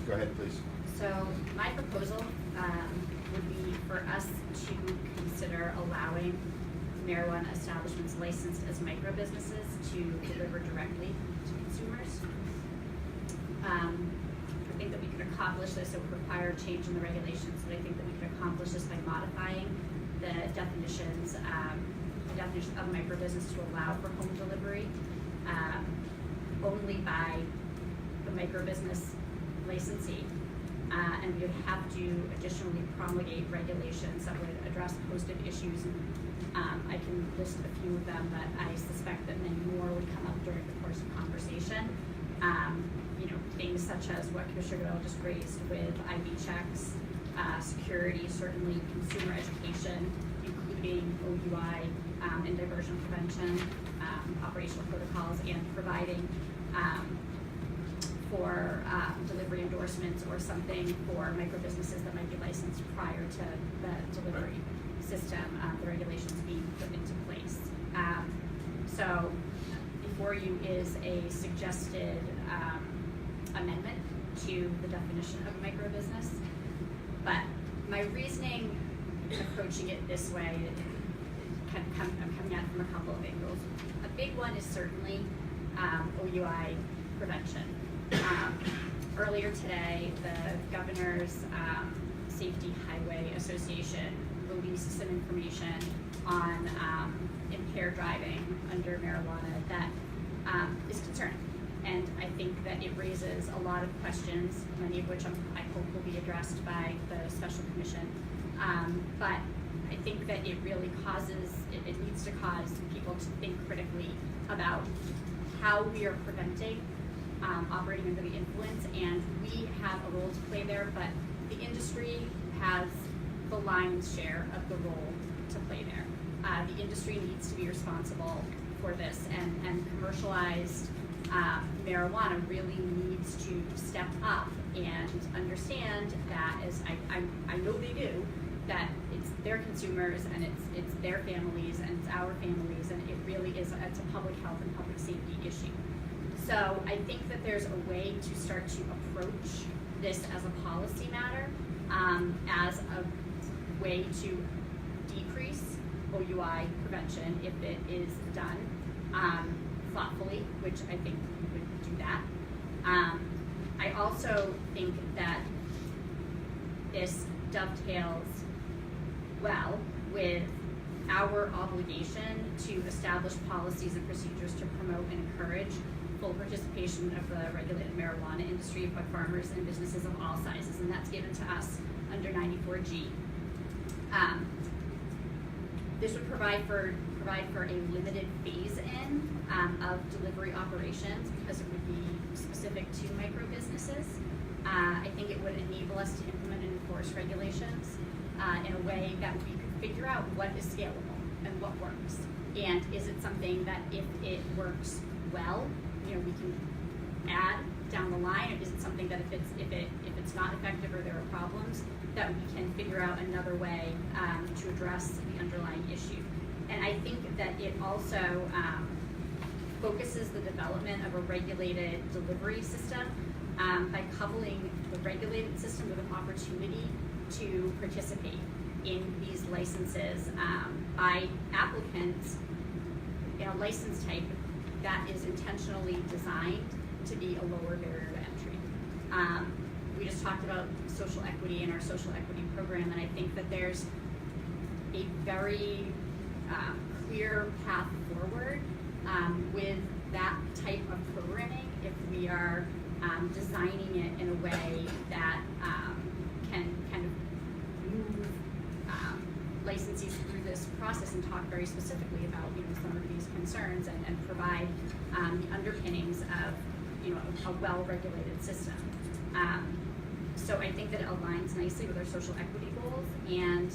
Go ahead, please. So my proposal would be for us to consider allowing marijuana establishments licensed as micro businesses to deliver directly to consumers. I think that we could accomplish this. It would require a change in the regulations, but I think that we could accomplish this by modifying the definitions of micro business to allow for home delivery only by the micro business licensee, and we would have to additionally promulgate regulations that would address posted issues. I can list a few of them, but I suspect that many more would come up during the course of conversation. You know, things such as what Commissioner Goodell just raised with ID checks, security, certainly consumer education, including OUI and diversion prevention, operational protocols, and providing for delivery endorsements or something for micro businesses that might be licensed prior to the delivery system, the regulations being put into place. So before you is a suggested amendment to the definition of a micro business. But my reasoning in approaching it this way, I'm coming at it from a couple of angles. A big one is certainly OUI prevention. Earlier today, the Governor's Safety Highway Association released some information on impaired driving under marijuana that is concerning. And I think that it raises a lot of questions, many of which I hope will be addressed by the special commission. But I think that it really it needs to cause people to think critically about how we are preventing operating under the influence, and we have a role to play there, but the industry has the lion's share of the role to play there. The industry needs to be responsible for this, and commercialized marijuana really needs to step up and understand that, as I know they do, that it's their consumers and it's their families and it's our families, and it really is it's a public health and public safety issue. So I think that there's a way to start to approach this as a policy matter, as a way to decrease OUI prevention if it is done thoughtfully, which I think would do that. I also think that this dovetails well with our obligation to establish policies and procedures to promote and encourage full participation of the regulated marijuana industry by farmers and businesses of all sizes, and that's given to us under 94G. This would provide for a limited phase-in of delivery operations, because it would be specific to micro businesses. I think it would enable us to implement and enforce regulations in a way that we could figure out what is scalable and what works, and is it something that if it works well, we can add down the line, or is it something that if it's not effective or there are problems, that we can figure out another way to address the underlying issue. And I think that it also focuses the development of a regulated delivery system by coupling the regulated system with an opportunity to participate in these licenses by applicants in a license type that is intentionally designed to be a lower barrier to entry. We just talked about social equity in our social equity program, and I think that there's a very clear path forward with that type of programming if we are designing it in a way that can kind of move licensees through this process and talk very specifically about some of these concerns and provide the underpinnings of a well-regulated system. So I think that it aligns nicely with our social equity goals, and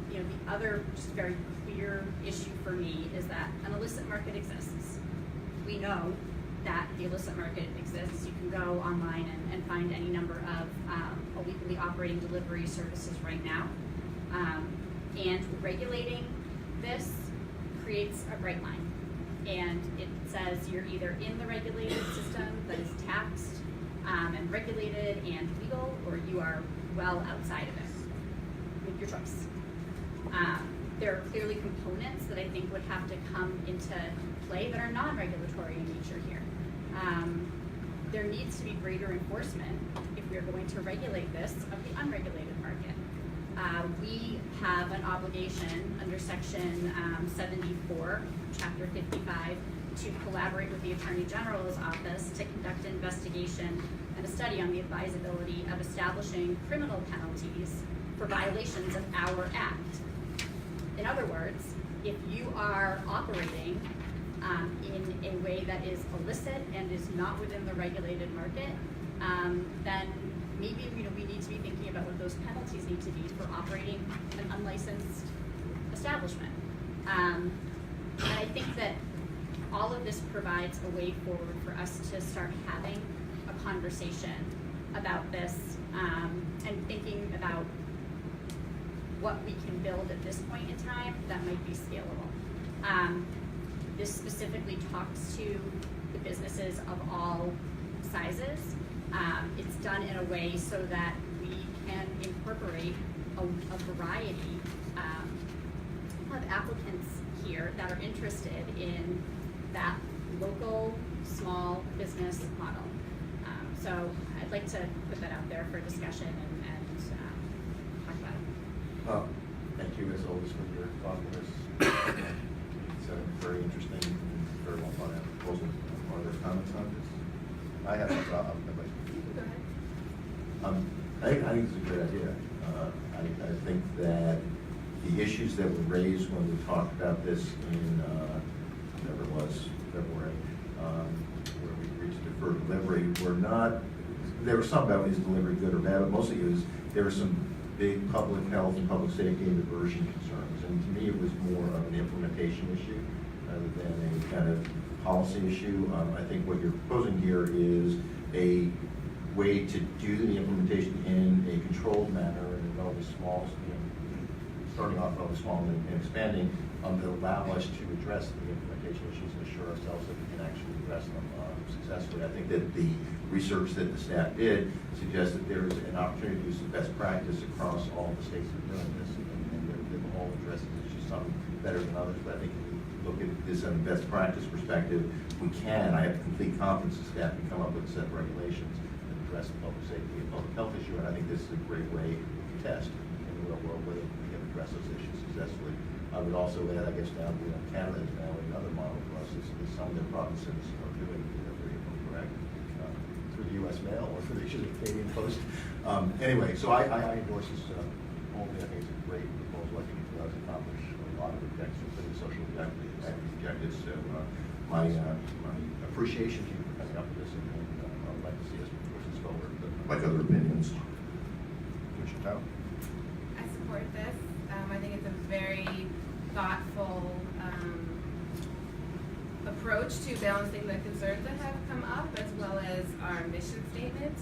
the other just very clear issue for me is that an illicit market exists. We know that the illicit market exists. You can go online and find any number of illegally operating delivery services right now. And regulating this creates a bright line. And it says you're either in the regulated system that is taxed and regulated and legal, or you are well outside of it. Make your choice. There are clearly components that I think would have to come into play that are non-regulatory in nature here. There needs to be greater enforcement if we are going to regulate this of the unregulated market. We have an obligation under Section 74, Chapter 55, to collaborate with the Attorney General's office to conduct an investigation and a study on the advisability of establishing criminal penalties for violations of our Act. In other words, if you are operating in a way that is illicit and is not within the regulated market, then maybe we need to be thinking about what those penalties need to be for operating an unlicensed establishment. And I think that all of this provides a way forward for us to start having a conversation about this and thinking about what we can build at this point in time that might be scalable. This specifically talks to the businesses of all sizes. It's done in a way so that we can incorporate a variety of applicants here that are interested in that local small business model. So I'd like to put that out there for discussion and talk about it. Thank you as always for your thoughtfulness. It's a very interesting, very well thought out proposal. Are there comments on this? I have some thought. Go ahead. I think it's a good idea. I think that the issues that were raised when we talked about this in, whatever it was, February, where we agreed to defer delivery, were not, there was some about is delivery good or bad, but mostly it was, there were some big public health and public safety and diversion concerns. And to me, it was more of an implementation issue rather than a kind of policy issue. I think what you're proposing here is a way to do the implementation in a controlled manner and in relatively small, starting off relatively small and expanding, to allow us to address the implementation issues and assure ourselves that we can actually address them successfully. I think that the research that the staff did suggests that there is an opportunity to use some best practice across all the states that are doing this, and they're all addressing issues, some better than others, but I think if we look at this from a best practice perspective, we can, I have complete confidence the staff can come up with a set of regulations that address the public safety and public health issue, and I think this is a great way to test in the real world whether we can address those issues successfully. I would also add, I guess now, Canada is now another model for us, is some of their provinces are doing delivery, if I'm correct, through the U.S. mail or through the Canadian Post. Anyway, so I endorse this only. I think it's a great proposal. I think it does accomplish a lot of objectives, including social objectives. So my appreciation to you for coming up with this, and I'd like to see us push this forward. But like other opinions, Commissioner Tao. I support this. I think it's a very thoughtful approach to balancing the concerns that have come up as well as our mission statement.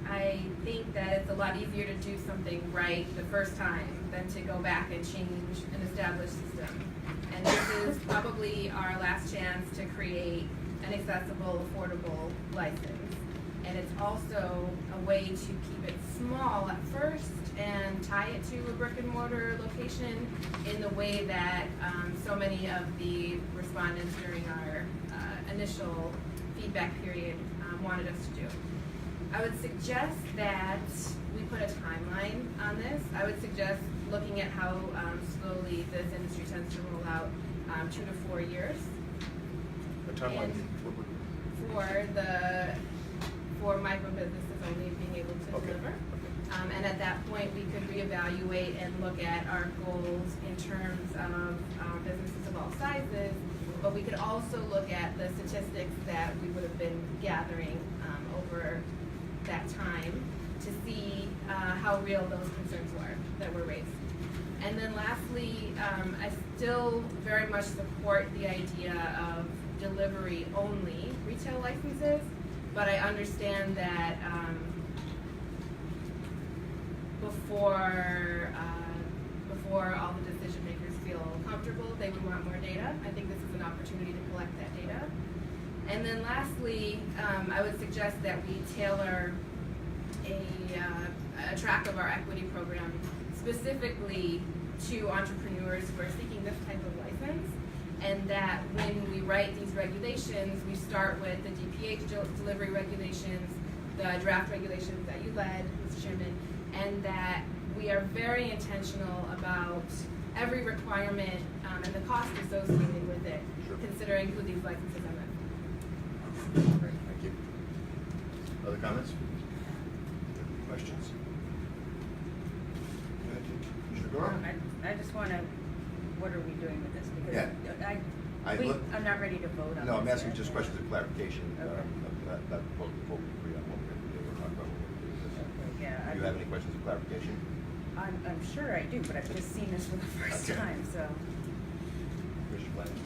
I think that it's a lot easier to do something right the first time than to go back and change an established system. And this is probably our last chance to create an accessible, affordable license. And it's also a way to keep it small at first and tie it to a brick and mortar location in the way that so many of the respondents during our initial feedback period wanted us to do. I would suggest that we put a timeline on this. I would suggest looking at how slowly this industry tends to roll out, 2 to 4 years. A timeline. For micro businesses only being able to Okay. deliver. And at that point, we could reevaluate and look at our goals in terms of businesses of all sizes, but we could also look at the statistics that we would have been gathering over that time to see how real those concerns were that were raised. And then lastly, I still very much support the idea of delivery only retail licenses, but I understand that before all the decision makers feel comfortable, they would want more data. I think this is an opportunity to collect that data. And then lastly, I would suggest that we tailor a track of our equity program specifically to entrepreneurs who are seeking this type of license, and that when we write these regulations, we start with the DPH delivery regulations, the draft regulations that you led, Mr. Chairman, and that we are very intentional about every requirement and the cost associated with it, Sure. considering who these licenses are with. Great, thank you. Other comments? Questions? Commissioner Gore? I just wanna, what are we doing with this? Because Yeah. I'm not ready to vote on this. No, I'm asking yet. just questions of clarification, Okay. that before we agree on what we're going to do or talk about what we're going to do with this. Okay, yeah, Do you have any questions of clarification? I'm sure I do, but I've just seen this for the first Okay. time, so. Commissioner Flanagan?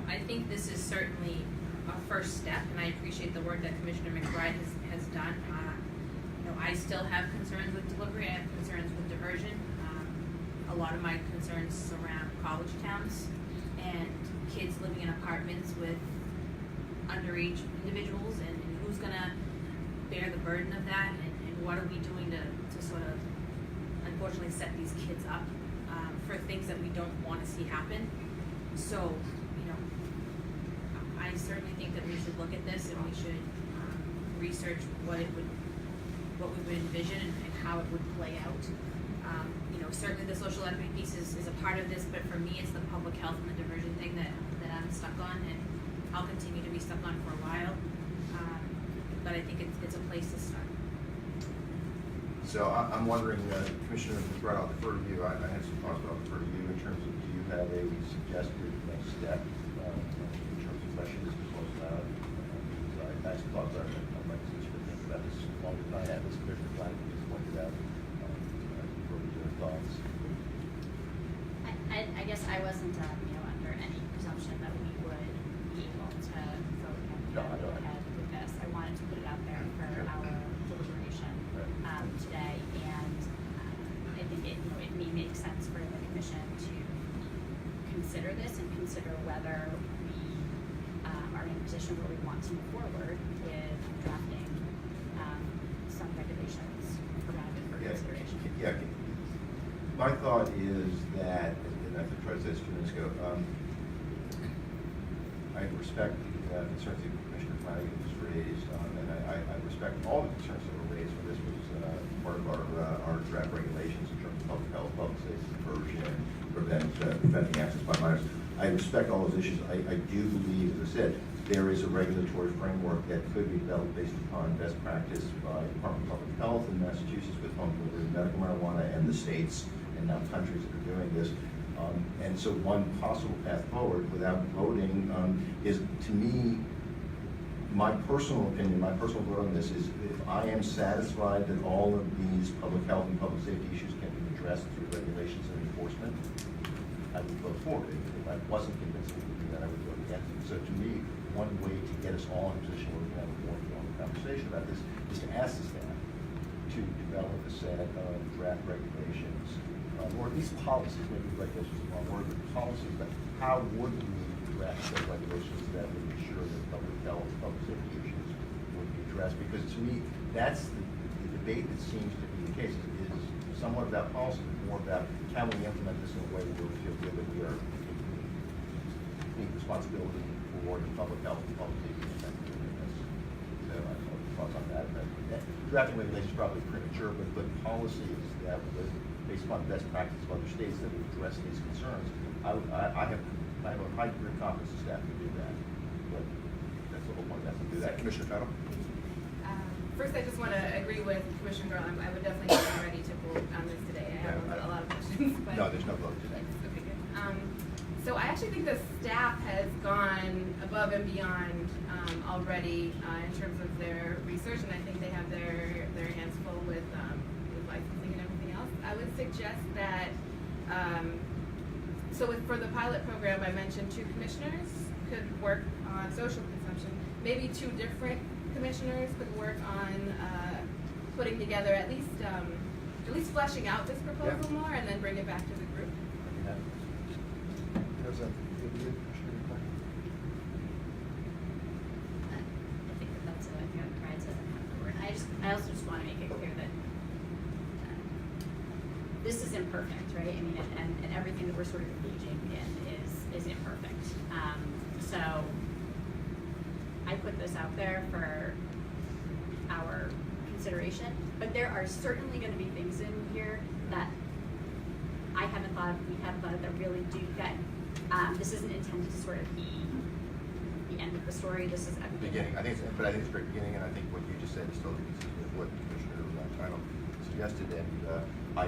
I think this is certainly a first step, and I appreciate the work that Commissioner McBride has done. I still have concerns with delivery. I have concerns with diversion. A lot of my concerns surround college towns and kids living in apartments with underage individuals, and who's gonna bear the burden of that, and what are we doing to sort of unfortunately set these kids up for things that we don't want to see happen. So, I certainly think that we should look at this and we should research what we would envision and how it would play out. Certainly the social equity piece is a part of this, but for me, it's the public health and the diversion thing that I'm stuck on, and I'll continue to be stuck on for a while. But I think it's a place to start. So I'm wondering, Commissioner McBride, I'll defer to you. I had some thoughts, but I'll defer to you in terms of, do you have a suggested next step in terms of questions to close it out? I had some thoughts on it. I'd like to think about this longer than I have. This Commissioner Klein just pointed out. For your thoughts. I guess I wasn't, under any presumption that we would be able to vote and No, I go don't. ahead with this. I wanted to put it out there for our deliberation, today, and, I think it may make sense for the commission to consider this and consider whether we, are in a position where we want to move forward with drafting, some regulations around it for consideration. Yeah. My thought is that, and I tried to say this a few minutes ago, I respect the concerns that Commissioner Flanagan has raised, and I respect all the concerns that were raised when this was part of our draft regulations in terms of public health, public safety, diversion, preventing access by minors. I respect all those issues. I do believe, as I said, there is a regulatory framework that could be developed based upon best practice by the Department of Public Health in Massachusetts with home delivery of medical marijuana, and the states and now countries that are doing this. And so one possible path forward without voting is, to me, my personal opinion, my personal vote on this is, if I am satisfied that all of these public health and public safety issues can be addressed through regulations and enforcement, I would vote for it. If I wasn't convinced we could do that, I would vote against it. So to me, one way to get us all in a position where we can have a more informed conversation about this is to ask the staff to develop a set of draft regulations, or at least policies, maybe regulations is the wrong word, but policies, but how would we draft set regulations that would ensure that public health, public safety issues would be addressed? Because to me, that's the debate that seems to be the case, is somewhat about policy, but more about can we implement this in a way where we feel good that we are taking responsibility for the public health and public safety effectiveness. So I have thoughts on that. Drafting regulations is probably premature, but policies that would, based upon best practice of other states that would address these concerns, I have a high degree of confidence the staff can do that. But that's the whole point, that's to do that. Commissioner Fennell? First, I just want to agree with Commissioner Garland. I would definitely be ready to vote on this today. I have a lot of questions, but. No, there's no vote today. Okay, good. So I actually think the staff has gone above and beyond already in terms of their research, and I think they have their hands full with licensing and everything else. I would suggest that, for the pilot program, I mentioned 2 commissioners could work on social consumption. Maybe 2 different commissioners could work on putting together at least fleshing out this proposal more, and then bring it back to the group. I think that's it. I think Brian said that. I also just want to make it clear that this is imperfect, right? I mean, and everything that we're sort of engaging in is imperfect. So I put this out there for our consideration, but there are certainly going to be things in here that we haven't thought of that really do that. This isn't intended to sort of be the end of the story. This is a Beginning. I think it's a great beginning, and I think what you just said is totally consistent with what Commissioner Tino suggested, and I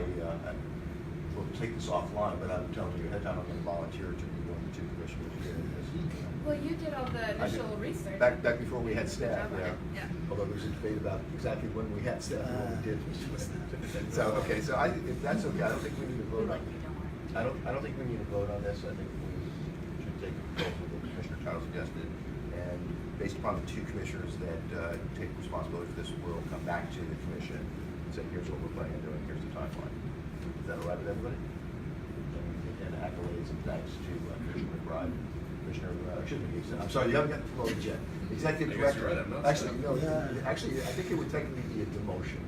will take this offline, but I'm telling you ahead of time, I'm going to volunteer to be one of the 2 commissioners here. Well, you did all the initial research. Back before we had staff, Yeah. Although there's a debate about exactly when we had staff and what we did. So, okay, so if that's okay, I don't think we need to vote on it. I don't think we need to vote on this. I think we should take the proposal that Commissioner Tino suggested, and based upon the 2 commissioners that take responsibility for this, we'll come back to the commission and say, here's what we're planning on doing, here's the timeline. Is that all right with everybody? And accolades and thanks to Commissioner McBride. I'm sorry, you haven't got promoted yet. Executive I guess Director. you're right, I'm not Actually, no, actually, I think it would technically be a demotion.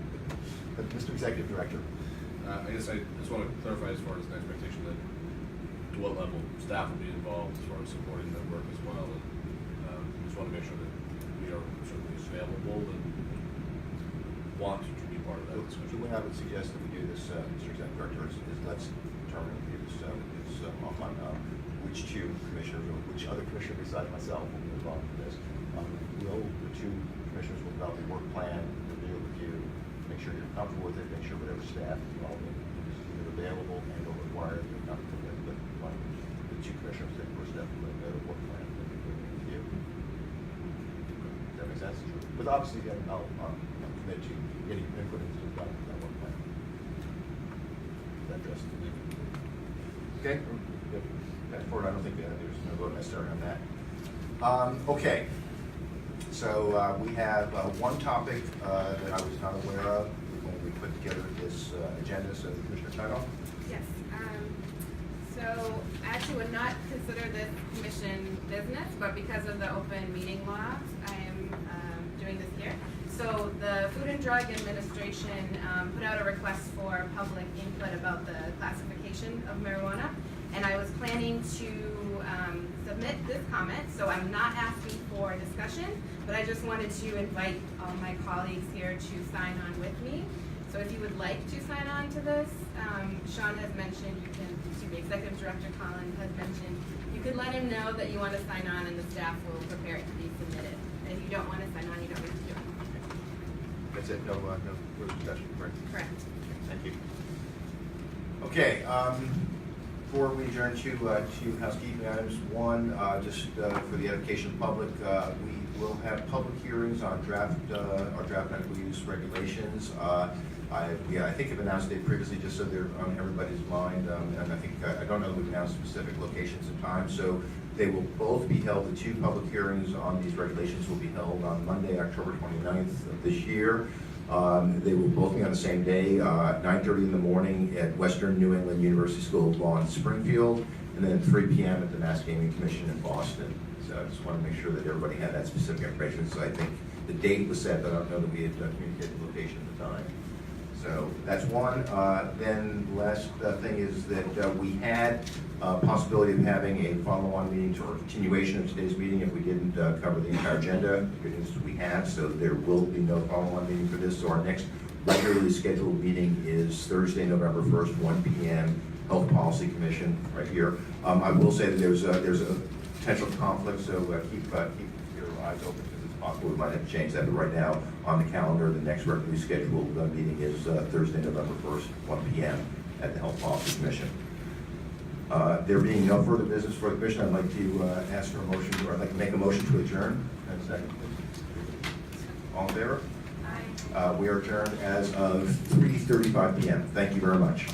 But Mr. Executive Director. I guess I just want to clarify as far as an expectation that to what level staff will be involved as far as supporting their work as well. And just want to make sure that we are certainly available and want to be part of that discussion. The way I would suggest that we do this, Mr. Executive Director, is let's determine offline which 2 commissioners, or which other commissioner besides myself will be involved in this. The 2 commissioners will develop a work plan, review, make make sure you're comfortable with it, make sure whatever staff involved is either available and or required, you're comfortable with, but one, the two commissioners think we're definitely better what plan that we bring with you. Does that make sense? But obviously, then I'll commit to getting input into the document on what plan. That address to me. Okay, good. Ford, I don't think there's no vote necessary on that. Okay, so we have one topic that I was not aware of when we put together this agenda, so Commissioner Title? Yes, so I actually would not consider this commission business, but because of the open meeting law, I am doing this here. So the Food and Drug Administration put out a request for public input about the classification of marijuana, and I was planning to submit this comment, so I'm not asking for discussion, but I just wanted to invite all my colleagues here to sign on with me. So if you would like to sign on to this, Sean has mentioned, Executive Director Collins has mentioned, you could let him know that you want to sign on and the staff will prepare it to be submitted. And if you don't want to sign on, you don't need to do it. That's it, no further discussion, right? Correct. Thank you. Okay, before we adjourn to housekeeping items, one, just for the edification of the public, we will have public hearings on our draft medical use regulations. I think I've announced it previously, just so they're on everybody's mind, and I think, I don't know that we've announced specific locations and times, so they will both be held, the two public hearings on these regulations will be held on Monday, October 29th of this year. They will both be on the same day, 9:30 in the morning at Western New England University School of Law in Springfield, and then 3 p.m. at the Mass Gaming Commission in Boston. So I just want to make sure that everybody had that specific information. So I think the date was set, but I don't know that we had communicated the location at the time. So that's one. Then last thing is that we had a possibility of having a follow-on meeting or continuation of today's meeting if we didn't cover the entire agenda. The good news is we have, so there will be no follow-on meeting for this. So our next regularly scheduled meeting is Thursday, November 1st, 1 p.m. Health Policy Commission right here. I will say that there's a potential conflict, so keep your eyes open because it's possible we might have to change that. But right now on the calendar, the next regularly scheduled meeting is Thursday, November 1st, 1 p.m. at the Health Policy Commission. There being no further business for the commission, I'd like to ask for a motion, or I'd like to make a motion to adjourn. And second, please. All in favor? Aye. We are adjourned as of 3:35 p.m. Thank you very much.